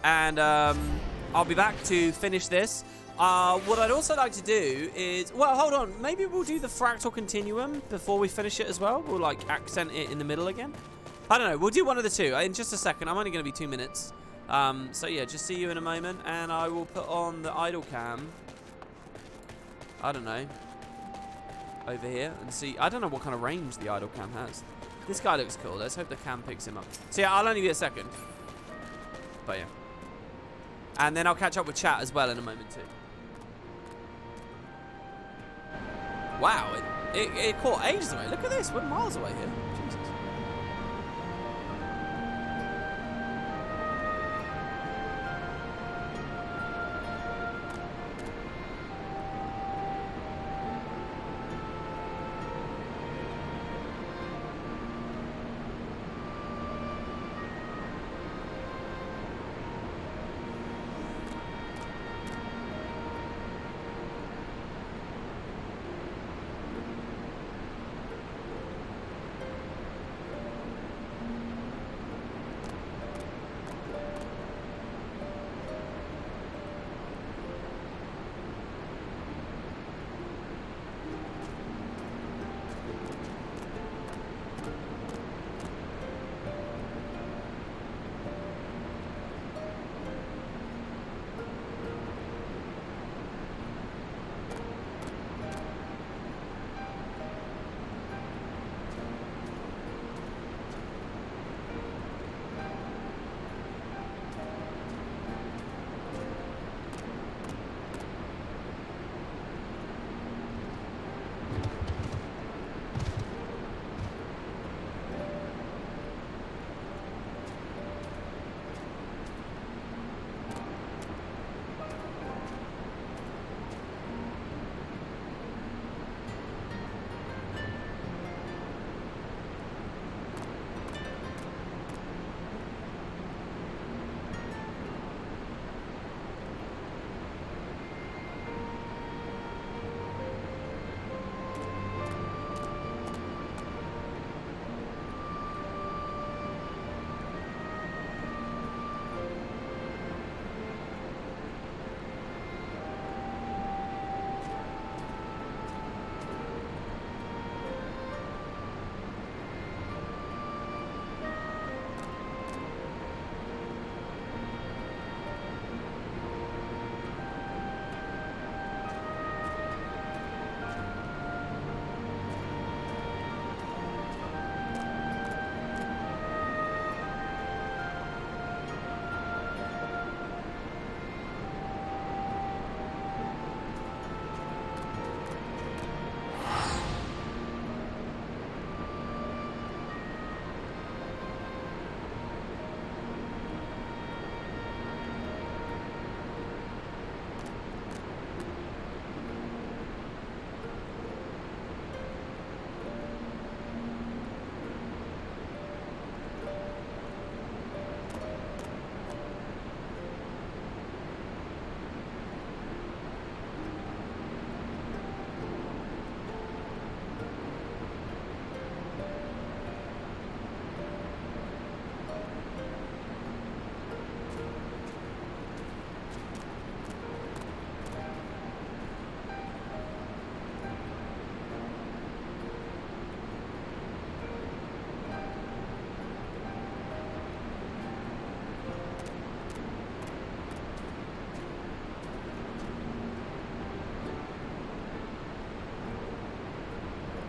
And I'll be back to finish this. What I'd also like to do is... Well, hold on. Maybe we'll do the Fractal continuum before we finish it as well. We'll, like, accent it in the middle again. I don't know. We'll do one of the two. In just a second. I'm only going to be 2 minutes. So, yeah, just see you in a moment. And I will put on the idle cam. I don't know. Over here. And see... I don't know what kind of range the idle cam has. This guy looks cool. Let's hope the cam picks him up. So, yeah, I'll only be a second. But, yeah. And then I'll catch up with chat as well in a moment, too. Wow, it caught ages away. Look at this. We're miles away here. Jesus.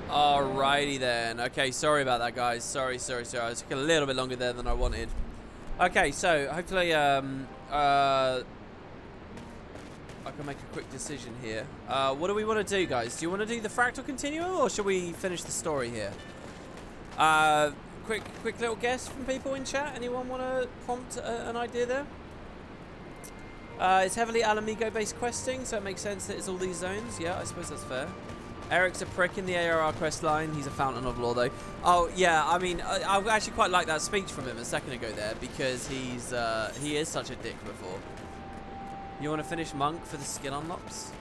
Alrighty then. Okay, sorry about that, guys. Sorry. I took a little bit longer there than I wanted. Okay, so hopefully I can make a quick decision here. What do we want to do, guys? Do you want to do the fractal continuum, or should we finish the story here? Quick little guess from people in chat. Anyone want to prompt an idea there? It's heavily Alamigo-based questing, so it makes sense that it's all these zones. Yeah, I suppose that's fair. Eric's a prick in the ARR quest line. He's a fountain of lore, though. Oh, yeah, I mean, I actually quite like that speech from him a second ago there, because he is such a dick before. You want to finish Monk for the skin unlocks?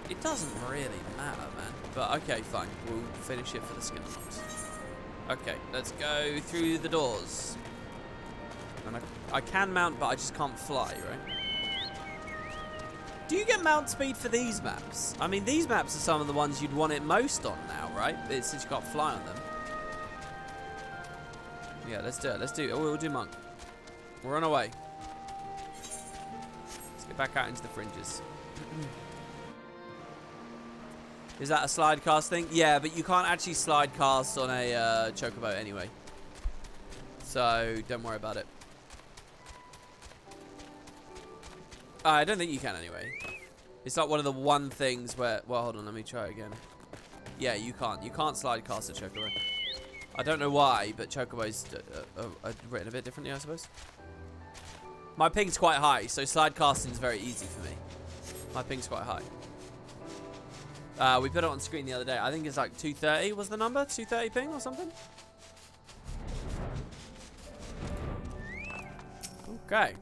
It doesn't really matter, man. But, okay, fine. We'll finish it for the skin unlocks. Okay, let's go through the doors. And I can mount, but I just can't fly, right? Do you get mount speed for these maps? I mean, these maps are some of the ones you'd want it most on now, right? Since you can't fly on them. Yeah, let's do it. Oh, we'll do Monk. We're on our way. Let's get back out into the fringes. Is that a slide cast thing? Yeah, but you can't actually slide cast on a chocobo anyway. So, don't worry about it. I don't think you can anyway. It's like one of the things where... Well, hold on, let me try it again. Yeah, you can't. You can't slide cast a chocobo. I don't know why, but chocobos are written a bit differently, I suppose. My ping's quite high, so slide casting is very easy for me. My ping's quite high. We put it on screen the other day. I think it's like 230 was the number? 230 ping or something? Okay.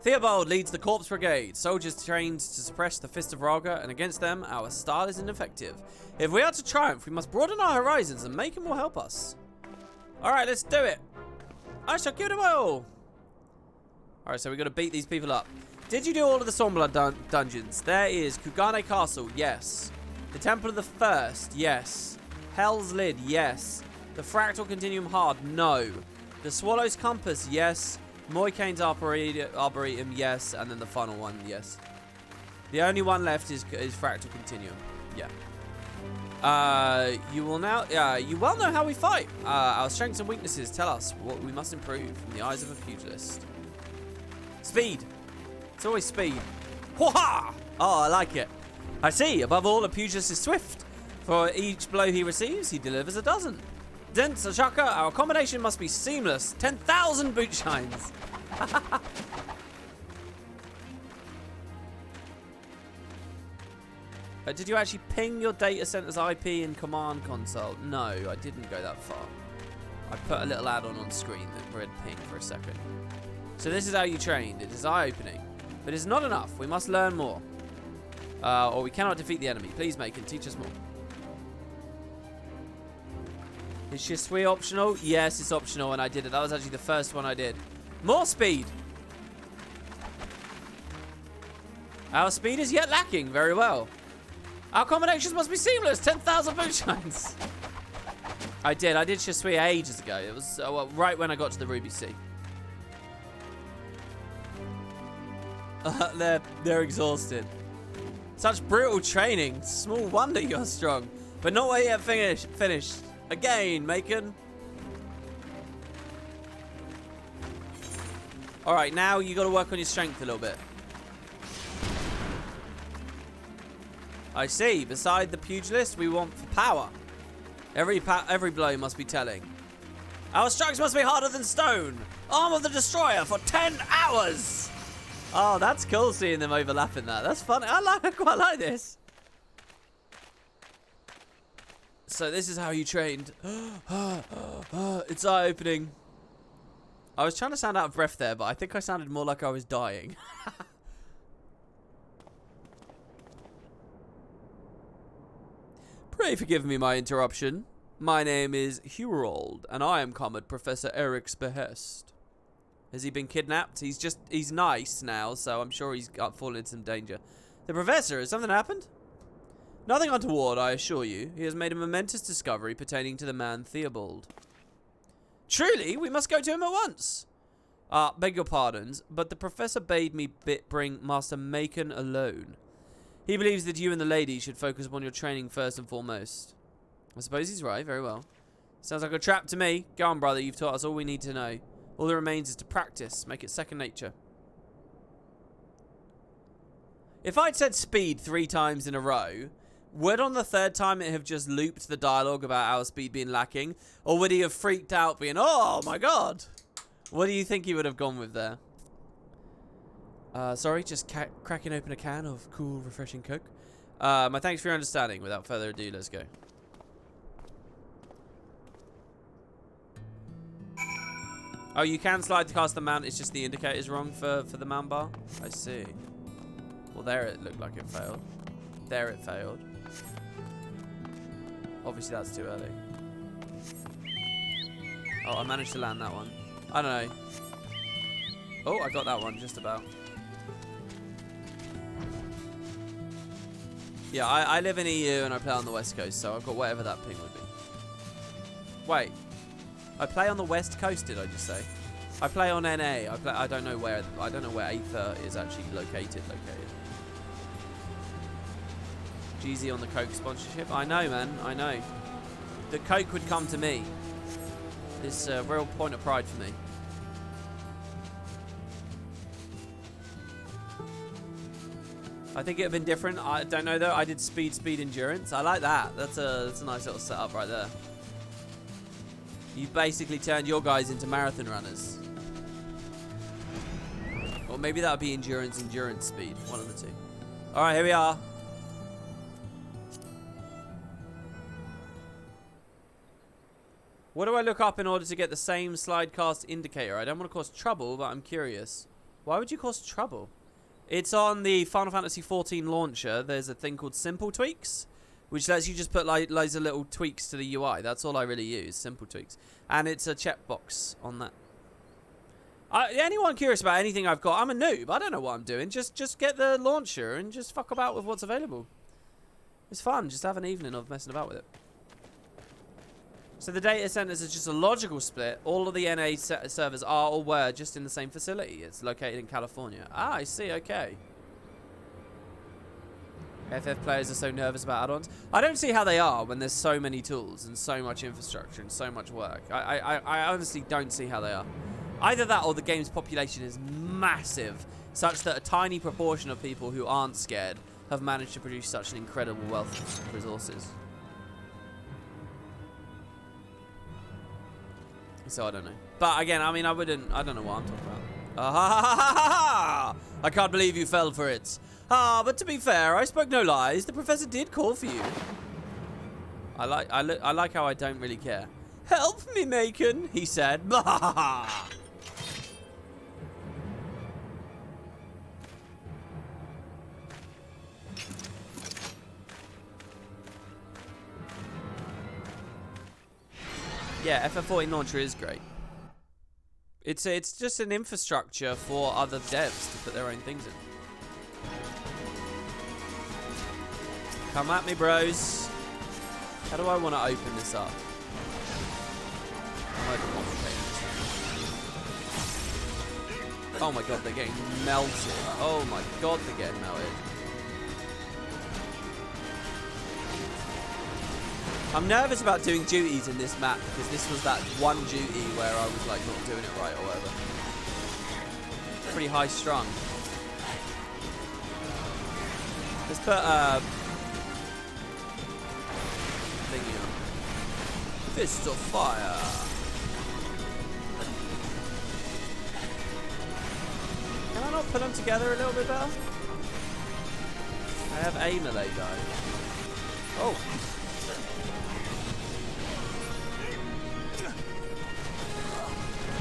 Theobald leads the Corpse Brigade. Soldiers trained to suppress the Fist of Raga, and against them, our style is ineffective. If we are to triumph, we must broaden our horizons, and Macon will help us. Alright, let's do it. I shall kill them all. Alright, so we've got to beat these people up. Did you do all of the Stormblood dungeons? There is Kugane Castle, yes. The Temple of the First, yes. Hell's Lid, yes. The Fractal Continuum Hard, no. The Swallow's Compass, yes. Mocianne's Arboretum, yes. And then the final one, yes. The only one left is Fractal Continuum, yeah. You will now, you well know how we fight. Our strengths and weaknesses tell us what we must improve in the eyes of a pugilist. Speed. It's always speed. Hoo-ha! Oh, I like it. I see. Above all, a pugilist is swift. For each blow he receives, he delivers a dozen. Dense a shaka, our combination must be seamless. 10,000 boot shines. Did you actually ping your data center's IP in command console? No, I didn't go that far. I put a little add-on on screen that read ping for a second. So this is how you trained. It is eye-opening. But it's not enough. We must learn more. Or we cannot defeat the enemy. Please, Macon, teach us more. Is Shisui optional? Yes, it's optional, and I did it. That was actually the first one I did. More speed! Our speed is yet lacking. Very well. Our combinations must be seamless. 10,000 boot shines. I did Shisui ages ago. It was well, right when I got to the Ruby Sea. They're exhausted. Such brutal training. Small wonder you're strong. But not yet finished. Again, Macon. Alright, now you got to work on your strength a little bit. I see. Beside the pugilist, we want for power. Every blow must be telling. Our strikes must be harder than stone. Arm of the Destroyer for 10 hours. Oh, that's cool seeing them overlapping that. That's funny. I quite like this. So this is how you trained. It's eye-opening. I was trying to sound out of breath there, but I think I sounded more like I was dying. Pray forgive me my interruption. My name is Hurold, and I am come at Professor Eric's behest. Has he been kidnapped? He's nice now, so I'm sure he's fallen into some danger. The Professor, has something happened? Nothing untoward, I assure you. He has made a momentous discovery pertaining to the man Theobald. Truly, we must go to him at once. Beg your pardons, but the Professor bade me bring Master Macon alone. He believes that you and the lady should focus upon your training first and foremost. I suppose he's right, very well. Sounds like a trap to me. Go on, brother, you've taught us all we need to know. All that remains is to practice, make it second nature. If I'd said speed 3 times in a row, would on the 3rd time it have just looped the dialogue about our speed being lacking? Or would he have freaked out being, oh my god? What do you think he would have gone with there? Sorry, just cracking open a can of cool, refreshing Coke. My thanks for your understanding. Without further ado, let's go. Oh, you can slide to cast the mount. It's just the indicator's wrong for the mount bar. I see. Well, there it looked like it failed. There it failed. Obviously, that's too early. Oh, I managed to land that one. I don't know. Oh, I got that one just about. Yeah, I live in EU and I play on the West Coast, so I've got whatever that ping would be. Wait. I play on the West Coast, did I just say? I play on NA. I don't know where Aether is actually located. Jeezy on the Coke sponsorship. I know, man. I know. The Coke would come to me. It's a real point of pride for me. I think it'd have been different. I don't know though. I did speed, endurance. I like that. That's a nice little setup right there. You basically turned your guys into marathon runners. Or maybe that would be endurance, speed. One of the two. All right, here we are. What do I look up in order to get the same slide cast indicator? I don't want to cause trouble, but I'm curious. Why would you cause trouble? It's on the Final Fantasy XIV launcher. There's a thing called Simple Tweaks, which lets you just put like loads of little tweaks to the UI. That's all I really use, simple tweaks. And it's a checkbox on that. Anyone curious about anything I've got? I'm a noob. I don't know what I'm doing. Just get the launcher and just fuck about with what's available. It's fun. Just have an evening of messing about with it. So the data centers is just a logical split. All of the NA servers are or were just in the same facility. It's located in California. Ah, I see. Okay. FF players are so nervous about add-ons. I don't see how they are when there's so many tools and so much infrastructure and so much work. I honestly don't see how they are. Either that or the game's population is massive, such that a tiny proportion of people who aren't scared have managed to produce such an incredible wealth of resources. So I don't know. But again, I mean, I don't know what I'm talking about. I can't believe you fell for it. But to be fair, I spoke no lies. The professor did call for you. I like how I don't really care. Help me, Macon, he said. Yeah, FF14 launcher is great. It's just an infrastructure for other devs to put their own things in. Come at me, bros. How do I want to open this up? I'm overcomplicating this. Oh my god, they're getting melted. Oh my god, they're getting melted. I'm nervous about doing duties in this map because this was that one duty where I was like not doing it right or whatever. Pretty high strung. Let's put thingy on. Fist of fire. Can I not put them together a little bit better? I have a melee guy. Oh.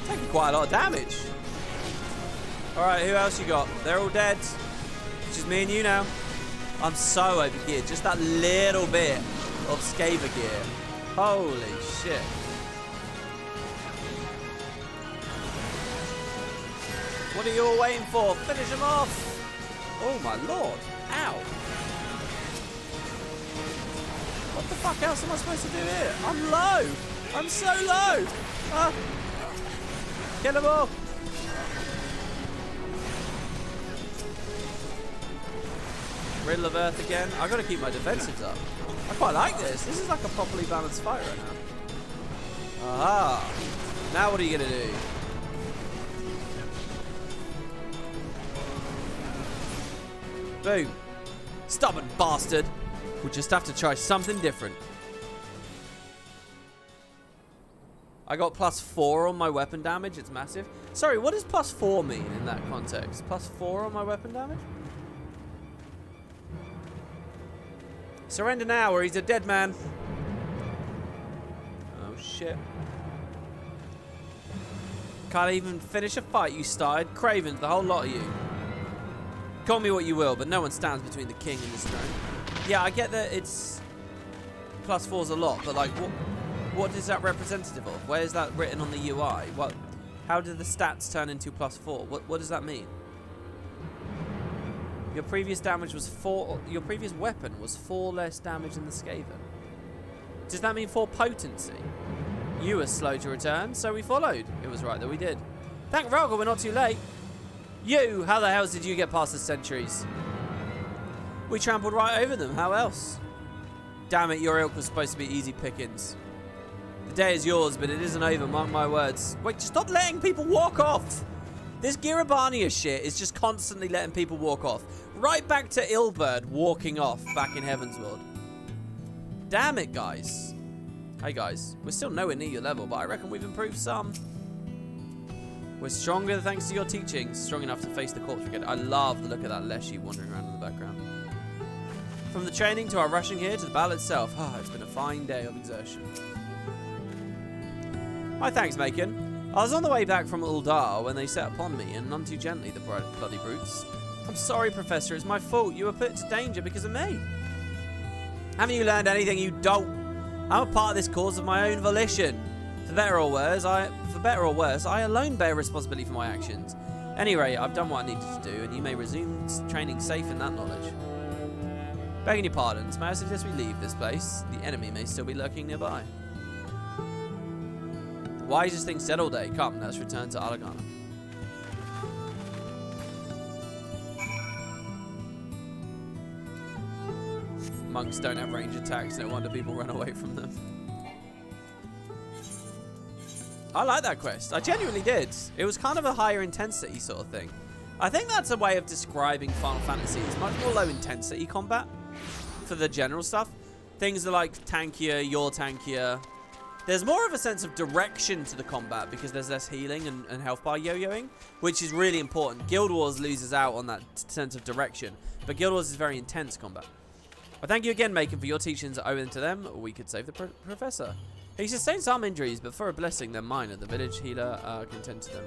Taking quite a lot of damage. Alright, who else you got? They're all dead. It's just me and you now. I'm so overgeared. Just that little bit of Skaver gear. Holy shit. What are you all waiting for? Finish him off. Oh my lord. Ow. What the fuck else am I supposed to do here? I'm low. I'm so low. Kill them all! Riddle of Earth again. I've got to keep my defensives up. I quite like this. This is like a properly balanced fight right now. Aha! Now what are you going to do? Boom. Stubborn bastard. We'll just have to try something different. I got +4 on my weapon damage. It's massive. Sorry, what does +4 mean in that context? +4 on my weapon damage? Surrender now or he's a dead man. Oh, shit. Can't even finish a fight you started. Cravens, the whole lot of you. Call me what you will, but no one stands between the king and his throne. Yeah, I get that it's +4's a lot, but like, what is that representative of? Where is that written on the UI? How do the stats turn into +4? What does that mean? Your previous damage was 4. Your previous weapon was 4 less damage than the Skaven. Does that mean 4 potency? You were slow to return, so we followed. It was right that we did. Thank Rogel, we're not too late. You, how the hell did you get past the sentries? We trampled right over them. How else? Damn it, your ilk was supposed to be easy pickings. The day is yours, but it isn't over, mark my words. Wait, stop letting people walk off! This Girabania shit is just constantly letting people walk off. Right back to Ilbird walking off back in Heaven's World. Damn it, guys. Hey, guys. We're still nowhere near your level, but I reckon we've improved some. We're stronger thanks to your teachings. Strong enough to face the corpse brigade. I love the look of that Leshy wandering around in the background. From the training to our rushing here to the battle itself. It's been a fine day of exertion. My thanks, Macon. I was on the way back from Uldar when they set upon me, and none too gently, the bloody brutes. I'm sorry, Professor. It's my fault. You were put into danger because of me. Haven't you learned anything, you dolt? I'm a part of this cause of my own volition. For better or worse, I alone bear responsibility for my actions. Anyway, I've done what I needed to do, and you may resume training safe in that knowledge. Begging your pardons, may I suggest we leave this place? The enemy may still be lurking nearby. The wisest thing said all day. Come, let's return to Alagana. Monks don't have range attacks, no wonder people run away from them. I like that quest. I genuinely did. It was kind of a higher intensity sort of thing. I think that's a way of describing Final Fantasy. It's much more low intensity combat for the general stuff. Things are like tankier, you're tankier. There's more of a sense of direction to the combat because there's less healing and health bar yo-yoing, which is really important. Guild Wars loses out on that sense of direction, but Guild Wars is very intense combat. I thank you again, Macon, for your teachings. Owing to them, we could save the professor. He sustained some injuries, but for a blessing, they're minor. The village healer can tend to them.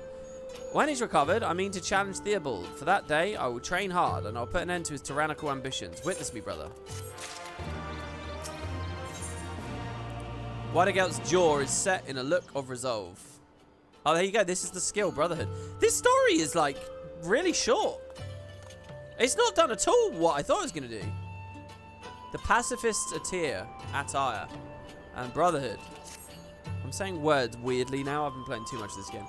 When he's recovered, I mean to challenge Theobald. For that day, I will train hard, and I'll put an end to his tyrannical ambitions. Witness me, brother. Widegelt's jaw is set in a look of resolve. Oh, there you go. This is the skill, Brotherhood. This story is, like, really short. It's not done at all what I thought it was going to do. The Pacifists Attire, and Brotherhood. I'm saying words weirdly now. I've been playing too much of this game.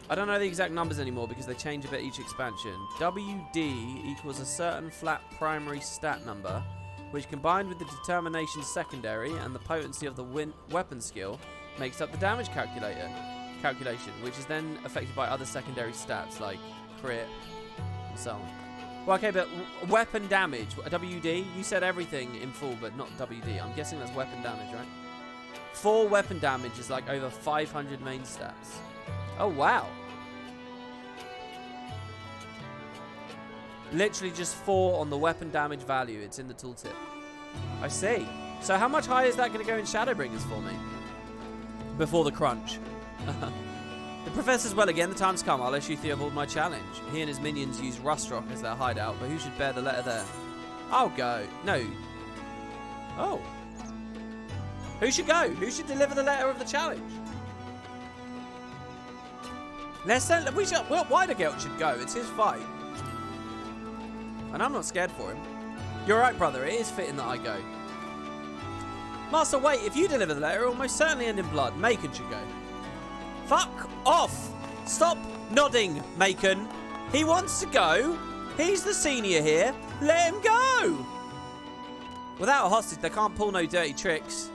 I don't know the exact numbers anymore because they change a bit each expansion. WD equals a certain flat primary stat number, which combined with the determination secondary and the potency of the weapon skill makes up the damage calculation, which is then affected by other secondary stats like crit and so on. Well, okay, but weapon damage, WD, you said everything in full, but not WD. I'm guessing that's weapon damage, right? 4 weapon damage is like over 500 main stats. Oh, wow. Literally just 4 on the weapon damage value. It's in the tooltip. I see. So how much higher is that going to go in Shadowbringers for me? Before the crunch. The professor's well again. The time's come. I'll issue Theobald my challenge. He and his minions use Rustrock as their hideout, but who should bear the letter there? I'll go. No. Oh. Who should go? Who should deliver the letter of the challenge? Let's send. Well, Widergelt should go. It's his fight. And I'm not scared for him. You're right, brother. It is fitting that I go. Master, wait. If you deliver the letter, it will most certainly end in blood. Macon should go. Fuck off! Stop nodding, Macon. He wants to go. He's the senior here. Let him go. Without a hostage, they can't pull no dirty tricks.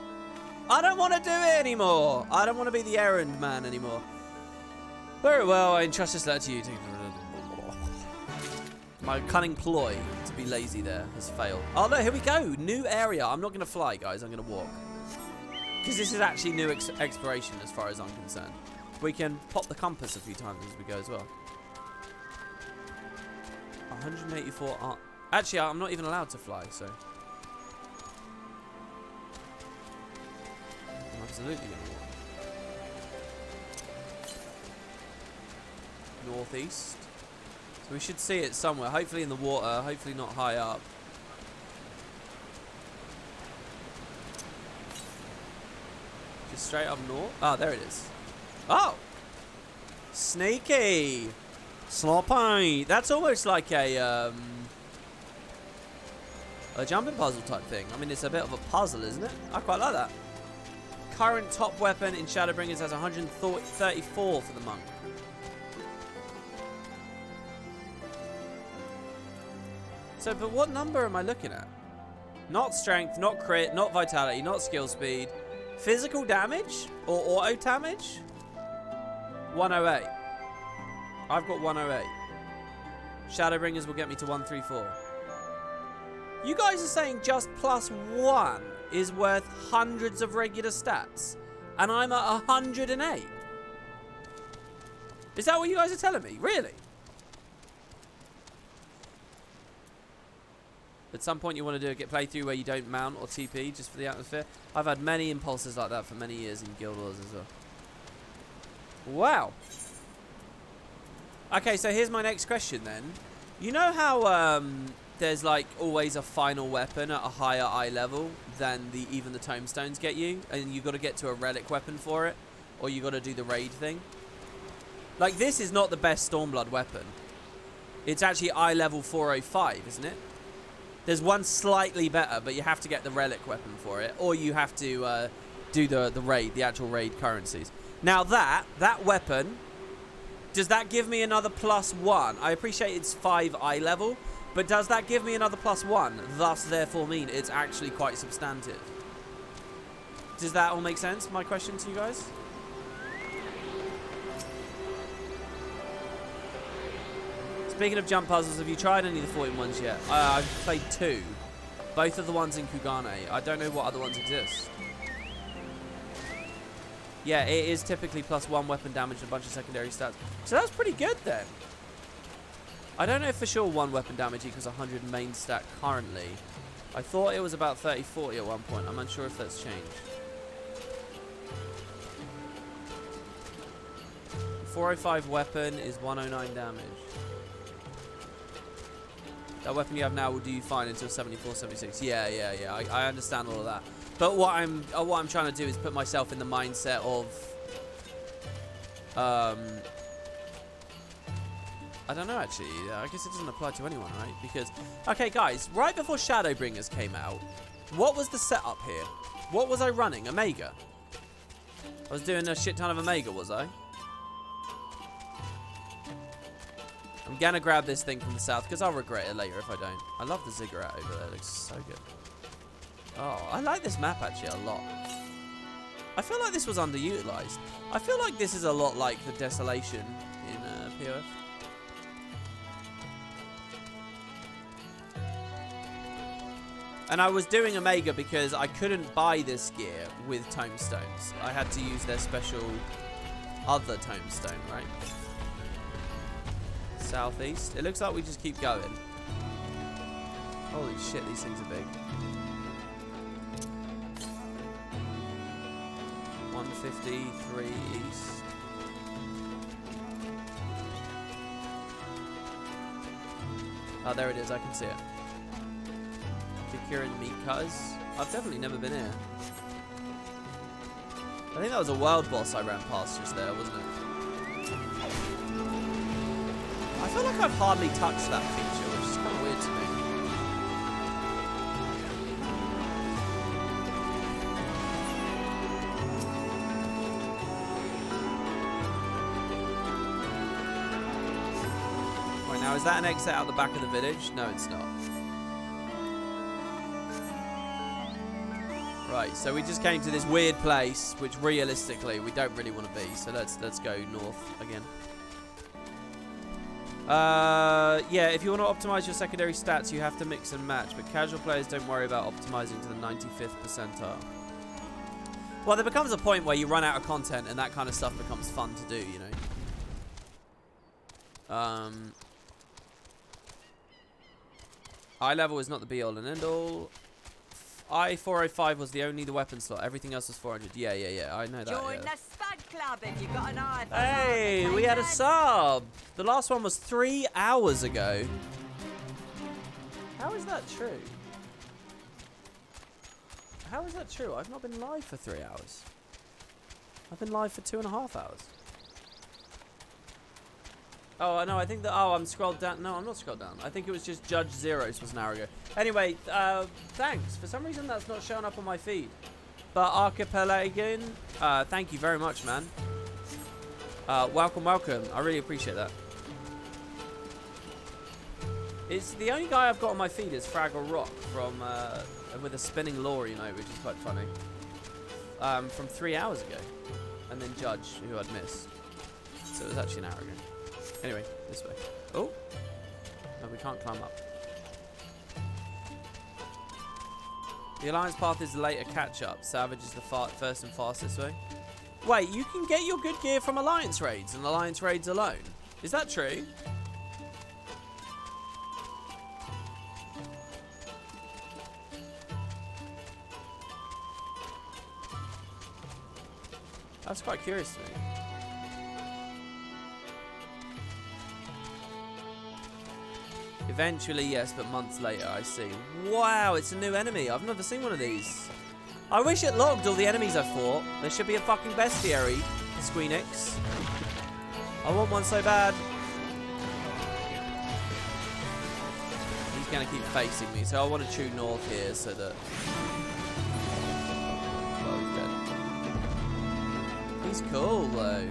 I don't want to do it anymore. I don't want to be the errand man anymore. Very well, I entrust this letter to you. My cunning ploy to be lazy there has failed. Oh, no, here we go. New area. I'm not going to fly, guys. I'm going to walk. Because this is actually new exploration as far as I'm concerned. We can pop the compass a few times as we go as well. 184... Actually, I'm not even allowed to fly, so... I'm absolutely going to walk. Northeast. So we should see it somewhere. Hopefully in the water. Hopefully not high up. Just straight up north. Ah, there it is. Oh! Sneaky! Sloppy! That's almost like a jumping puzzle type thing. I mean, it's a bit of a puzzle, isn't it? I quite like that. Current top weapon in Shadowbringers has 134 for the monk. So, but what number am I looking at? Not strength, not crit, not vitality, not skill speed. Physical damage or auto damage? 108. I've got 108. Shadowbringers will get me to 134. You guys are saying just +1 is worth hundreds of regular stats, and I'm at 108. Is that what you guys are telling me? Really? At some point you want to do a playthrough where you don't mount or TP just for the atmosphere. I've had many impulses like that for many years in Guild Wars as well. Wow. Okay, so here's my next question then. You know how there's like always a final weapon at a higher eye level than even the tomestones get you, and you got to get to a relic weapon for it, or you got to do the raid thing? Like, this is not the best Stormblood weapon. It's actually eye level 405, isn't it? There's one slightly better, but you have to get the relic weapon for it, or you have to do the raid, the actual raid currencies. Now that weapon, does that give me another +1? I appreciate it's 5 eye level, but does that give me another +1? Thus, therefore, mean it's actually quite substantive. Does that all make sense? My question to you guys? Speaking of jump puzzles, have you tried any of the 14 ones yet? I've played 2. Both of the ones in Kugane. I don't know what other ones exist. Yeah, it is typically +1 weapon damage and a bunch of secondary stats. So that's pretty good then. I don't know if for sure 1 weapon damage equals 100 main stat currently. I thought it was about 30-40 at one point. I'm unsure if that's changed. 405 weapon is 109 damage. That weapon you have now will do you fine until 74, 76. Yeah. I understand all of that. But what I'm trying to do is put myself in the mindset of, I don't know actually. I guess it doesn't apply to anyone, right? Because, okay, guys, right before Shadowbringers came out, what was the setup here? What was I running? Omega. I was doing a shit ton of Omega, was I? I'm gonna grab this thing from the south because I'll regret it later if I don't. I love the ziggurat over there. It looks so good. Oh, I like this map actually a lot. I feel like this was underutilized. I feel like this is a lot like the Desolation in POF. And I was doing Omega because I couldn't buy this gear with tomestones. I had to use their special other tomestone, right? Southeast. It looks like we just keep going. Holy shit, these things are big. 153 east. Oh, there it is. I can see it. Securing meat cutters. I've definitely never been here. I think that was a world boss I ran past just there, wasn't it? I feel like I've hardly touched that feature, which is kind of weird to me. Right, now is that an exit out the back of the village? No, it's not. Right, so we just came to this weird place, which realistically we don't really want to be. So let's go north again. Yeah, if you want to optimize your secondary stats, you have to mix and match, but casual players don't worry about optimizing to the 95th percentile. Well, there becomes a point where you run out of content and that kind of stuff becomes fun to do, you know. Eye level is not the be-all and end-all. I-405 was the weapon slot. Everything else was 400. Yeah, I know that. Join the Spud Club if you got an eye for Hey, we had a sub. The last one was 3 hours ago. How is that true? How is that true? I've not been live for 3 hours. I've been live for 2.5 hours. Oh, no, I think that... Oh, I'm scrolled down. No, I'm not scrolled down. I think it was just Judge Zeros was an hour ago. Anyway, thanks. For some reason, that's not showing up on my feed. But Archipelagon, thank you very much, man. Welcome. I really appreciate that. It's the only guy I've got on my feed is Fraggle Rock from with a spinning lore, you know, which is quite funny. From 3 hours ago. And then Judge, who I'd missed. So it was actually an hour ago. Anyway, this way. Oh. No, we can't climb up. The Alliance path is the later catch-up. Savage is the first and fastest way. Wait, you can get your good gear from Alliance raids and Alliance raids alone. Is that true? That's quite curious to me. Eventually, yes, but months later, I see. Wow, it's a new enemy. I've never seen one of these. I wish it logged all the enemies I've fought. There should be a fucking bestiary, Squeenix. I want one so bad. He's going to keep facing me, so I want to true north here so that... Well, he's dead. He's cool, though.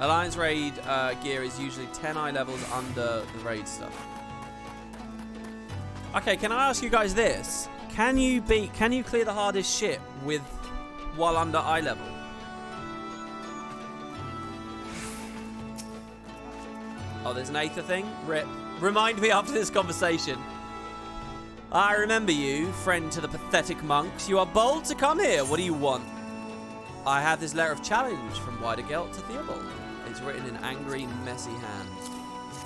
Alliance raid gear is usually 10 eye levels under the raid stuff. Okay, can I ask you guys this? Can you clear the hardest shit while under eye level? Oh, there's an Aether thing? Rip. Remind me after this conversation. I remember you, friend to the pathetic monks. You are bold to come here. What do you want? I have this letter of challenge from Widergelt to Theobald. It's written in angry, messy hands.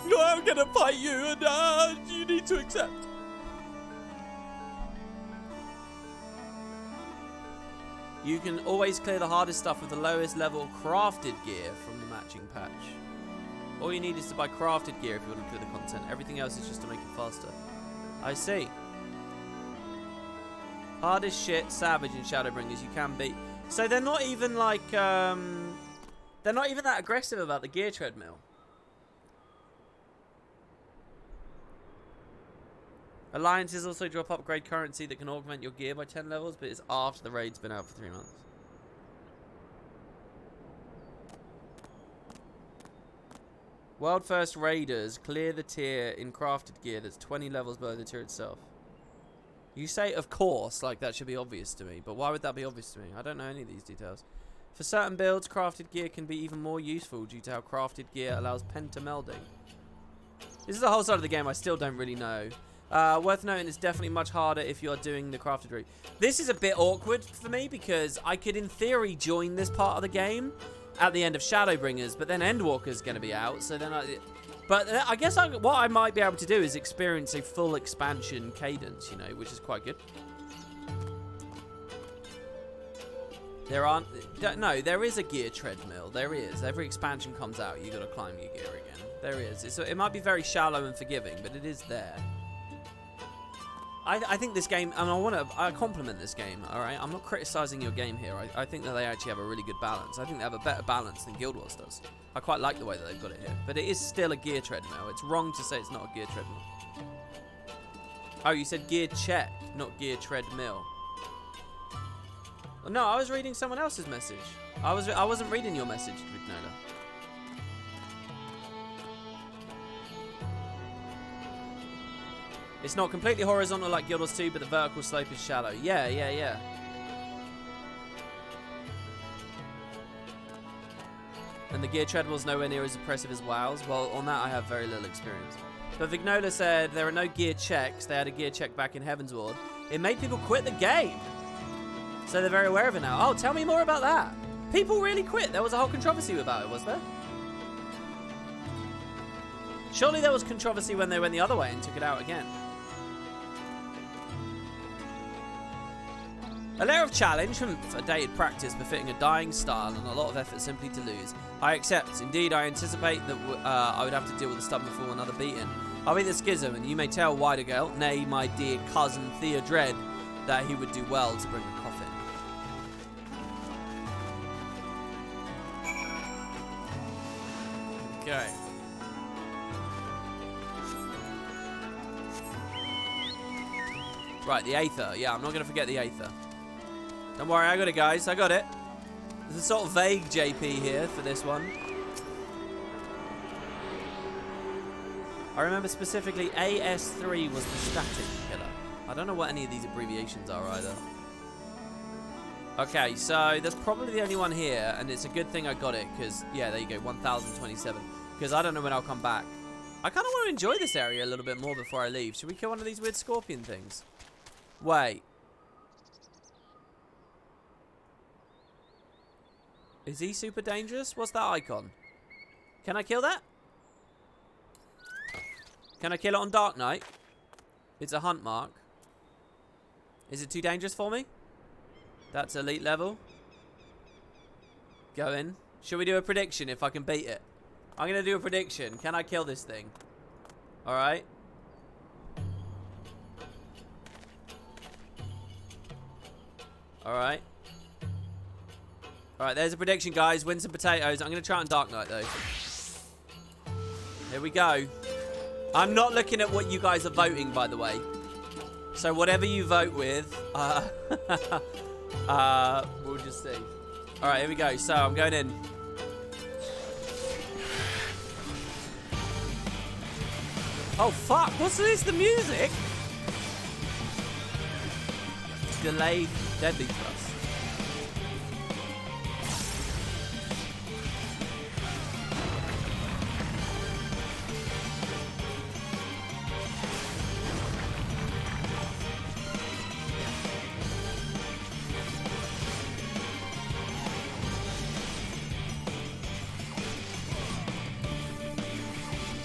No, I'm gonna fight you, and you need to accept. You can always clear the hardest stuff with the lowest level crafted gear from the matching patch. All you need is to buy crafted gear if you want to clear the content. Everything else is just to make it faster. I see. Hardest shit, Savage and Shadowbringers you can beat. So they're not even like, they're not even that aggressive about the gear treadmill. Alliances also drop upgrade currency that can augment your gear by 10 levels, but it's after the raid's been out for 3 months. World First Raiders clear the tier in crafted gear that's 20 levels below the tier itself. You say, of course, like that should be obvious to me, but why would that be obvious to me? I don't know any of these details. For certain builds, crafted gear can be even more useful due to how crafted gear allows pentamelding. This is a whole side of the game I still don't really know. Worth noting, it's definitely much harder if you're doing the crafted route. This is a bit awkward for me because I could, in theory, join this part of the game at the end of Shadowbringers, but then Endwalker's going to be out, so then I guess what I might be able to do is experience a full expansion cadence, you know, which is quite good. There is a gear treadmill. There is. Every expansion comes out, you got to climb your gear again. There is. It might be very shallow and forgiving, but it is there. I think this game, and I compliment this game, alright? I'm not criticizing your game here. I think that they actually have a really good balance. I think they have a better balance than Guild Wars does. I quite like the way that they've got it here. But it is still a gear treadmill. It's wrong to say it's not a gear treadmill. Oh, you said gear check, not gear treadmill. No, I was reading someone else's message. I wasn't reading your message, Vignola. It's not completely horizontal like Guild Wars 2, but the vertical slope is shallow. Yeah. And the gear treadmill's nowhere near as impressive as WoW's. Well, on that I have very little experience. But Vignola said there are no gear checks. They had a gear check back in Heaven's Ward. It made people quit the game. So they're very aware of it now. Oh, tell me more about that. People really quit. There was a whole controversy about it, was there? Surely there was controversy when they went the other way and took it out again. A layer of challenge from a dated practice befitting a dying style and a lot of effort simply to lose. I accept. Indeed, I anticipate that I would have to deal with a stubborn fool another beating. I'll be the schism, and you may tell Widergelt, nay, my dear cousin Theodred, that he would do well to bring a coffin. Okay. Right, the Aether. Yeah, I'm not going to forget the Aether. Don't worry, I got it, guys. I got it. There's a sort of vague JP here for this one. I remember specifically AS3 was the static killer. I don't know what any of these abbreviations are either. Okay, so there's probably the only one here, and it's a good thing I got it, because, yeah, there you go, 1,027. Because I don't know when I'll come back. I kind of want to enjoy this area a little bit more before I leave. Should we kill one of these weird scorpion things? Wait. Is he super dangerous? What's that icon? Can I kill that? Can I kill it on Dark Knight? It's a hunt mark. Is it too dangerous for me? That's elite level. Go in. Should we do a prediction if I can beat it? I'm going to do a prediction. Can I kill this thing? Alright. Alright. Alright, there's a prediction, guys. Win some potatoes. I'm going to try on Dark Knight, though. Here we go. I'm not looking at what you guys are voting, by the way. So whatever you vote with, we'll just see. Alright, here we go. So, I'm going in. Oh, fuck. What's this? The music? Delayed deadly thrust.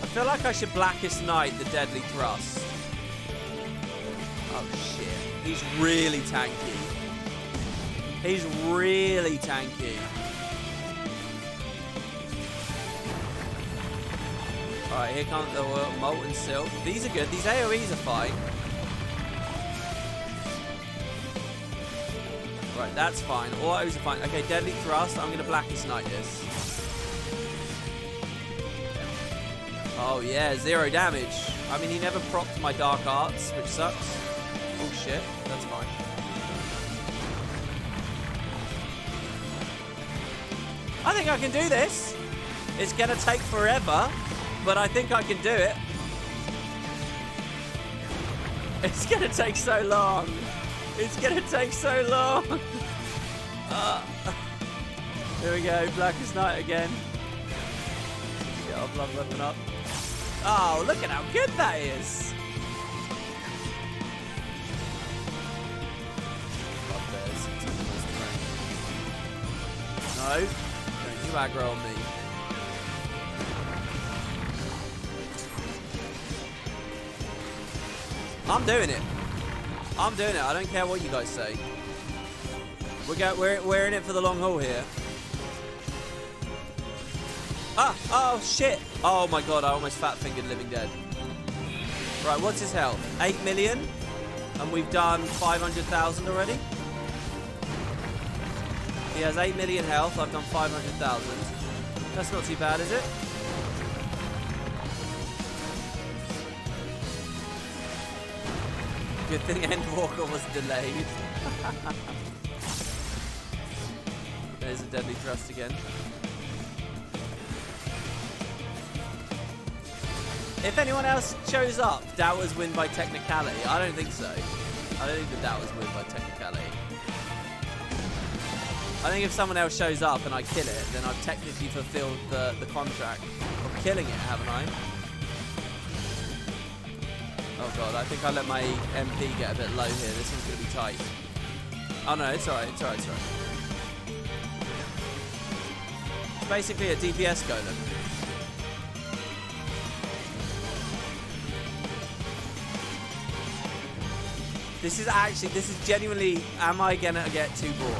I feel like I should Blackest Night the deadly thrust. Oh shit. He's really tanky. He's really tanky. Alright, here comes the Molten Silk. These are good. These AoEs are fine. Right, that's fine. Autos are fine. Okay, deadly thrust. I'm going to Blackest Night this. Oh yeah, 0 damage. I mean, he never procced my Dark Arts, which sucks. Oh shit, that's fine. I think I can do this. It's gonna take forever, but I think I can do it. It's gonna take so long. It's gonna take so long. Here we go, Blackest Night again. Get our blood weapon up. Oh, look at how good that is. No, don't you aggro on me. I'm doing it. I'm doing it. I don't care what you guys say. We're in it for the long haul here. Ah! Oh shit! Oh my god! I almost fat-fingered Living Dead. Right, what's his health? 8 million, and we've done 500,000 already. He has 8 million health. I've done 500,000. That's not too bad, is it? Good thing Endwalker was delayed. There's a deadly thrust again. If anyone else shows up, Doubters win by technicality. I don't think so. I don't think the Doubters win by technicality. I think if someone else shows up and I kill it, then I've technically fulfilled the contract of killing it, haven't I? Oh god, I think I let my MP get a bit low here. This one's going to be tight. Oh no, it's alright, it's alright, it's alright. It's basically a DPS golem. This is genuinely, am I gonna get too bored?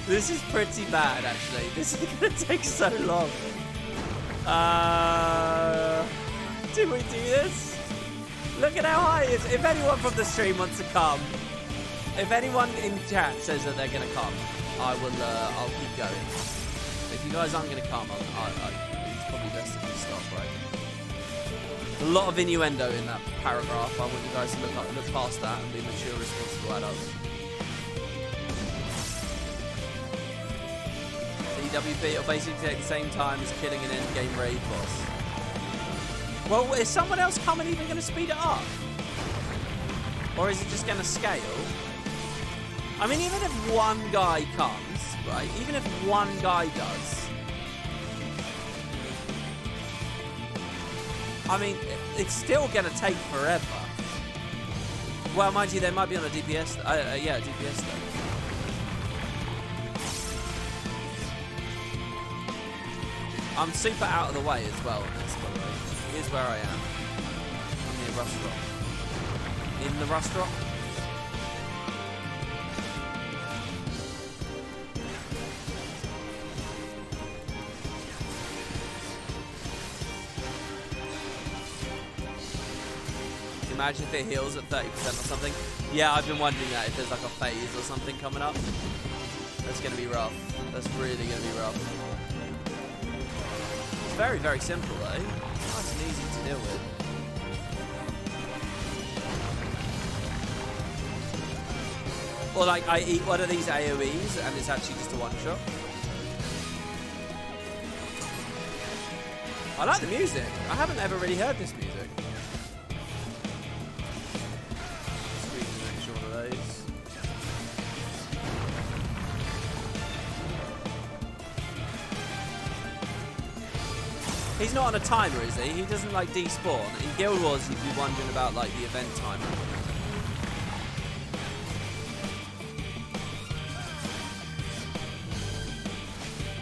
This is pretty bad, actually. This is gonna take so long. Did we do this? Look at how high it is. If anyone from the stream wants to come, if anyone in chat says that they're gonna come, I'll keep going. If you guys aren't gonna come, it's probably best if we stop, right? A lot of innuendo in that paragraph. I want you guys to look past that and be mature, responsible adults. EWP will basically take the same time as killing an endgame raid boss. Well, is someone else coming even going to speed it up? Or is it just going to scale? I mean, even if one guy comes, right? Even if one guy does, I mean, it's still gonna take forever. Well, mind you, they might be on a DPS. Yeah, DPS though. I'm super out of the way as well on this, by the way. Here's where I am. I'm near Rust Rock. In the Rust Rock. Imagine if it heals at 30% or something. Yeah, I've been wondering that, if there's like a phase or something coming up. That's going to be rough. That's really going to be rough. It's very, very simple though. Nice and easy to deal with. Or like, I eat one of these AoEs and it's actually just a one-shot. I like the music. I haven't ever really heard this music. He's not on a timer, is he? He doesn't like despawn. In Guild Wars, you'd be wondering about like the event timer.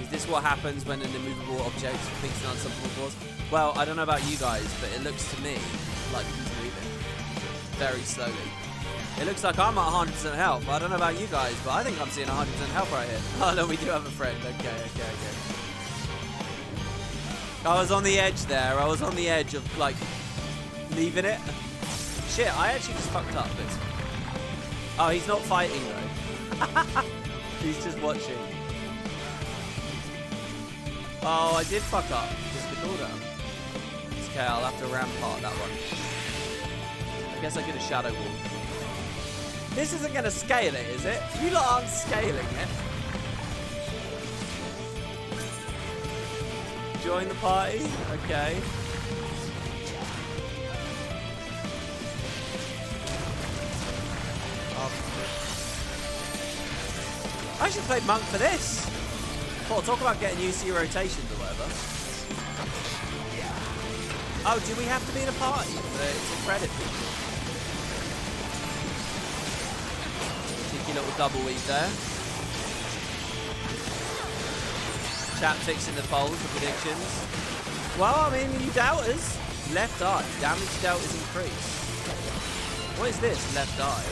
Is this what happens when an immovable object thinks an unstoppable force? Well, I don't know about you guys, but it looks to me like he's moving very slowly. It looks like I'm at 100% health. I don't know about you guys, but I think I'm seeing 100% health right here. Oh no, we do have a friend. Okay. I was on the edge there. I was on the edge of, like, leaving it. Shit, I actually just fucked up. Oh, he's not fighting, though. He's just watching. Oh, I did fuck up. Just the cooldown. It's okay, I'll have to rampart that one. I guess I could have shadow wall. This isn't going to scale it, is it? You lot aren't scaling it. Join the party? Okay. I should play Monk for this. Paul, talk about getting used to your rotations or whatever. Oh, do we have to be in a party? It's a credit. Cheeky little double weave there. Chat fixing the polls, the predictions. Well, I mean, you doubters. Left eye. Damage dealt is increased. What is this? Left eye.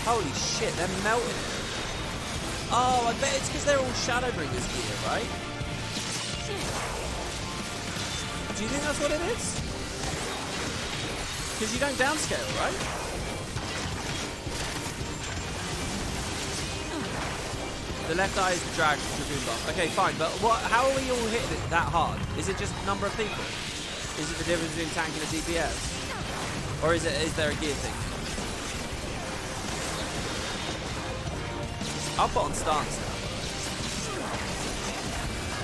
Holy shit, they're melting. Oh, I bet it's because they're all Shadowbringers gear, right? Do you think that's what it is? Because you don't downscale, right? The left eye is dragged to the buff. Okay, fine, but how are we all hitting it that hard? Is it just number of people? Is it the difference between tank and a DPS? Or is there a gear thing? I'll put on stance now.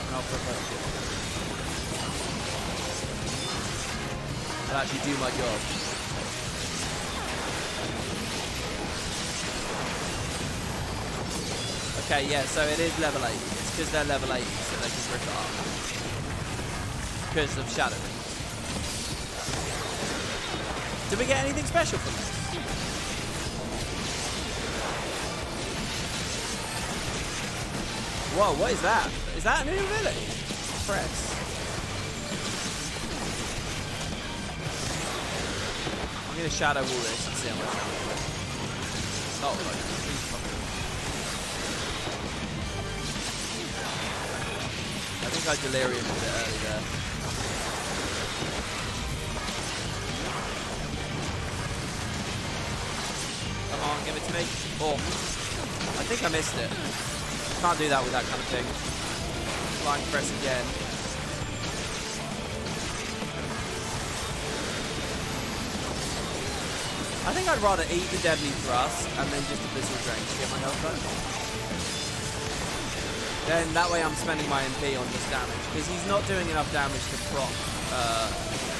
And I'll put focus. I'll actually do my job. Okay, yeah, so it is level 8. It's because they're level 8, so they can rip it up. Because of Shadowbringers. Did we get anything special from this? Whoa, what is that? Is that a new ability? Press. I'm going to shadow wall this and see how much damage it does. Oh, like, please fucking. I think I delirium a bit early there. Come on, give it to me. Oh, I think I missed it. Can't do that with that kind of thing. Flying press again. I think I'd rather eat the deadly thrust and then just abyssal drain to get my health back. Then that way I'm spending my MP on this damage because he's not doing enough damage to proc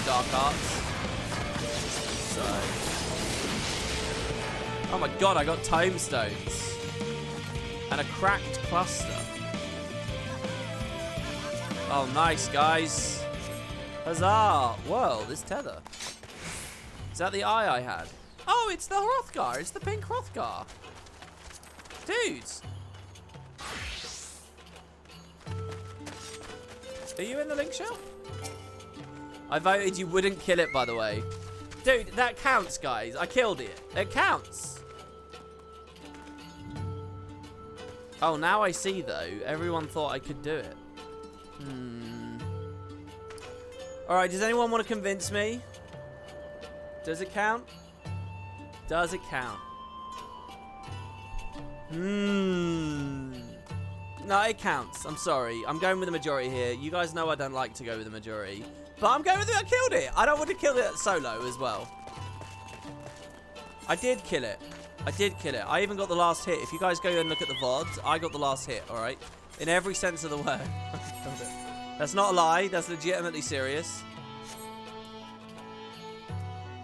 dark arts. So Oh my god, I got tomestones. And a cracked cluster. Oh, nice, guys. Huzzah. Whoa, this tether. Is that the eye I had? Oh, it's the Hrothgar. It's the pink Hrothgar. Dudes. Are you in the link shell? I voted you wouldn't kill it, by the way. Dude, that counts, guys. I killed it. It counts. Oh, now I see, though. Everyone thought I could do it. Alright, does anyone want to convince me? Does it count? Does it count? No, it counts. I'm sorry. I'm going with the majority here. You guys know I don't like to go with the majority. But I'm going with it. I killed it. I don't want to kill it solo as well. I did kill it. I did kill it. I even got the last hit. If you guys go and look at the VODs, I got the last hit, alright? In every sense of the word. That's not a lie. That's legitimately serious.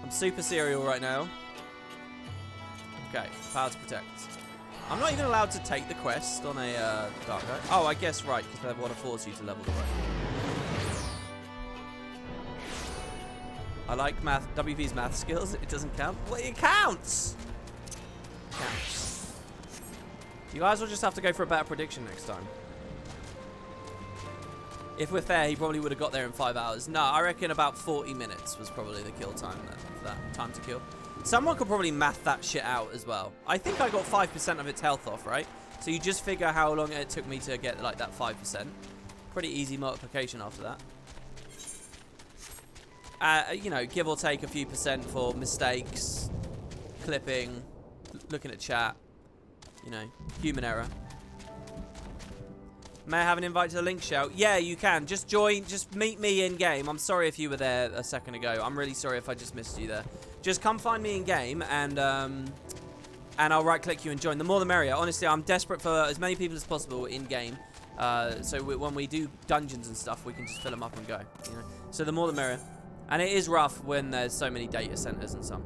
I'm super serial right now. Okay, power to protect. I'm not even allowed to take the quest on a Dark Knight. Oh, I guess right, because they want to force you to level the way. I like math. WV's math skills. It doesn't count. Well, it counts. It counts. You guys will just have to go for a better prediction next time. If we're fair, he probably would have got there in 5 hours. No, I reckon about 40 minutes was probably the kill time then, for that time to kill. Someone could probably math that shit out as well. I think I got 5% of its health off, right? So you just figure how long it took me to get like that 5%. Pretty easy multiplication after that. You know, give or take a few percent for mistakes, clipping, looking at chat, you know, human error. May I have an invite to the link shout? Yeah, you can. Just join. Just meet me in game. I'm sorry if you were there a second ago. I'm really sorry if I just missed you there. Just come find me in game and I'll right click you and join. The more the merrier. Honestly, I'm desperate for as many people as possible in game. So when we do dungeons and stuff, we can just fill them up and go. You know. So the more the merrier. And it is rough when there's so many data centers and some.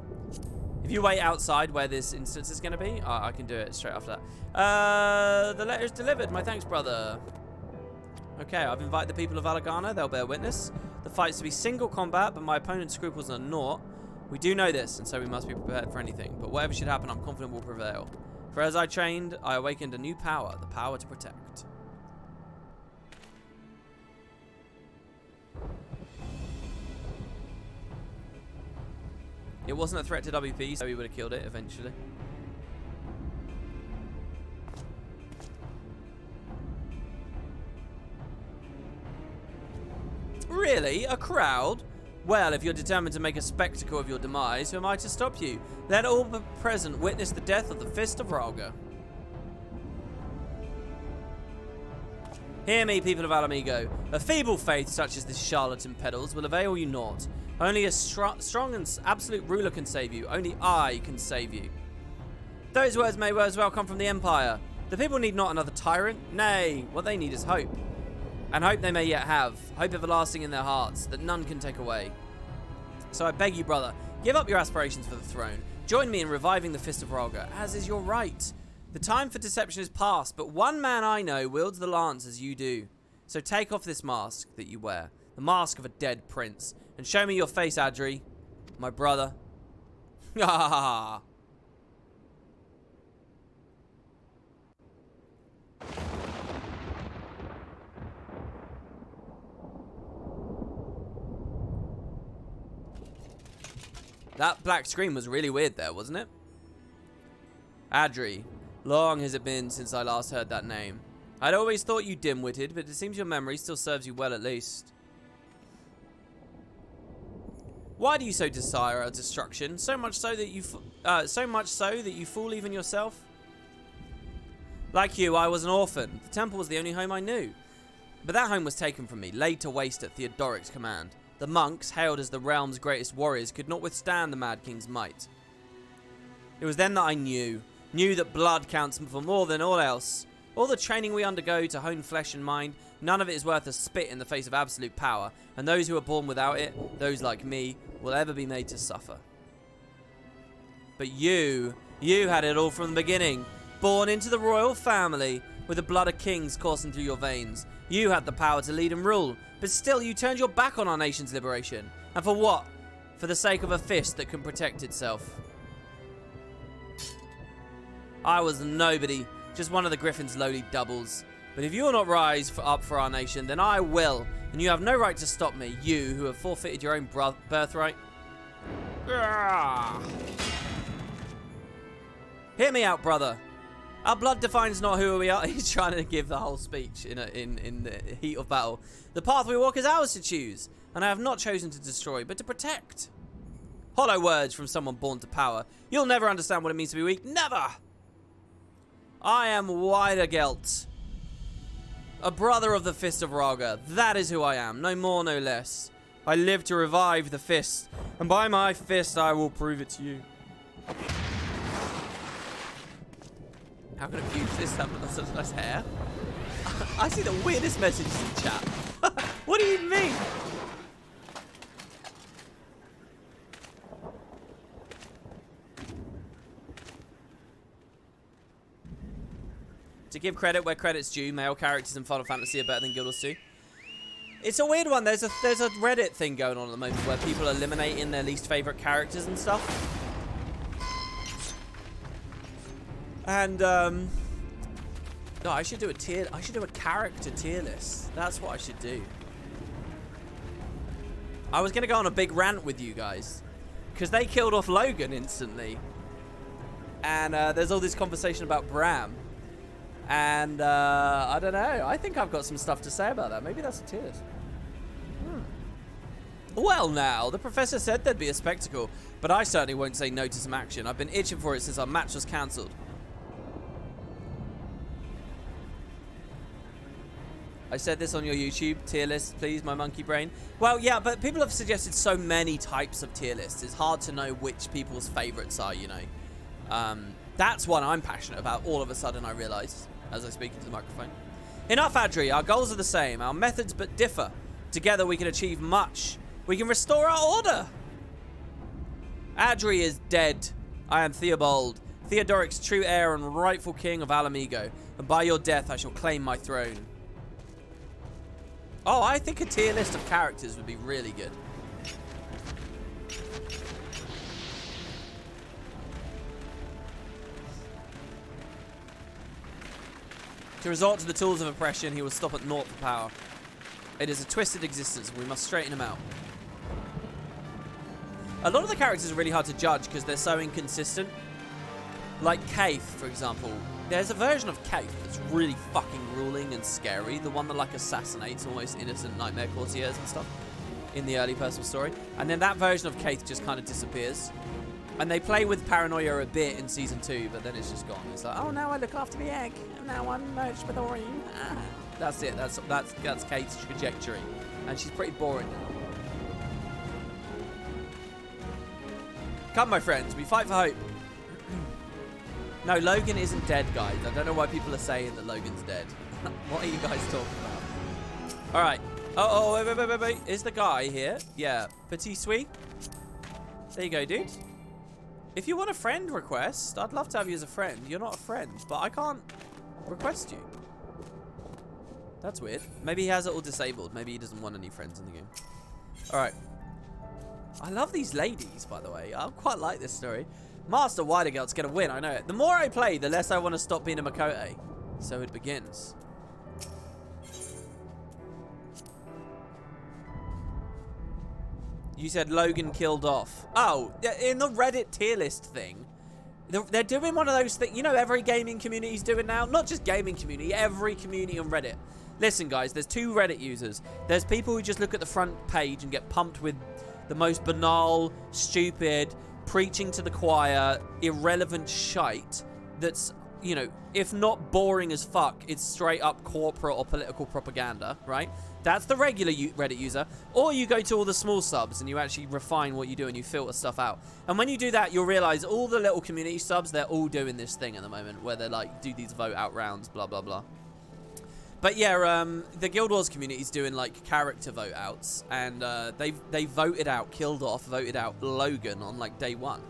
If you wait outside where this instance is going to be, I can do it straight after that. The letter is delivered. My thanks, brother. Okay, I've invited the people of Alagana. They'll bear witness. The fight's to be single combat, but my opponent's scruples are naught. We do know this, and so we must be prepared for anything. But whatever should happen, I'm confident will prevail. For as I trained, I awakened a new power, the power to protect. It wasn't a threat to WP, so we would have killed it eventually. Really? A crowd? Well, if you're determined to make a spectacle of your demise, who am I to stop you? Let all present witness the death of the Fist of Rhalga. Hear me, people of Alamigo. A feeble faith such as this charlatan peddles will avail you naught. Only a strong and absolute ruler can save you. Only I can save you. Those words may as well come from the Empire. The people need not another tyrant. Nay, what they need is hope. And hope they may yet have. Hope everlasting in their hearts, that none can take away. So I beg you, brother, give up your aspirations for the throne. Join me in reviving the Fist of Rhalga, as is your right. The time for deception is past, but one man I know wields the lance as you do. So take off this mask that you wear, the mask of a dead prince, and show me your face, Adri, my brother. Ah. That black screen was really weird there, wasn't it? Adri, long has it been since I last heard that name. I'd always thought you dim-witted, but it seems your memory still serves you well at least. Why do you so desire our destruction? So much so that you fool even yourself? Like you, I was an orphan. The temple was the only home I knew. But that home was taken from me, laid to waste at Theodoric's command. The monks, hailed as the realm's greatest warriors, could not withstand the Mad King's might. It was then that I knew that blood counts for more than all else. All the training we undergo to hone flesh and mind, none of it is worth a spit in the face of absolute power, and those who are born without it, those like me, will ever be made to suffer. But you You had it all from the beginning. Born into the royal family, with the blood of kings coursing through your veins. You had the power to lead and rule, but still you turned your back on our nation's liberation. And for what? For the sake of a fist that can protect itself. I was nobody, just one of the Griffin's lowly doubles. But if you will not rise up for our nation, then I will. And you have no right to stop me, you who have forfeited your own birthright. Hear me out, brother. Our blood defines not who we are. He's trying to give the whole speech in the heat of battle. The path we walk is ours to choose, and I have not chosen to destroy, but to protect. Hollow words from someone born to power. You'll never understand what it means to be weak. Never! I am Widergelt, a brother of the Fist of Raga. That is who I am, no more, no less. I live to revive the fist, and by my fist I will prove it to you. How can I use this having such nice hair? I see the weirdest messages in chat. What do you even mean? To give credit where credit's due, male characters in Final Fantasy are better than Guild Wars 2. It's a weird one. There's a Reddit thing going on at the moment where people are eliminating their least favorite characters and stuff. And no, I should do a character tier list. That's what I should do. I was gonna go on a big rant with you guys because they killed off Logan instantly, and there's all this conversation about Bram, and I don't know. I think I've got some stuff to say about that. Maybe that's a tier list. Well, now the professor said there'd be a spectacle, but I certainly won't say no to some action. I've been itching for it since our match was cancelled. I said this on your YouTube tier list, please, my monkey brain. Well, yeah, but people have suggested so many types of tier lists. It's hard to know which people's favorites are, you know. That's one I'm passionate about. All of a sudden, I realize as I speak into the microphone. Enough, Adri. Our goals are the same. Our methods but differ. Together, we can achieve much. We can restore our order. Adri is dead. I am Theobald, Theodoric's true heir and rightful king of Alamigo. And by your death, I shall claim my throne. Oh, I think a tier list of characters would be really good. To resort to the tools of oppression, he will stop at naught for power. It is a twisted existence, and we must straighten him out. A lot of the characters are really hard to judge because they're so inconsistent. Like Kaith, for example. There's a version of Kaith that's really fucking ruling and scary. The one that like assassinates almost innocent nightmare courtiers and stuff in the early personal story. And then that version of Kaith just kind of disappears. And they play with paranoia a bit in season 2, but then it's just gone. It's like, oh, now I look after the egg, and now I'm merged with Orion. Ah. That's it. That's Kaith's trajectory, and she's pretty boring now. Come, my friends, we fight for hope. No, Logan isn't dead, guys. I don't know why people are saying that Logan's dead. What are you guys talking about? All right. Oh, wait. Is the guy here? Yeah. Petit Sweet. There you go, dude. If you want a friend request, I'd love to have you as a friend. You're not a friend, but I can't request you. That's weird. Maybe he has it all disabled. Maybe he doesn't want any friends in the game. All right. I love these ladies, by the way. I quite like this story. Master Widergelt's gonna win, I know it. The more I play, the less I want to stop being a Makote. So it begins. You said Logan killed off. Oh, in the Reddit tier list thing, they're doing one of those things. You know, every gaming community's doing now. Not just gaming community, every community on Reddit. Listen, guys, there's two Reddit users. There's people who just look at the front page and get pumped with the most banal, stupid, preaching to the choir, irrelevant shite that's, you know, if not boring as fuck, it's straight up corporate or political propaganda, right? That's the regular Reddit user. Or you go to all the small subs and you actually refine what you do and you filter stuff out. And when you do that, you'll realize all the little community subs, they're all doing this thing at the moment where they're like, do these vote out rounds, blah, blah, blah. But yeah, the Guild Wars community is doing like character vote outs, and they voted out Logan on like day 1.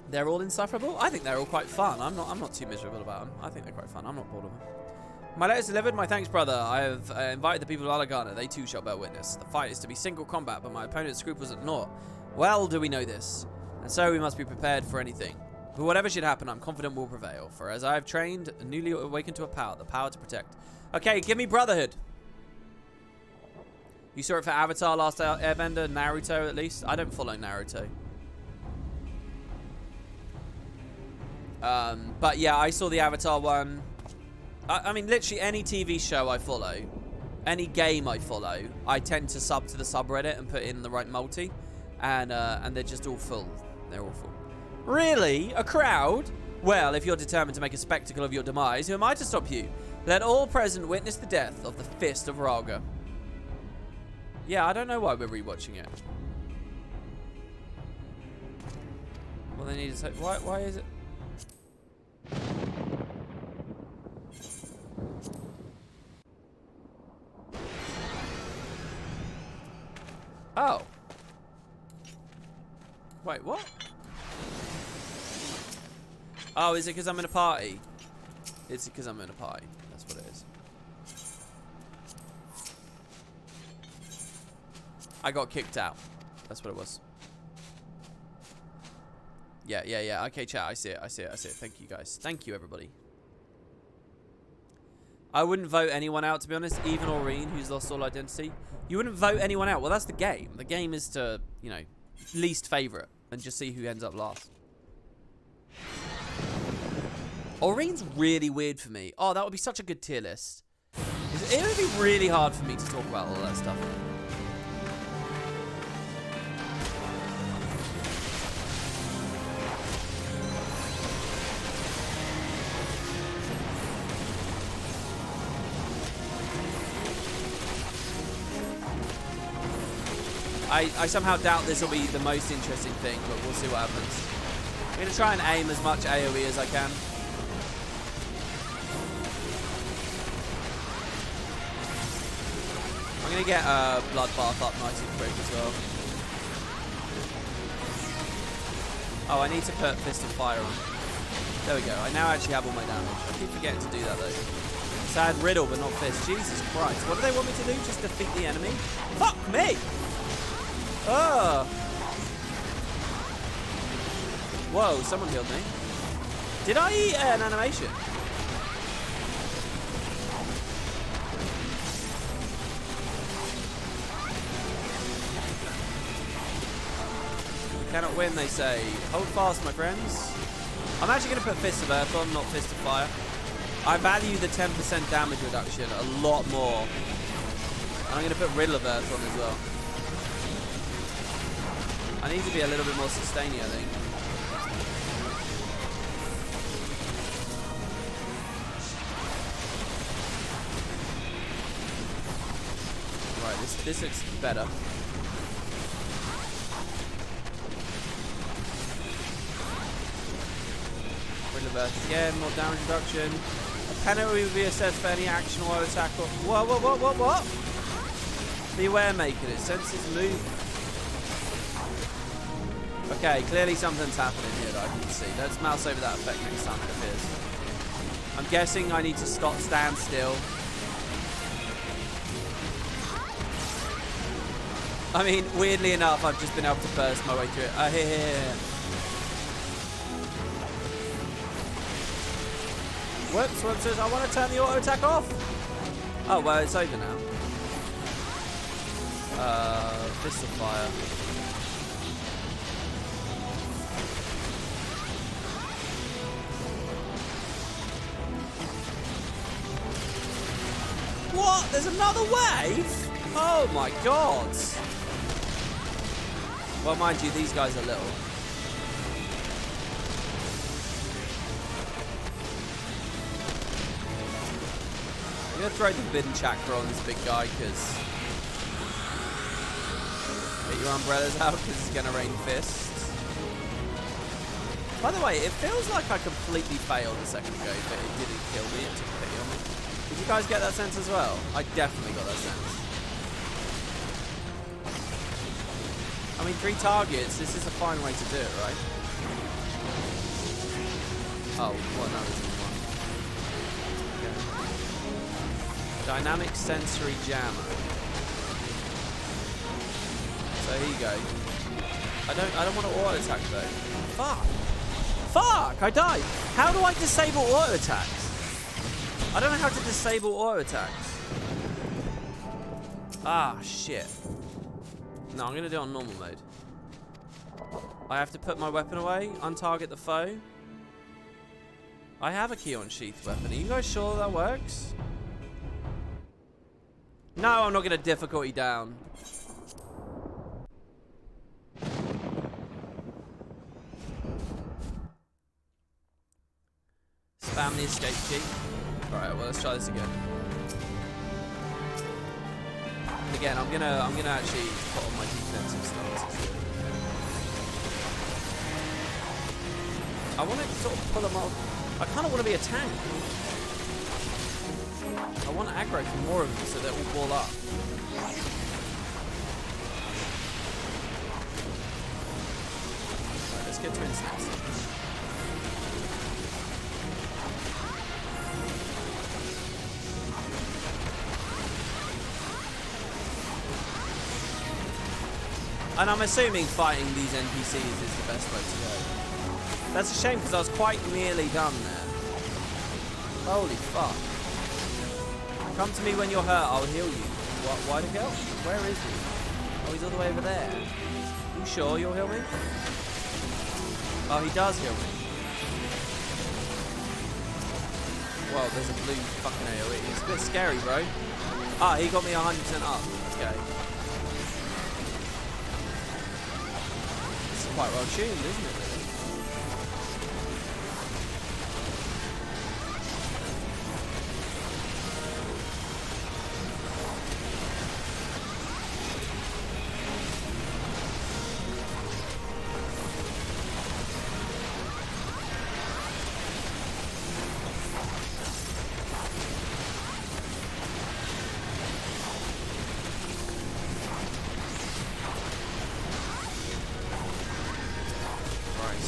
They're all insufferable? I think they're all quite fun. I'm not too miserable about them. I think they're quite fun. I'm not bored of them. My letter is delivered. My thanks, brother. I have invited the people of Alagana. They too shall bear witness. The fight is to be single combat, but my opponent's scruples at naught. Well do we know this, and so we must be prepared for anything. But whatever should happen, I'm confident will prevail. For as I have trained, newly awakened to a power, the power to protect. Okay, give me Brotherhood. You saw it for Avatar, Last Airbender, Naruto at least. I don't follow Naruto. But yeah, I saw the Avatar one. I mean, literally any TV show I follow, any game I follow, I tend to sub to the subreddit and put in the right multi, and they're just all full. They're all full. Really? A crowd? Well, if you're determined to make a spectacle of your demise, who am I to stop you? Let all present witness the death of the Fist of Raga. Yeah, I don't know why we're rewatching it. Well, they need to say, why is it? Oh. Wait, what? Oh, is it because I'm in a party? It's because I'm in a party. That's what it is. I got kicked out. That's what it was. Yeah. Okay, chat. I see it. Thank you, guys. Thank you, everybody. I wouldn't vote anyone out, to be honest. Even Aureen, who's lost all identity. You wouldn't vote anyone out. Well, that's the game. The game is to, you know, least favorite and just see who ends up last. Aureen's really weird for me. Oh, that would be such a good tier list. It would be really hard for me to talk about all that stuff. I somehow doubt this will be the most interesting thing, but we'll see what happens. I'm going to try and aim as much AoE as I can. I'm going to get Bloodbath up nice and quick as well. Oh, I need to put Fist of Fire on. There we go. I now actually have all my damage. I keep forgetting to do that though. So I had Riddle, but not Fist. Jesus Christ. What do they want me to do? Just defeat the enemy? Fuck me! Oh! Whoa, someone killed me. Did I eat an animation? You cannot win, they say. Hold fast, my friends. I'm actually going to put Fist of Earth on, not Fist of Fire. I value the 10% damage reduction a lot more. And I'm going to put Riddle of Earth on as well. I need to be a little bit more sustaining, I think. Right, this looks better. Riddle of Earth again, more damage reduction. A penalty will be assessed for any action or attack or... What? Beware, maker. It senses movement. Okay, clearly something's happening here that I can see. Let's mouse over that effect next time it appears. I'm guessing I need to stand still. I mean, weirdly enough, I've just been able to burst my way through it. Here. Whoops. I want to turn the auto attack off. Oh, well, it's over now. Fist of Fire. What? There's another wave? Oh my god. Well, mind you, these guys are little. I'm going to throw the Forbidden Chakra on this big guy, because... Get your umbrellas out, because it's going to rain fists. By the way, it feels like I completely failed a second ago, but it didn't kill me, it took pity on me. Did you guys get that sense as well? I definitely got that sense. I mean, 3 targets, this is a fine way to do it, right? Oh, well, no, there's one. Okay. Dynamic sensory jammer. So here you go. I don't want to auto attack though. Fuck! Fuck! I died! How do I disable auto attacks? I don't know how to disable auto attacks. Ah, shit. No, I'm gonna do it on normal mode. I have to put my weapon away, untarget the foe. I have a key on sheath weapon. Are you guys sure that works? No, I'm not gonna difficulty down. Spam the escape key. Alright, well let's try this again. Again, I'm gonna actually put on my defensive stance. I want to sort of pull them off. I kind of want to be a tank. I want to aggro for more of them so they all ball up. Right, let's get to instance. And I'm assuming fighting these NPCs is the best way to go. That's a shame because I was quite nearly done there. Holy fuck. Come to me when you're hurt, I'll heal you. What? Why the hell? Where is he? Oh, he's all the way over there. You sure you'll heal me? Oh, he does heal me. Well, there's a blue fucking AoE. It's a bit scary, bro. Ah, he got me 100% up. Okay. Quite well tuned, isn't it?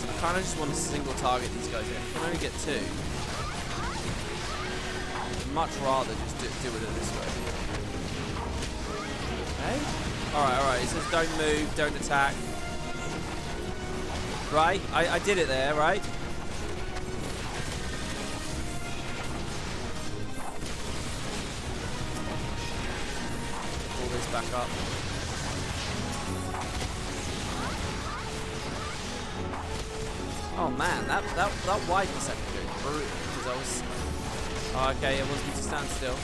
I kind of just want to single target these guys here. I can only get two. I'd much rather just do it this way. Okay? Alright. It says don't move, don't attack. Right? I did it there, right? Pull this back up. Oh man, that wide second goes brutal because I was. Oh, okay, it wants me to stand still.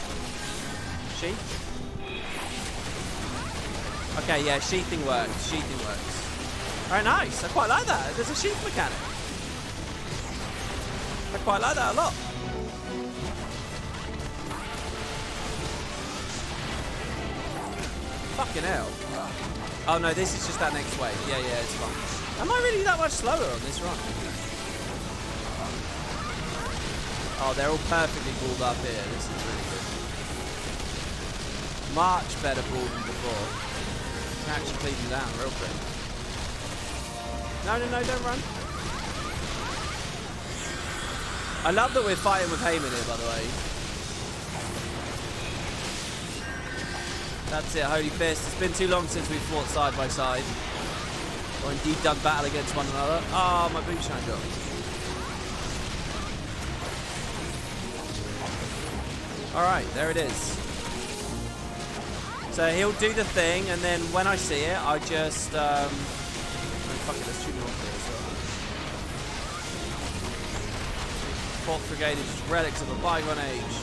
Sheath? Okay, yeah, sheathing works. Sheathing works. Alright, nice. I quite like that. There's a sheath mechanic. I quite like that a lot. Fucking hell. Oh no, this is just that next wave. Yeah, it's fine. Am I really that much slower on this run? Oh, they're all perfectly balled up here. This is really good. Much better ball than before. Can actually clean them down real quick. No, don't run. I love that we're fighting with Heyman here, by the way. That's it, Holy Fist. It's been too long since we've fought side by side. Or indeed done battle against one another. Oh, my boot shined up. Alright, there it is. So he'll do the thing, and then when I see it, I just... oh, fuck it, let's shoot him off there as well. 4th Brigade is just relics of a bygone age.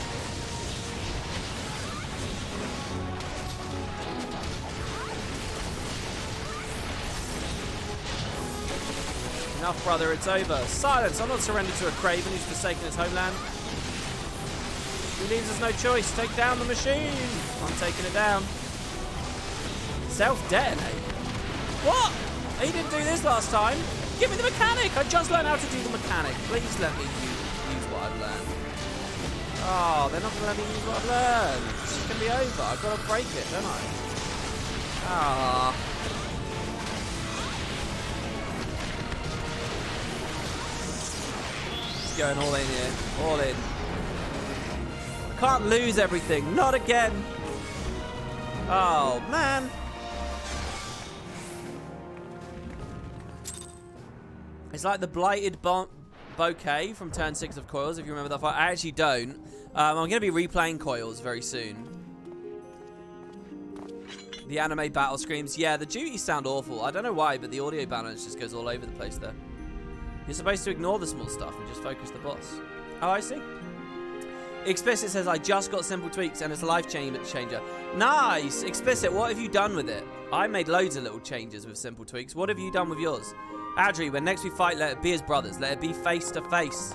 Enough, brother, it's over. Silence! I'll not surrender to a craven who's forsaken his homeland. He leaves us no choice. Take down the machine! I'm taking it down. Self-detonate? What? He didn't do this last time. Give me the mechanic! I just learned how to do the mechanic. Please let me use what I've learned. Oh, they're not going to let me use what I've learned. It's going to be over. I've got to break it, don't I? Ah. Just going all in here. All in. I can't lose everything. Not again. Oh, man. It's like the blighted bouquet from turn 6 of Coils, if you remember that fight. I actually don't. I'm going to be replaying Coils very soon. The anime battle screams. Yeah, the duties sound awful. I don't know why, but the audio balance just goes all over the place there. You're supposed to ignore the small stuff and just focus the boss. Oh, I see. Explicit says, I just got simple tweaks and it's a life changer. Nice! Explicit, what have you done with it? I made loads of little changes with simple tweaks. What have you done with yours? Adri, when next we fight, let it be as brothers. Let it be face to face.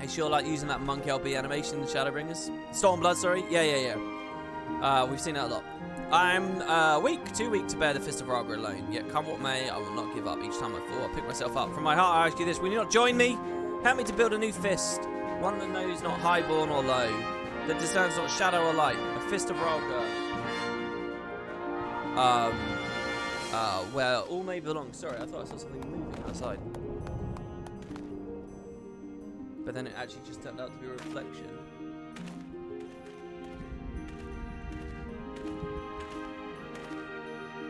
Hey, sure like using that Monk LB animation in Shadowbringers? Stormblood, sorry. Yeah. We've seen that a lot. I'm too weak to bear the Fist of Raga alone. Yet come what may, I will not give up. Each time I fall, I pick myself up. From my heart, I ask you this. Will you not join me? Help me to build a new fist. One that knows not highborn or low. That discerns not shadow or light. A Fist of Raga. Where all may belong. Sorry, I thought I saw something moving outside. But then it actually just turned out to be a reflection.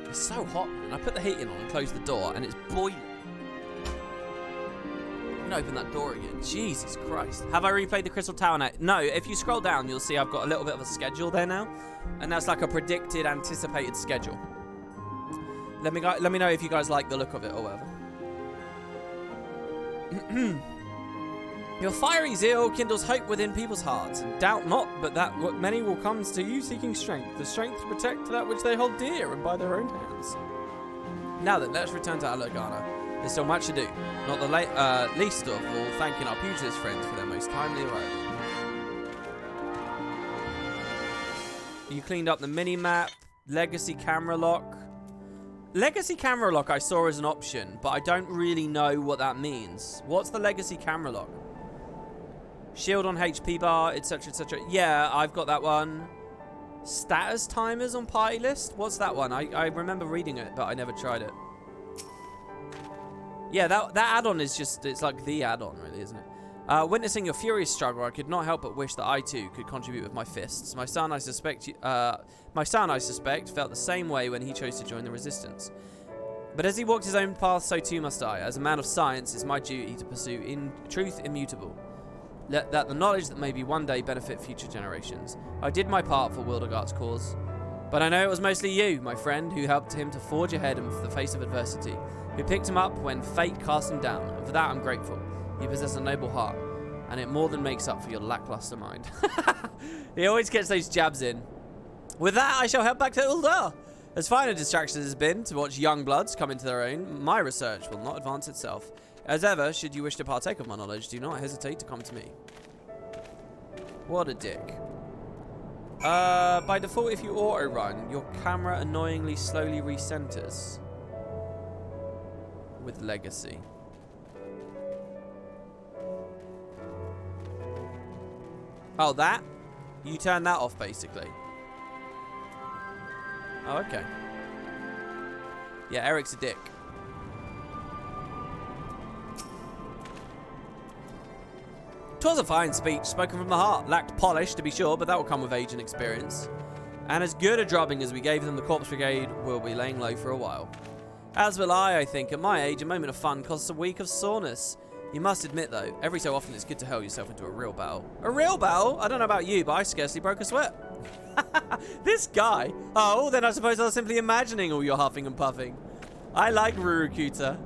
It's so hot, man. I put the heating on and closed the door, and it's boiling. I'm gonna open that door again. Jesus Christ. Have I replayed the Crystal Tower now? No, if you scroll down, you'll see I've got a little bit of a schedule there now. And that's like a predicted, anticipated schedule. Let me know if you guys like the look of it or whatever. Your fiery zeal kindles hope within people's hearts, and doubt not but that what many will come to you seeking strength, the strength to protect that which they hold dear and by their own hands. Now then, let's return to Alagana. There's still much to do, not the least of all thanking our pugilist friends for their most timely arrival. You cleaned up the mini-map, legacy camera lock. Legacy camera lock I saw as an option, but I don't really know what that means. What's the legacy camera lock? Shield on HP bar, etc, etc. Yeah, I've got that one. Status timers on party list? What's that one? I remember reading it, but I never tried it. Yeah, that add-on is just, it's like the add-on, really, isn't it? Witnessing your furious struggle, I could not help but wish that I too could contribute with my fists. My son, I suspect, felt the same way when he chose to join the resistance. But as he walked his own path, so too must I. As a man of science, it's my duty to pursue truth immutable. Let that the knowledge that maybe one day benefit future generations. I did my part for Wildergart's cause. But I know it was mostly you, my friend, who helped him to forge ahead in the face of adversity, who picked him up when fate cast him down, and for that I'm grateful. You possess a noble heart, and it more than makes up for your lackluster mind. He always gets those jabs in. With that, I shall head back to Uldar. As fine a distraction as it has been to watch young bloods come into their own, my research will not advance itself. As ever, should you wish to partake of my knowledge, do not hesitate to come to me. What a dick. By default, if you auto-run, your camera annoyingly slowly recenters. With Legacy. Oh, that? You turn that off, basically. Oh, okay. Yeah, Eric's a dick. Twas a fine speech, spoken from the heart. Lacked polish, to be sure, but that will come with age and experience. And as good a drubbing as we gave them, the Corpse Brigade will be laying low for a while. As will I think. At my age, a moment of fun costs a week of soreness. You must admit, though, every so often it's good to hurl yourself into a real battle. A real battle? I don't know about you, but I scarcely broke a sweat. This guy? Oh, then I suppose I was simply imagining all your huffing and puffing. I like Rurukuta.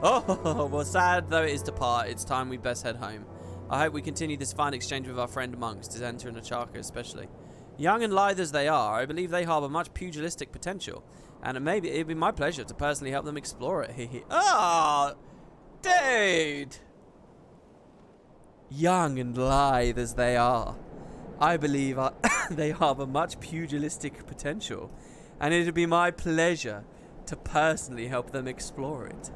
Oh, well, sad though it is to part, it's time we'd best head home. I hope we continue this fine exchange with our friend monks, Dizenta and Achaka especially. Young and lithe as they are, I believe they harbour much pugilistic potential, and it'd be my pleasure to personally help them explore it. Hehe. Oh, dude! Young and lithe as they are, I believe they harbour much pugilistic potential, and it'd be my pleasure to personally help them explore it.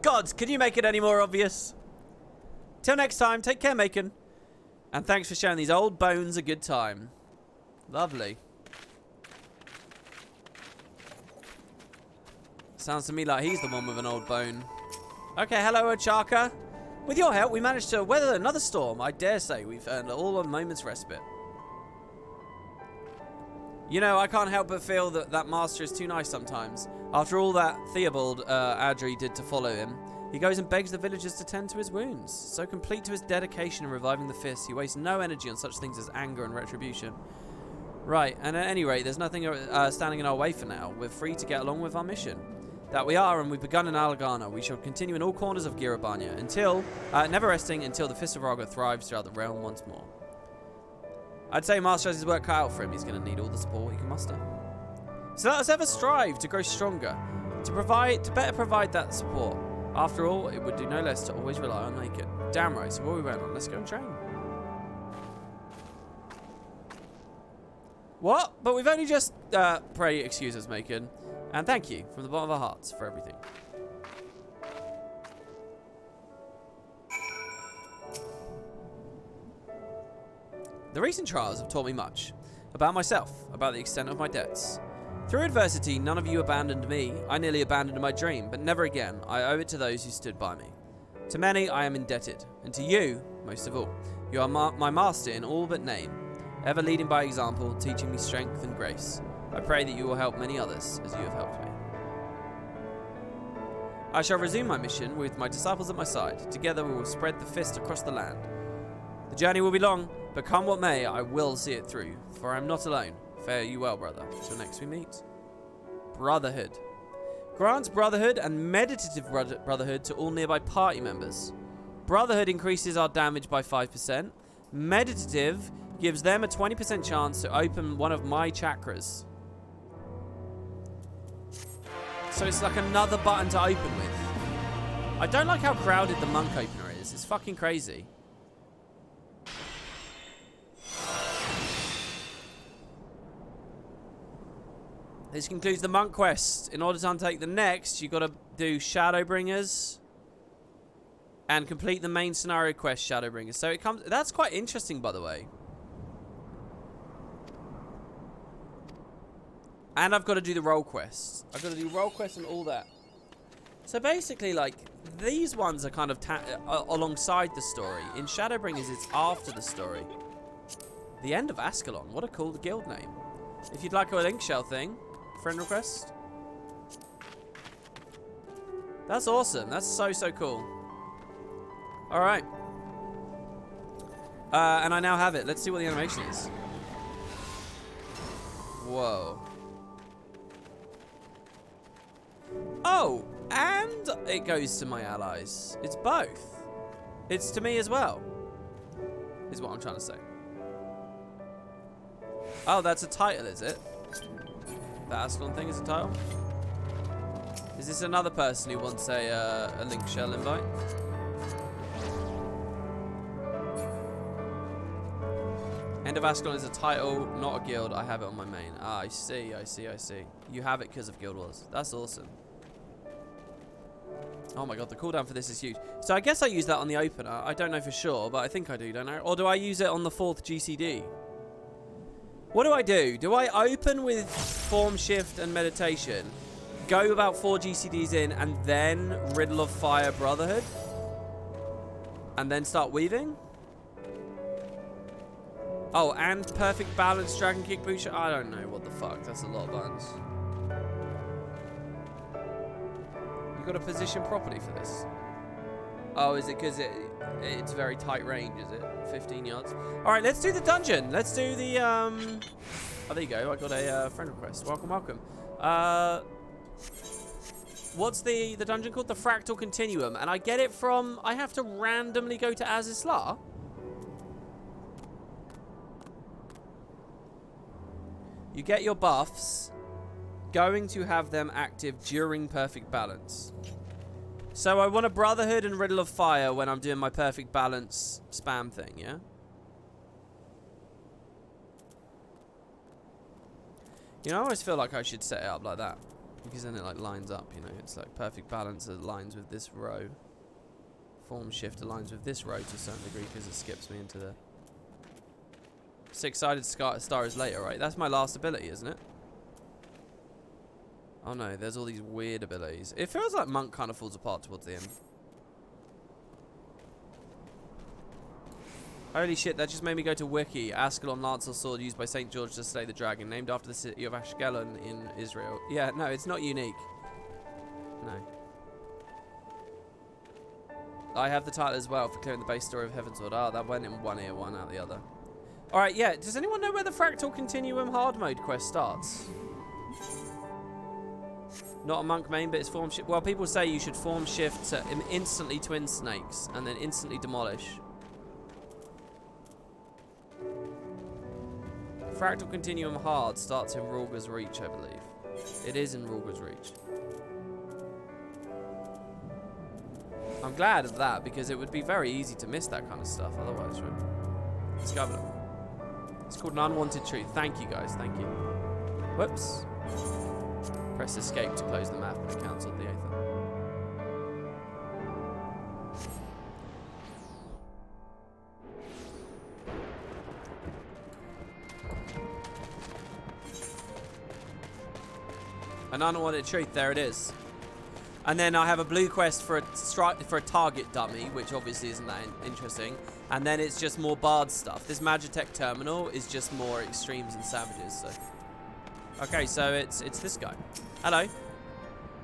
Gods, can you make it any more obvious? Till next time, take care, Macon. And thanks for showing these old bones a good time. Lovely. Sounds to me like he's the one with an old bone. Okay, hello, Ochaka. With your help, we managed to weather another storm. I dare say we've earned all a moment's respite. You know, I can't help but feel that that master is too nice sometimes. After all that Theobald Adri did to follow him, he goes and begs the villagers to tend to his wounds. So complete to his dedication in reviving the fist, he wastes no energy on such things as anger and retribution. Right, and at any rate, there's nothing standing in our way for now. We're free to get along with our mission. That we are, and we've begun in Alagana. We shall continue in all corners of Girabanya until, never resting until the Fist of Raga thrives throughout the realm once more. I'd say Master has his work cut out for him. He's going to need all the support he can muster. So let us ever strive to grow stronger, to better provide that support. After all, it would do no less to always rely on Naked. Damn right, so what are we waiting on? Let's go and train. What? But we've only just, pray excuse us, Macon. And thank you from the bottom of our hearts for everything. The recent trials have taught me much. About myself, about the extent of my debts. Through adversity, none of you abandoned me. I nearly abandoned my dream, but never again. I owe it to those who stood by me. To many, I am indebted. And to you, most of all. You are my master in all but name. Ever leading by example, teaching me strength and grace. I pray that you will help many others as you have helped me. I shall resume my mission with my disciples at my side. Together we will spread the fist across the land. The journey will be long, but come what may, I will see it through, for I am not alone. Fare you well, brother. Till next we meet. Brotherhood. Grants brotherhood and meditative brotherhood to all nearby party members. Brotherhood increases our damage by 5%. Meditative gives them a 20% chance to open one of my chakras. So it's like another button to open with. I don't like how crowded the monk opener is. It's fucking crazy. This concludes the monk quest. In order to undertake the next, you've got to do Shadowbringers and complete the main scenario quest, Shadowbringers. So it comes. That's quite interesting, by the way. And I've got to do the role quests. I've got to do role quests and all that. So basically, like, these ones are kind of alongside the story. In Shadowbringers, it's after the story. The End of Ascalon. What a cool guild name. If you'd like a link shell thing, friend request. That's awesome. That's so, so cool. All right. And I now have it. Let's see what the animation is. Whoa. Oh, and it goes to my allies. It's both. It's to me as well, is what I'm trying to say. Oh, that's a title, is it? The Ascalon thing is a title? Is this another person who wants a link shell invite? End of Ascalon is a title, not a guild. I have it on my main. Ah, I see, I see, I see. You have it because of Guild Wars. That's awesome. Oh my god, the cooldown for this is huge. So I guess I use that on the opener. I don't know for sure, but I think I do, don't I? Or do I use it on the 4th GCD? What do? Do I open with Form Shift and Meditation, go about 4 GCDs in, and then Riddle of Fire Brotherhood? And then start weaving? Oh, and Perfect Balance Dragon Kick Boot Shot? I don't know, what the fuck. That's a lot of buttons. You got to position properly for this. Oh, is it because it's very tight range, is it? 15 yards. All right, let's do the dungeon. Let's do the, oh, there you go. I got a friend request. Welcome, welcome. What's the dungeon called? The Fractal Continuum. And I get it from, I have to randomly go to Azizlar. You get your buffs, going to have them active during Perfect Balance. So I want a Brotherhood and Riddle of Fire when I'm doing my Perfect Balance spam thing, yeah? You know, I always feel like I should set it up like that. Because then it like lines up, you know? It's like Perfect Balance aligns with this row. Form Shift aligns with this row to a certain degree because it skips me into the... Six-sided star is later, right? That's my last ability, isn't it? Oh no, there's all these weird abilities. It feels like Monk kind of falls apart towards the end. Holy shit, that just made me go to Wiki. Ascalon Lancer sword used by St. George to slay the dragon, named after the city of Ashkelon in Israel. Yeah, no, it's not unique. No. I have the title as well for clearing the base story of Heavensward. Ah, that went in one ear, one out the other. Alright, yeah, does anyone know where the Fractal Continuum hard mode quest starts? Not a monk main, but it's form shift. Well, people say you should form shift to instantly twin snakes and then instantly demolish. Fractal Continuum hard starts in Rulga's Reach, I believe. It is in Rulga's Reach. I'm glad of that because it would be very easy to miss that kind of stuff otherwise, right? Let's go have a look. It's called an unwanted truth. Thank you guys, thank you. Whoops. Press escape to close the map and it cancelled the Aether. An unwanted truth, there it is. And then I have a blue quest for a target dummy, which obviously isn't that interesting. And then it's just more bard stuff. This Magitech terminal is just more extremes and savages. So, okay, so it's this guy. Hello.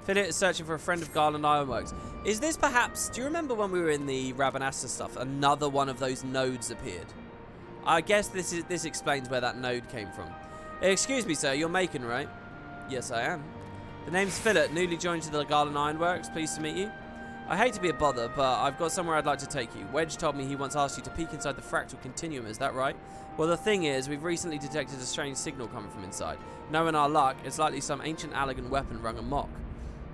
Philip is searching for a friend of Garland Ironworks. Is this perhaps? Do you remember when we were in the Rabanasta stuff? Another one of those nodes appeared. I guess this explains where that node came from. Excuse me, sir. You're Macon, right? Yes, I am. The name's Philip, newly joined to the Garland Ironworks. Pleased to meet you. I hate to be a bother, but I've got somewhere I'd like to take you. Wedge told me he once asked you to peek inside the Fractal Continuum, is that right? Well, the thing is, we've recently detected a strange signal coming from inside. Knowing our luck, it's likely some ancient elegant weapon rung amok.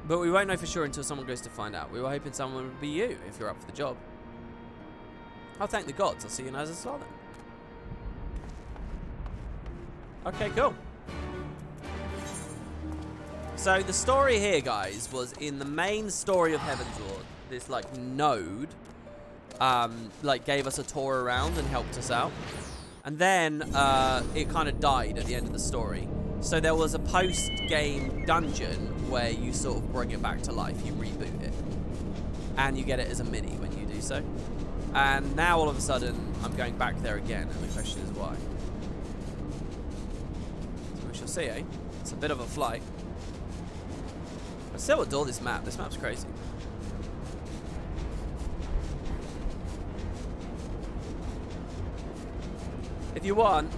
But we won't know for sure until someone goes to find out. We were hoping someone would be you, if you're up for the job. I'll thank the gods. I'll see you in Azazla then. Okay, cool. So the story here, guys, was in the main story of Heavensward. This like node, like gave us a tour around and helped us out, and then it kind of died at the end of the story. So there was a post-game dungeon where you sort of bring it back to life. You reboot it, and you get it as a mini when you do so. And now all of a sudden, I'm going back there again, and the question is why. So we shall see, eh? It's a bit of a flight. I still adore this map. This map's crazy. If you want,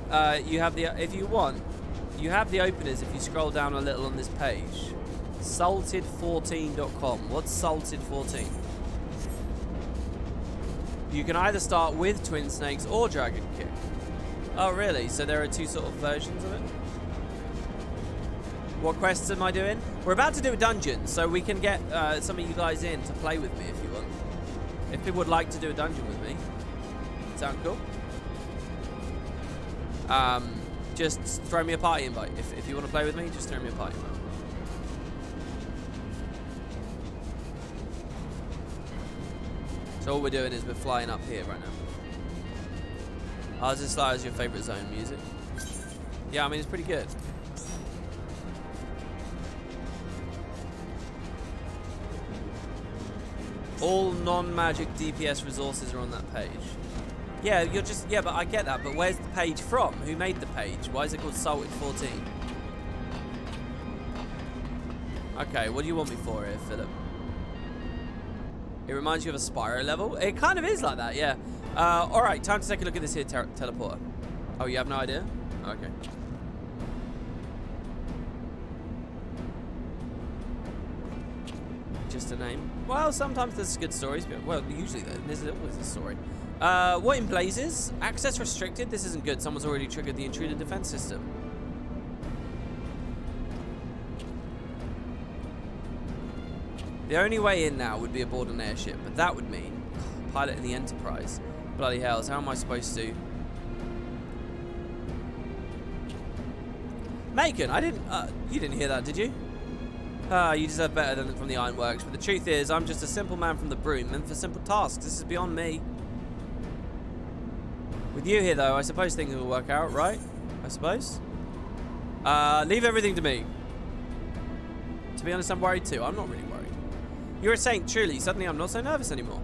you have the openers if you scroll down a little on this page. Salted14.com. What's Salted14? You can either start with Twin Snakes or Dragon Kick. Oh, really? So there are two sort of versions of it? What quests am I doing? We're about to do a dungeon, so we can get some of you guys in to play with me if you want. If people would like to do a dungeon with me. Sound cool? Just throw me a party invite. If you want to play with me, just throw me a party invite. So all we're doing is we're flying up here right now. Azazla is your favourite zone music? Yeah, I mean, it's pretty good. All non-magic DPS resources are on that page. Yeah, but I get that, but where's the page from? Who made the page? Why is it called Salted 14? Okay, what do you want me for here, Philip? It reminds you of a Spyro level? It kind of is like that, yeah. Alright, time to take a look at this here teleporter. Oh, you have no idea? Okay. Just a name. Well, sometimes there's good stories, but well, usually there's always a story. What in blazes? Access restricted? This isn't good. Someone's already triggered the intruder defense system. The only way in now would be aboard an airship, but that would mean pilot in the Enterprise. Bloody hells, how am I supposed to? Macon, you didn't hear that, did you? You deserve better than from the Ironworks, but the truth is, I'm just a simple man from the Broom, meant for simple tasks. This is beyond me. With you here, though, I suppose things will work out, right? I suppose. Leave everything to me. To be honest, I'm worried too. I'm not really worried. You're a saint, truly. Suddenly I'm not so nervous anymore.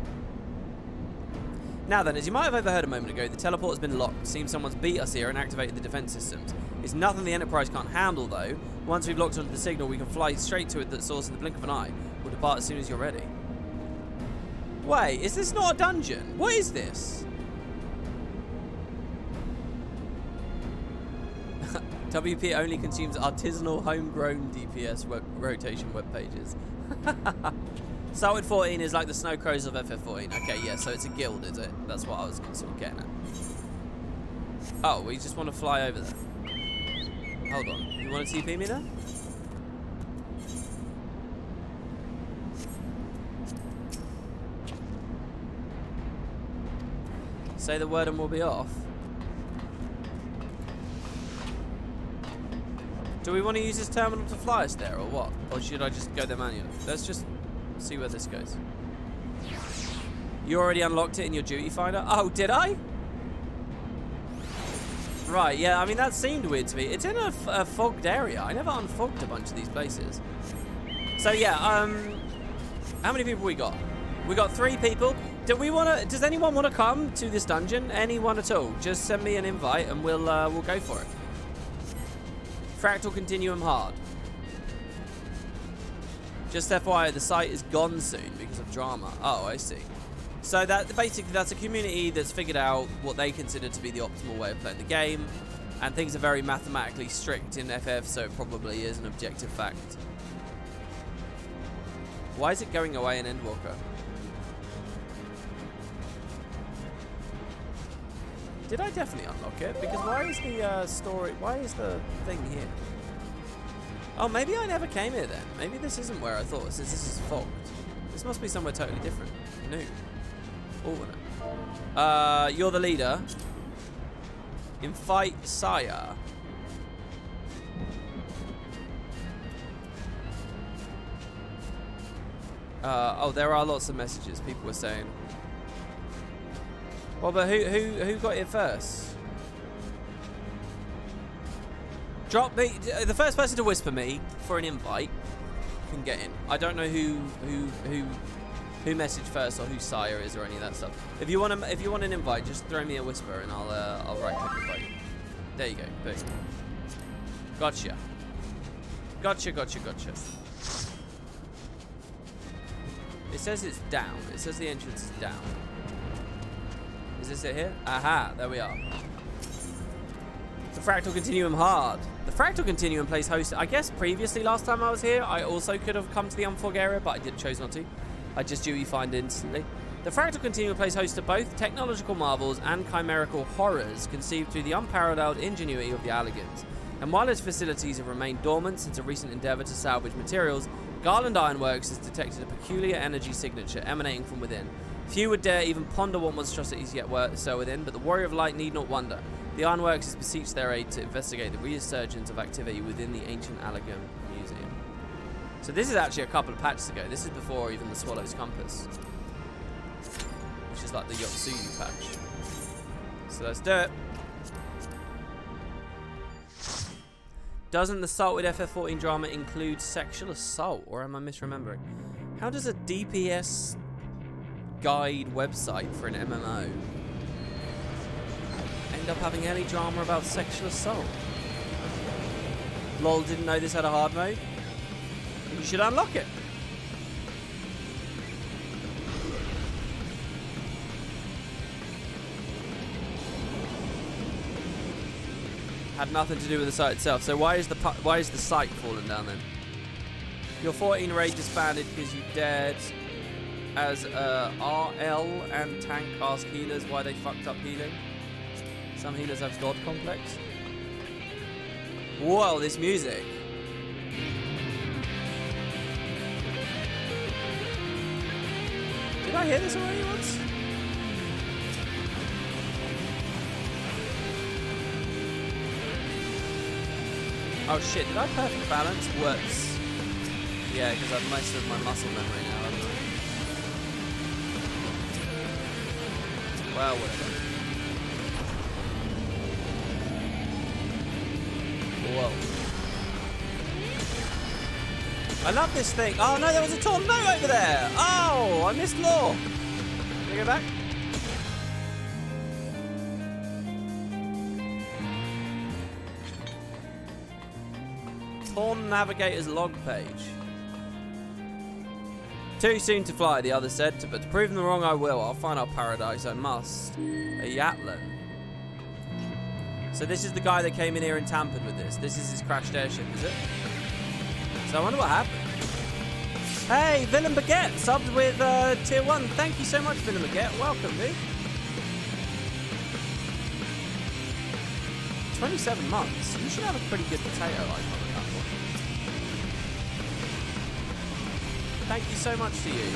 Now then, as you might have overheard a moment ago, the teleport has been locked. Seems someone's beat us here and activated the defense systems. It's nothing the Enterprise can't handle, though. Once we've locked onto the signal, we can fly straight to it that source in the blink of an eye. We'll depart as soon as you're ready. Wait, is this not a dungeon? What is this? WP only consumes artisanal, homegrown DPS rotation web pages. Start with 14 is like the Snow Crows of FF14. Okay, yeah, so it's a guild, is it? That's what I was sort of getting at. Oh, we just want to fly over there. Hold on. You want to TP me there? Say the word and we'll be off. Do we want to use this terminal to fly us there or what? Or should I just go there manually? Let's just see where this goes. You already unlocked it in your duty finder? Oh, did I? Right, yeah, I mean, that seemed weird to me. It's in a fogged area. I never unfogged a bunch of these places. So, yeah, how many people we got? We got 3 people. Does anyone want to come to this dungeon? Anyone at all? Just send me an invite and we'll go for it. Fractal continuum hard. Just FYI, the site is gone soon because of drama. Oh, I see. So that basically that's a community that's figured out what they consider to be the optimal way of playing the game, and things are very mathematically strict in FF, so it probably is an objective fact. Why is it going away in Endwalker? Did I definitely unlock it? Because why is the story? Why is the thing here? Oh, maybe I never came here then. Maybe this isn't where I thought. Since this is fogged, this must be somewhere totally different. New. Oh, no. You're the leader. Invite Sire. Oh, there are lots of messages. People were saying. Well, but who got it first? Drop me. The first person to whisper me for an invite can get in. I don't know who messaged first or who Sire is or any of that stuff. If you want an invite, just throw me a whisper and I'll right click invite you. There you go. Boom. Gotcha. Gotcha. It says it's down. It says the entrance is down. Is this it here? Aha, there we are. The Fractal Continuum hard. The Fractal Continuum plays host. I guess previously, last time I was here, I also could have come to the unfog area, but I chose not to. I just duty find instantly. The Fractal Continuum plays host to both technological marvels and chimerical horrors conceived through the unparalleled ingenuity of the Alligans. And while its facilities have remained dormant since a recent endeavour to salvage materials, Garland Ironworks has detected a peculiar energy signature emanating from within. Few would dare even ponder what monstrosities yet were so within, but the Warrior of Light need not wonder. The Ironworks has beseeched their aid to investigate the resurgence of activity within the ancient Allagan Museum. So this is actually a couple of patches ago. This is before even the Swallow's Compass, which is like the Yotsuyu patch. So let's do it. Doesn't the Salted FF14 drama include sexual assault, or am I misremembering? How does a DPS guide website for an MMO end up having any drama about sexual assault? Lol, didn't know this had a hard mode? You should unlock it. Had nothing to do with the site itself. So why is the site falling down then? Your 14 raid disbanded because you dared as RL and tank ask healers why they fucked up healing. Some healers have god complex. Whoa, this music. Did I hear this already once? Oh shit, did I perfect balance? Works. Yeah, because I've most of my muscle memory now, haven't I? Well, whatever. Whoa. I love this thing. Oh no, there was a tornado over there. Oh, I missed law. Can we go back? Torn Navigator's log page. Too soon to fly, the other said, but to prove them wrong I will. I'll find our paradise, I must. A Yatlan. So this is the guy that came in here and tampered with this. This is his crashed airship, is it? So I wonder what happened. Hey, Villain Baguette, subbed with tier 1. Thank you so much, Villain Baguette. Welcome, dude. 27 months. You should have a pretty good potato icon at that point. Thank you so much to you.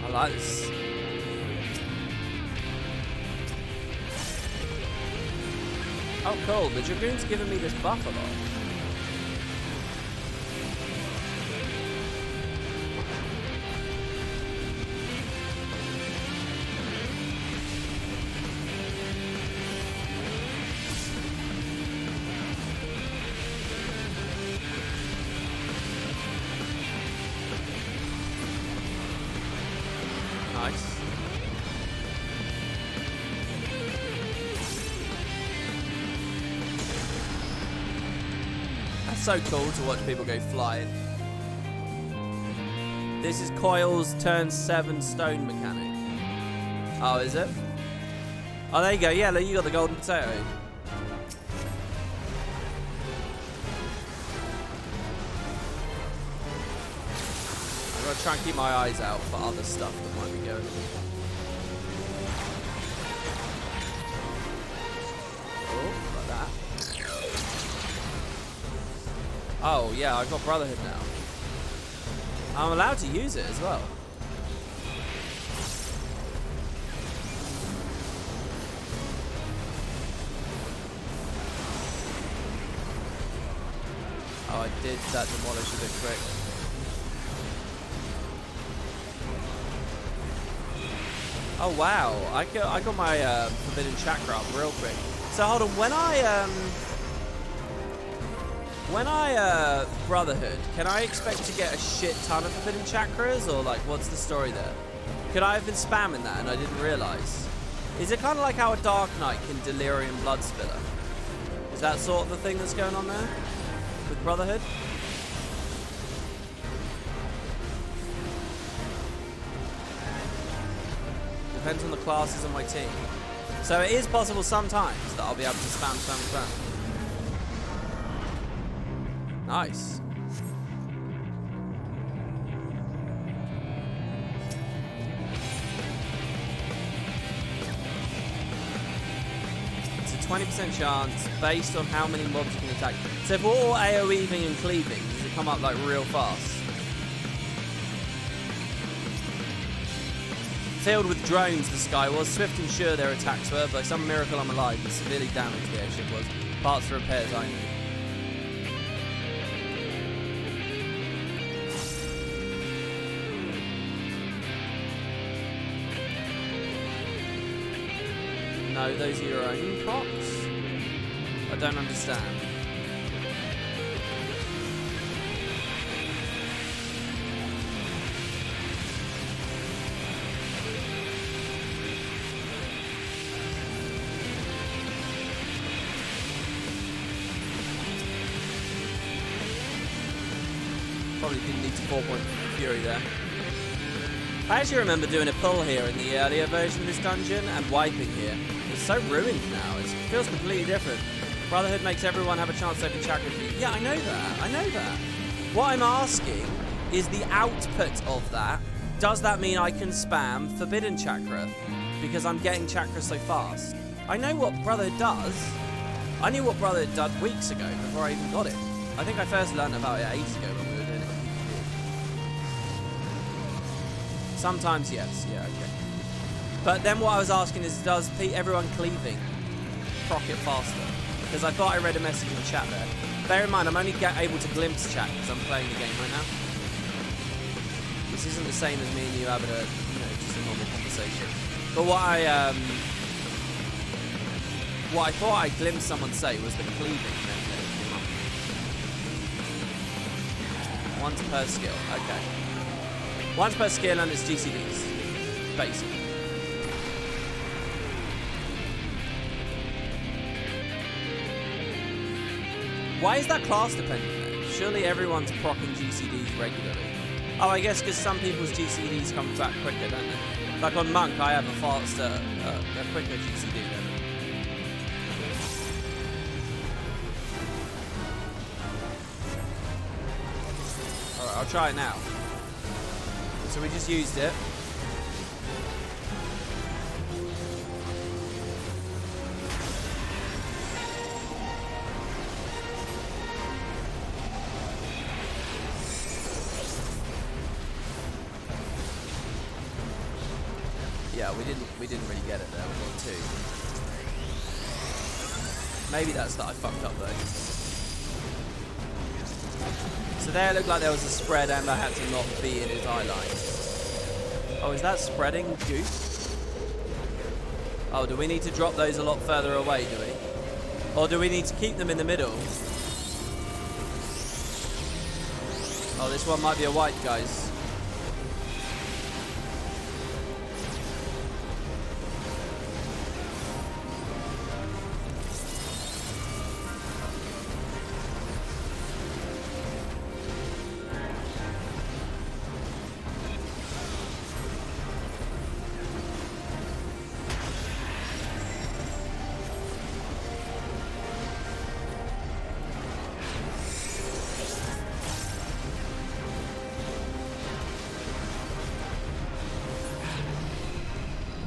I like this. Oh, cool. The Dragoon's giving me this buff a lot. Nice. That's so cool to watch people go flying. This is Coil's turn 7 stone mechanic. Oh, is it? Oh, there you go. Yeah, look, you got the golden potato. I've got to try and keep my eyes out for other stuff that might be going on. Oh, like that. Oh, yeah, I've got Brotherhood now. I'm allowed to use it as well. Oh, I did that demolish a bit quick. Oh wow, I got my forbidden chakra up real quick. So hold on, when I Brotherhood, can I expect to get a shit ton of forbidden chakras, or like what's the story there? Could I have been spamming that and I didn't realise? Is it kind of like how a Dark Knight can Delirium Bloodspiller? Is that sort of the thing that's going on there with Brotherhood? Depends on the classes of my team. So it is possible sometimes that I'll be able to spam. Nice. It's a 20% chance based on how many mobs you can attack. So if we're all AoEing and cleaving, does it come up like real fast? Filled with drones, the sky was. Swift and sure their attacks were. By some miracle I'm alive, but severely damaged the airship was. Parts for repairs only. No, those are your own props? I don't understand. Probably didn't need to 4-point Fury there. I actually remember doing a pull here in the earlier version of this dungeon and wiping here. It's so ruined now. It feels completely different. Brotherhood makes everyone have a chance to open chakra. Yeah, I know that. I know that. What I'm asking is the output of that. Does that mean I can spam Forbidden Chakra? Because I'm getting chakra so fast. I know what Brotherhood does. I knew what Brotherhood did weeks ago before I even got it. I think I first learned about it ages ago when we were doing it. Sometimes, yes. Yeah, okay. But then what I was asking is, does everyone cleaving proc it faster? Because I thought I read a message in the chat there. Bear in mind, I'm only able to glimpse chat because I'm playing the game right now. This isn't the same as me and you having a, just a normal conversation. But what I thought I glimpsed someone say was the cleaving thing that came up. Once per skill, okay. Once per skill and it's GCDs, basically. Why is that class dependent then? Surely everyone's proccing GCDs regularly. Oh, I guess because some people's GCDs come back quicker, don't they? Like on Monk, I have a faster, a quicker GCD then. Alright, I'll try it now. So we just used it. Yeah, we didn't really get it there. We got 2. Maybe that's that I fucked up though. So there it looked like there was a spread and I had to not be in his eye line. Oh, is that spreading juice? Oh, do we need to drop those a lot further away, do we? Or do we need to keep them in the middle? Oh, this one might be a white, guys.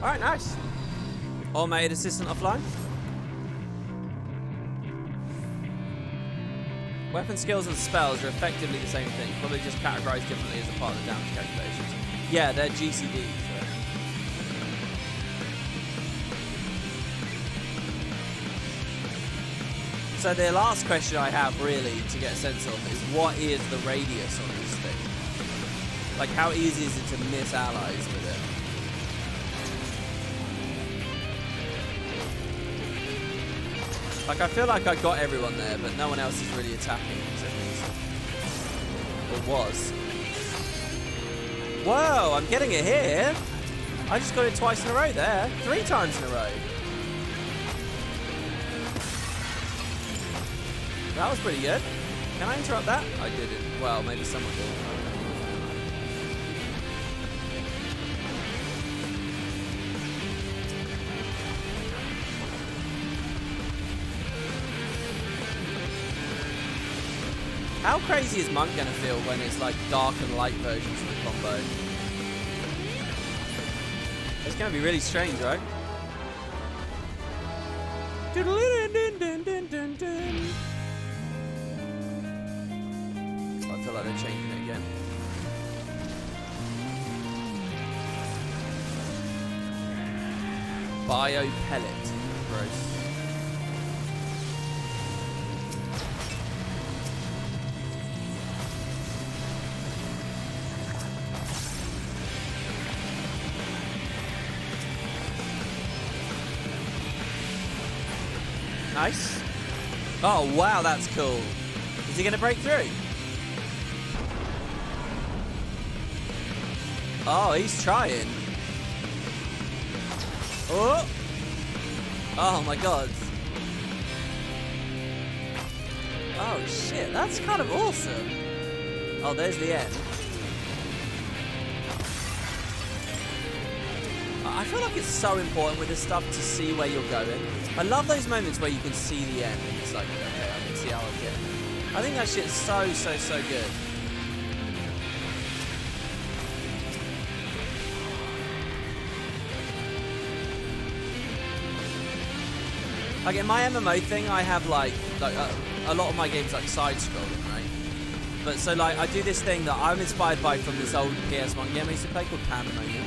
Alright, nice. Automated assistant offline. Weapon skills and spells are effectively the same thing, probably just categorized differently as a part of the damage calculations. Yeah, they're GCD. So the last question I have really to get a sense of is what is the radius on this thing? Like how easy is it to miss allies with it? Like, I feel like I got everyone there, but no one else is really attacking except me. Or was. Whoa, I'm getting it here. I just got it twice in a row there. 3 times in a row. That was pretty good. Can I interrupt that? I didn't. Well, maybe someone did. How crazy is Monk gonna feel when it's like dark and light versions of the combo? It's gonna be really strange, right? I feel like they're changing it again. Bio pellet. Gross. Nice. Oh, wow, that's cool. Is he going to break through? Oh, he's trying. Oh. Oh, my God. Oh, shit. That's kind of awesome. Oh, there's the end. I feel like it's so important with this stuff to see where you're going. I love those moments where you can see the end and it's like, okay, I can see how I'm getting. I think that shit's so good. Like in my MMO thing, I have like a lot of my games like side-scrolling, right? But so like I do this thing that I'm inspired by from this old PS1 game I used to play called Pandemonium,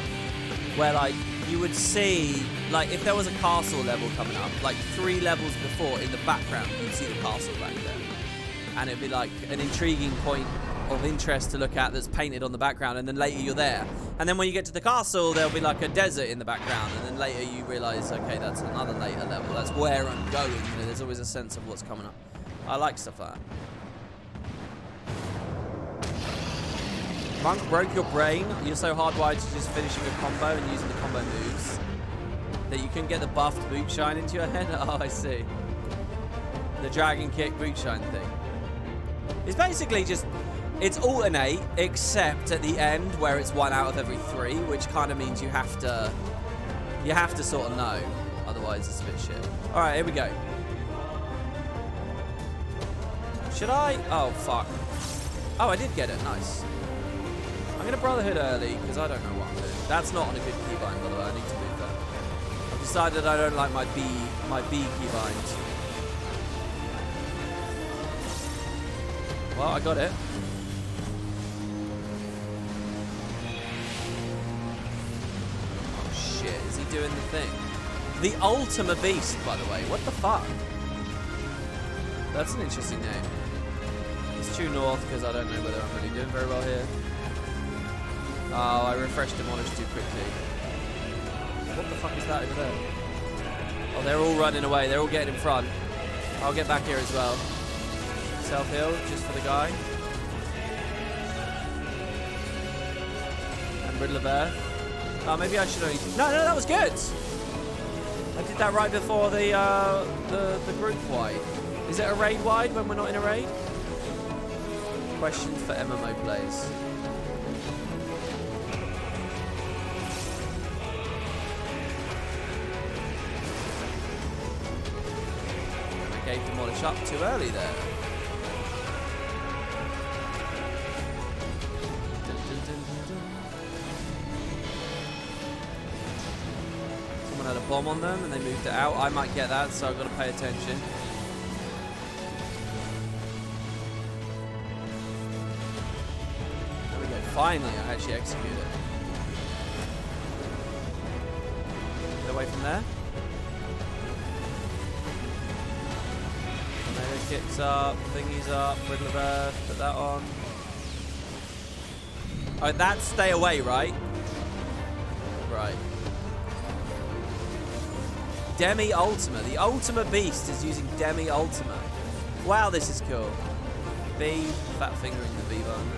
where like you would see, like if there was a castle level coming up, like 3 levels before in the background, you'd see the castle back there. And it'd be like an intriguing point of interest to look at that's painted on the background, and then later you're there. And then when you get to the castle, there'll be like a desert in the background, and then later you realise, okay, that's another later level. That's where I'm going. You know, there's always a sense of what's coming up. I like stuff like that. Monk broke your brain. You're so hardwired to just finishing a combo and using the combo moves that you can get the buffed boot shine into your head. Oh, I see. The dragon kick boot shine thing. It's basically just, it's alternate, except at the end where it's 1 out of every 3, which kind of means you have to sort of know. Otherwise, it's a bit shit. All right, here we go. Should I? Oh, fuck. Oh, I did get it. Nice. I'm going to Brotherhood early because I don't know what I'm doing. That's not on a good keybind, by the way. I need to move that. I've decided I don't like my B keybind. Well, I got it. Oh, shit. Is he doing the thing? The Ultima Beast, by the way. What the fuck? That's an interesting name. It's true north because I don't know whether I'm really doing very well here. Oh, I refreshed Demolish too quickly. What the fuck is that over there? Oh, they're all running away. They're all getting in front. I'll get back here as well. Self-heal, just for the guy. And Riddle of Earth. Oh, maybe I should only... No, that was good! I did that right before the group wide. Is it a raid wide when we're not in a raid? Questions for MMO players. I gave Demolish up too early there. Had a bomb on them and they moved it out. I might get that, so I've got to pay attention. There we go. Finally, I actually execute it. Get away from there. Tornado kicks up, thingy's up, Riddle of Earth, put that on. Oh, that's stay away, right? Right. Demi Ultima. The Ultima Beast is using Demi Ultima. Wow, this is cool. B, fat fingering the B button.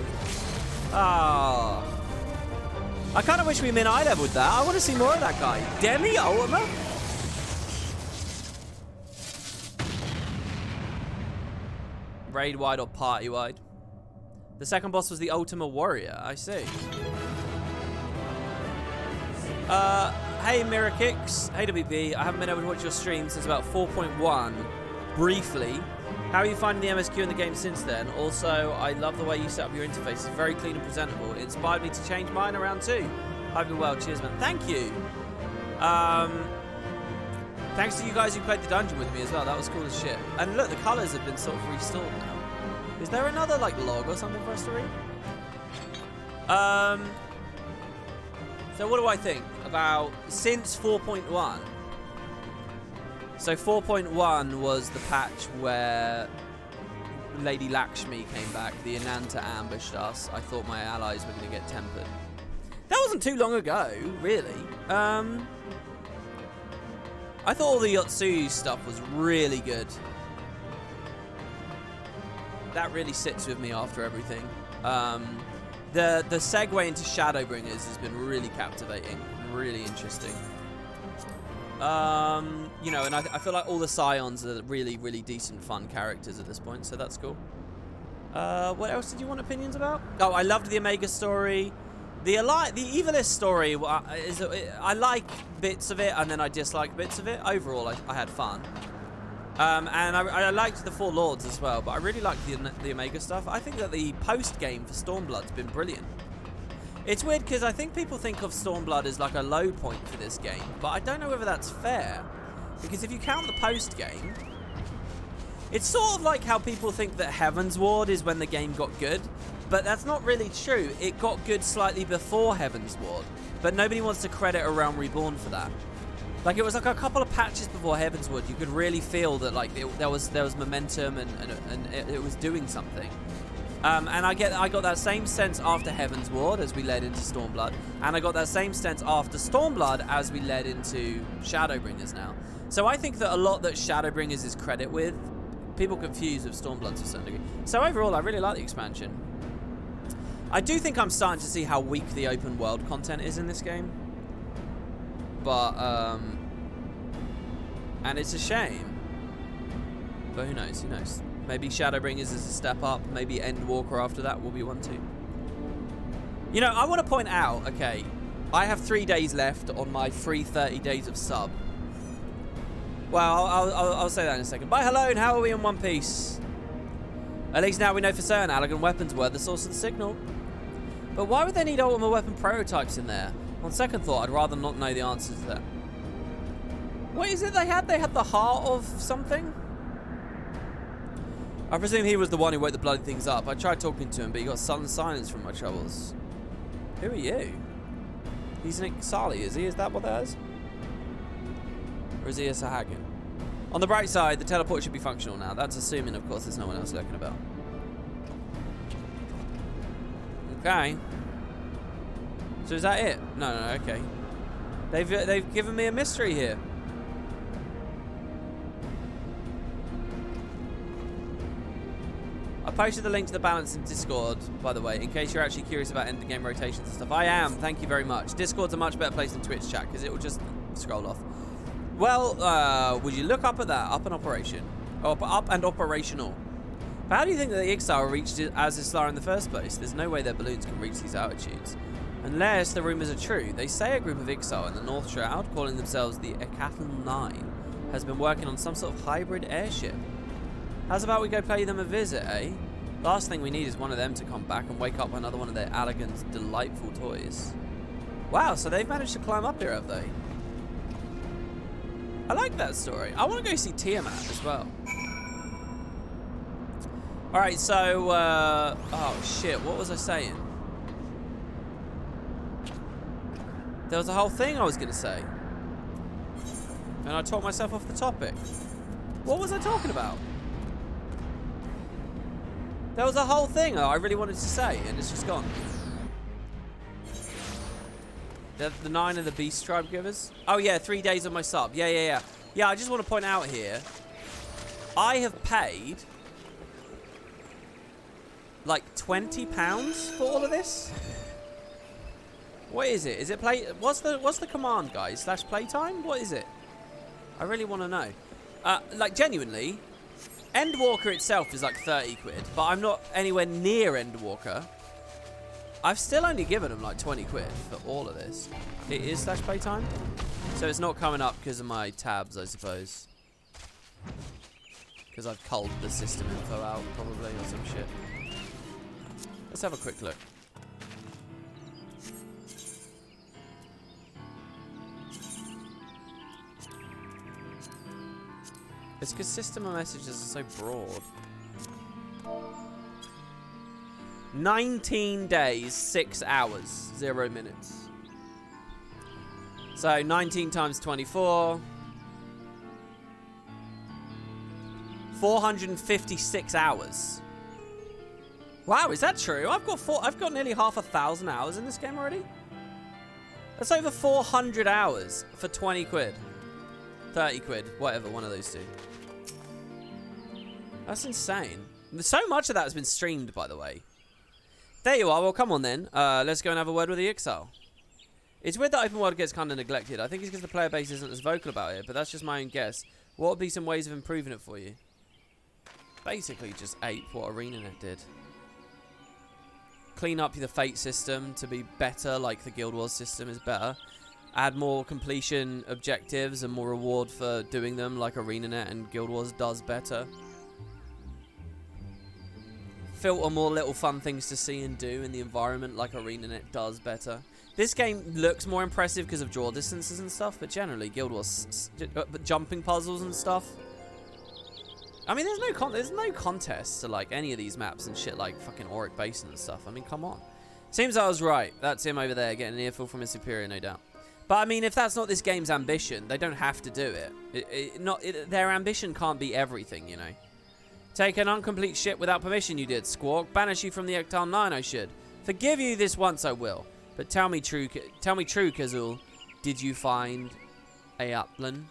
Ah. Oh. I kind of wish we min-eye leveled that. I want to see more of that guy. Demi Ultima? Raid wide or party wide? The second boss was the Ultima Warrior. I see. Hey Mirror Kicks, hey WB, I haven't been able to watch your stream since about 4.1, briefly. How are you finding the MSQ in the game since then? Also, I love the way you set up your interface, it's very clean and presentable. It inspired me to change mine around too. Hope you're well, cheers man. Thank you. Thanks to you guys who played the dungeon with me as well, that was cool as shit. And look, the colours have been sort of restored now. Is there another like log or something for us to read? So what do I think about since 4.1? So 4.1 was the patch where Lady Lakshmi came back. The Ananta ambushed us. I thought my allies were going to get tempered. That wasn't too long ago, really. I thought all the Yotsuyu stuff was really good. That really sits with me after everything. The segue into Shadowbringers has been really captivating, really interesting. You know, and I feel like all the Scions are really, really decent, fun characters at this point, so that's cool. What else did you want opinions about? Oh, I loved the Omega story. The Evilist story, I like bits of it, and then I dislike bits of it. Overall, I had fun. And I liked the Four Lords as well, but I really liked the Omega stuff. I think that the post-game for Stormblood's been brilliant. It's weird because I think people think of Stormblood as like a low point for this game, but I don't know whether that's fair. Because if you count the post-game, it's sort of like how people think that Heaven's Ward is when the game got good, but that's not really true. It got good slightly before Heaven's Ward, but nobody wants to credit A Realm Reborn for that. Like, it was like a couple of patches before Heavenswood. You could really feel that, like, there was momentum and it was doing something. And I got that same sense after Heaven's Ward as we led into Stormblood, and I got that same sense after Stormblood as we led into Shadowbringers now. So I think that a lot that Shadowbringers is credit with, people confuse with Stormblood to a certain degree. So overall, I really like the expansion. I do think I'm starting to see how weak the open world content is in this game. But, and it's a shame. But who knows, who knows. Maybe Shadowbringers is a step up. Maybe Endwalker after that will be one too. You know, I want to point out, okay, I have 3 days left on my free 30 days of sub. Well, I'll say that in a second. Bye, hello, and how are we in One Piece? At least now we know for certain elegant weapons were the source of the signal. But why would they need ultimate weapon prototypes in there? On second thought, I'd rather not know the answers to that. What is it they had? They had the heart of something? I presume he was the one who woke the bloody things up. I tried talking to him, but he got sudden silence from my troubles. Who are you? He's an Ixali, is he? Is that what that is? Or is he a Sahagin? On the bright side, the teleport should be functional now. That's assuming, of course, there's no one else lurking about. Okay. So is that it? No, okay. They've given me a mystery here. I posted the link to the balance in Discord, by the way, in case you're actually curious about endgame rotations and stuff. I am, thank you very much. Discord's a much better place than Twitch chat, because it will just scroll off. Well, would you look up at that? Up and operation. Oh, up and operational. But how do you think that the Ixal reached as Isla in the first place? There's no way their balloons can reach these altitudes. Unless the rumours are true. They say a group of Ixal in the North Shroud, calling themselves the Ekathon 9, has been working on some sort of hybrid airship. How's about we go pay them a visit, eh? Last thing we need is one of them to come back and wake up another one of their elegant, delightful toys. Wow, so they've managed to climb up here, have they? I like that story. I want to go see Tiamat as well. Alright, so, oh shit, what was I saying? There was a whole thing I was going to say. And I talked myself off the topic. What was I talking about? There was a whole thing that I really wanted to say, and it's just gone. The 9 of the Beast Tribe Givers? Oh yeah, 3 days of my sub. Yeah. Yeah, I just want to point out here, I have paid like £20 for all of this. What is it? Is it play? What's the command, guys? / playtime? What is it? I really want to know. Like genuinely, Endwalker itself is like 30 quid, but I'm not anywhere near Endwalker. I've still only given them like 20 quid for all of this. It is / playtime, so it's not coming up because of my tabs, I suppose. Because I've culled the system info out, probably, or some shit. Let's have a quick look. It's because system of messages are so broad. 19 days, 6 hours, 0 minutes. So 19 times 24. 456 hours. Wow, is that true? I've got nearly 1,000 hours in this game already. That's over 400 hours for 20 quid. 30 quid, whatever, one of those two. That's insane. So much of that has been streamed, by the way. There you are. Well, come on then. Let's go and have a word with the Ixal. It's weird that open world gets kind of neglected. I think it's because the player base isn't as vocal about it, but that's just my own guess. What would be some ways of improving it for you? Basically, just ape what ArenaNet did. Clean up the fate system to be better, like the Guild Wars system is better. Add more completion objectives and more reward for doing them, like ArenaNet and Guild Wars does better. Filter more little fun things to see and do in the environment, like ArenaNet does better. This game looks more impressive because of draw distances and stuff, but generally Guild Wars jumping puzzles and stuff. I mean, there's no contest to like any of these maps and shit like fucking Auric Basin and stuff. I mean, come on. Seems I was right. That's him over there getting an earful from his superior, no doubt. But I mean, if that's not this game's ambition, they don't have to do it. Their ambition can't be everything, you know. Take an incomplete ship without permission, you did, Squawk. Banish you from the Ectal 9, I should. Forgive you this once, I will. But tell me true, Kazul. Did you find a upland?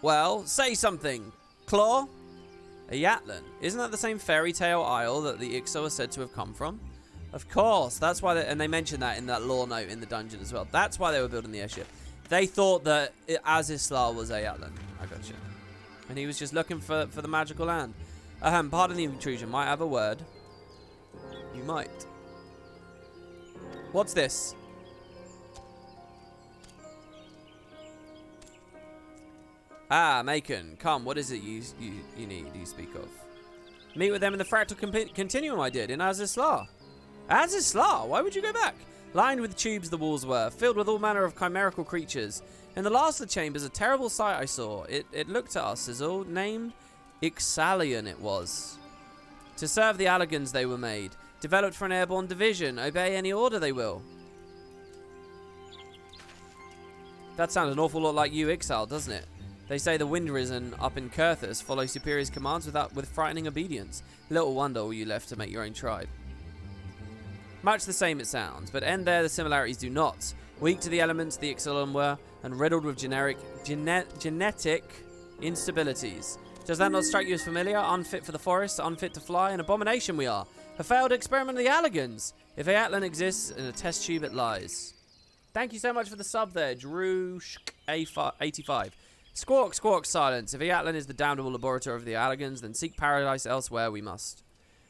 Well, say something, Claw. A Yatlan. Isn't that the same fairy tale isle that the Ixo are said to have come from? Of course. That's why, and they mentioned that in that lore note in the dungeon as well. That's why they were building the airship. They thought that Azizlar was a Yatlan. I got you. And he was just looking for the magical land. Pardon the intrusion. Might I have a word? You might. What's this? Ah, Macon, come, what is it you need, you speak of? Meet with them in the Fractal continuum I did, in Azizlar. Azizlar? Why would you go back? Lined with tubes the walls were, filled with all manner of chimerical creatures. In the last of the chambers, a terrible sight I saw. It looked at us, is all. Named Ixalion it was. To serve the Allegans they were made. Developed for an airborne division. Obey any order they will. That sounds an awful lot like you, Ixal, doesn't it? They say the Wind Risen up in Kurthus follow Superior's commands with frightening obedience. Little wonder all you left to make your own tribe. Much the same it sounds, but end there the similarities do not. Weak to the elements the Ixalan were, and riddled with genetic instabilities. Does that not strike you as familiar? Unfit for the forest, unfit to fly, an abomination we are. A failed experiment of the Allegans. If Atlan exists, in a test tube it lies. Thank you so much for the sub there, Drew85. Squawk, silence. If Atlan is the damnable laboratory of the Allegans, then seek paradise elsewhere we must.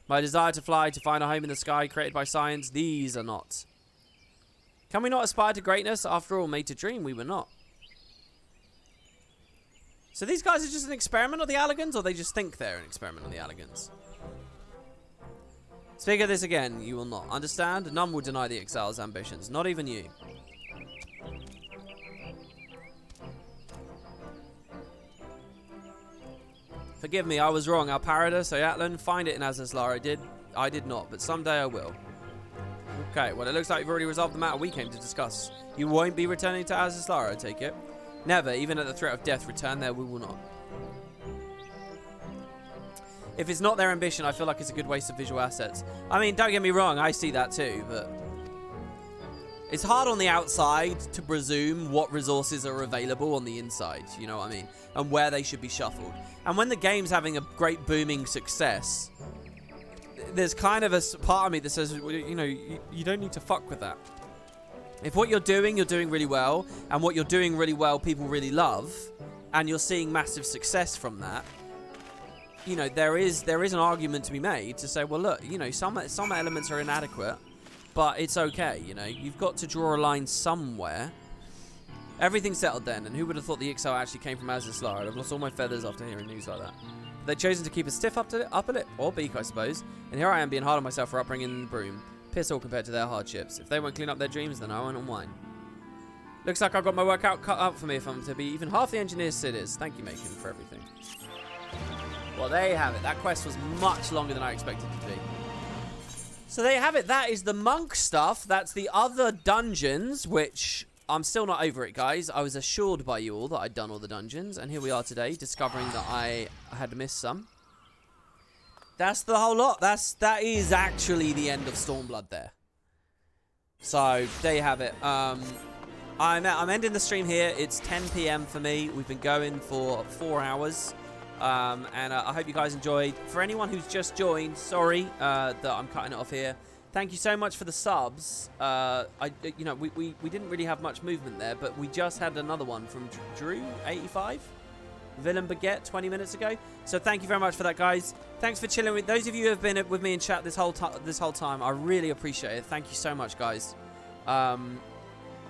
My desire to fly, to find a home in the sky created by science, these are not. Can we not aspire to greatness? After all, made to dream, we were not. So these guys are just an experiment on the Allegans, or they just think they're an experiment on the Allegans? Speak of this again, you will not. Understand? None will deny the Exile's ambitions, not even you. Forgive me, I was wrong. Our paradise, Atlan, find it in Azizlar. I did not, but someday I will. Okay, well, it looks like you've already resolved the matter we came to discuss. You won't be returning to Azizlar, I take it? Never, even at the threat of death, return there we will not. If it's not their ambition, I feel like it's a good waste of visual assets. I mean, don't get me wrong, I see that too, but it's hard on the outside to presume what resources are available on the inside, you know what I mean? And where they should be shuffled. And when the game's having a great booming success, there's kind of a part of me that says, you know, you don't need to fuck with that. If what you're doing really well, and what you're doing really well people really love, and you're seeing massive success from that, you know, there is an argument to be made to say, well, look, you know, some elements are inadequate, but it's okay, you know. You've got to draw a line somewhere. Everything settled then, and who would have thought the Ixo actually came from Azizlar? I'd have lost all my feathers after hearing news like that. But they'd chosen to keep a stiff upper lip, or beak, I suppose. And here I am being hard on myself for upbringing the broom. Piss all compared to their hardships. If they won't clean up their dreams, then I won't unwind. Looks like I've got my work out cut out for me if I'm to be even half the engineer Sid is. Thank you, Macon, for everything. Well, there you have it. That quest was much longer than I expected it to be. So there you have it. That is the monk stuff. That's the other dungeons, which I'm still not over it, guys. I was assured by you all that I'd done all the dungeons, and here we are today, discovering that I had missed some. That's the whole lot. That is actually the end of Stormblood there. So there you have it. I'm ending the stream here. It's 10 PM for me. We've been going for 4 hours. And I hope you guys enjoyed. For anyone who's just joined, sorry that I'm cutting it off here. Thank you so much for the subs. You know, we didn't really have much movement there, but we just had another one from Drew85, Villain Baguette 20 minutes ago. So thank you very much for that, guys. Thanks for chilling with those of you who have been with me in chat this whole time. I really appreciate it. Thank you so much, guys.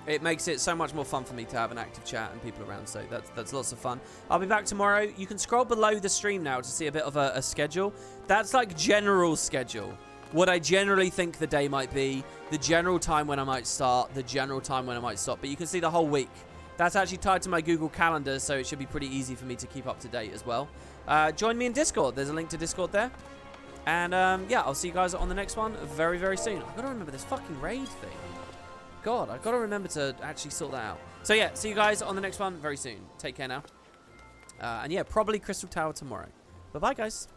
It makes it so much more fun for me to have an active chat and people around, so that's lots of fun. I'll be back tomorrow. You can scroll below the stream now to see a bit of a schedule. That's like general schedule. What I generally think the day might be, the general time when I might start, the general time when I might stop. But you can see the whole week. That's actually tied to my Google Calendar, so it should be pretty easy for me to keep up to date as well. Join me in Discord. There's a link to Discord there. And yeah, I'll see you guys on the next one very, very soon. I've got to remember this fucking raid thing. God, I've got to remember to actually sort that out. So yeah, see you guys on the next one very soon. Take care now. And yeah, probably Crystal Tower tomorrow. Bye-bye, guys.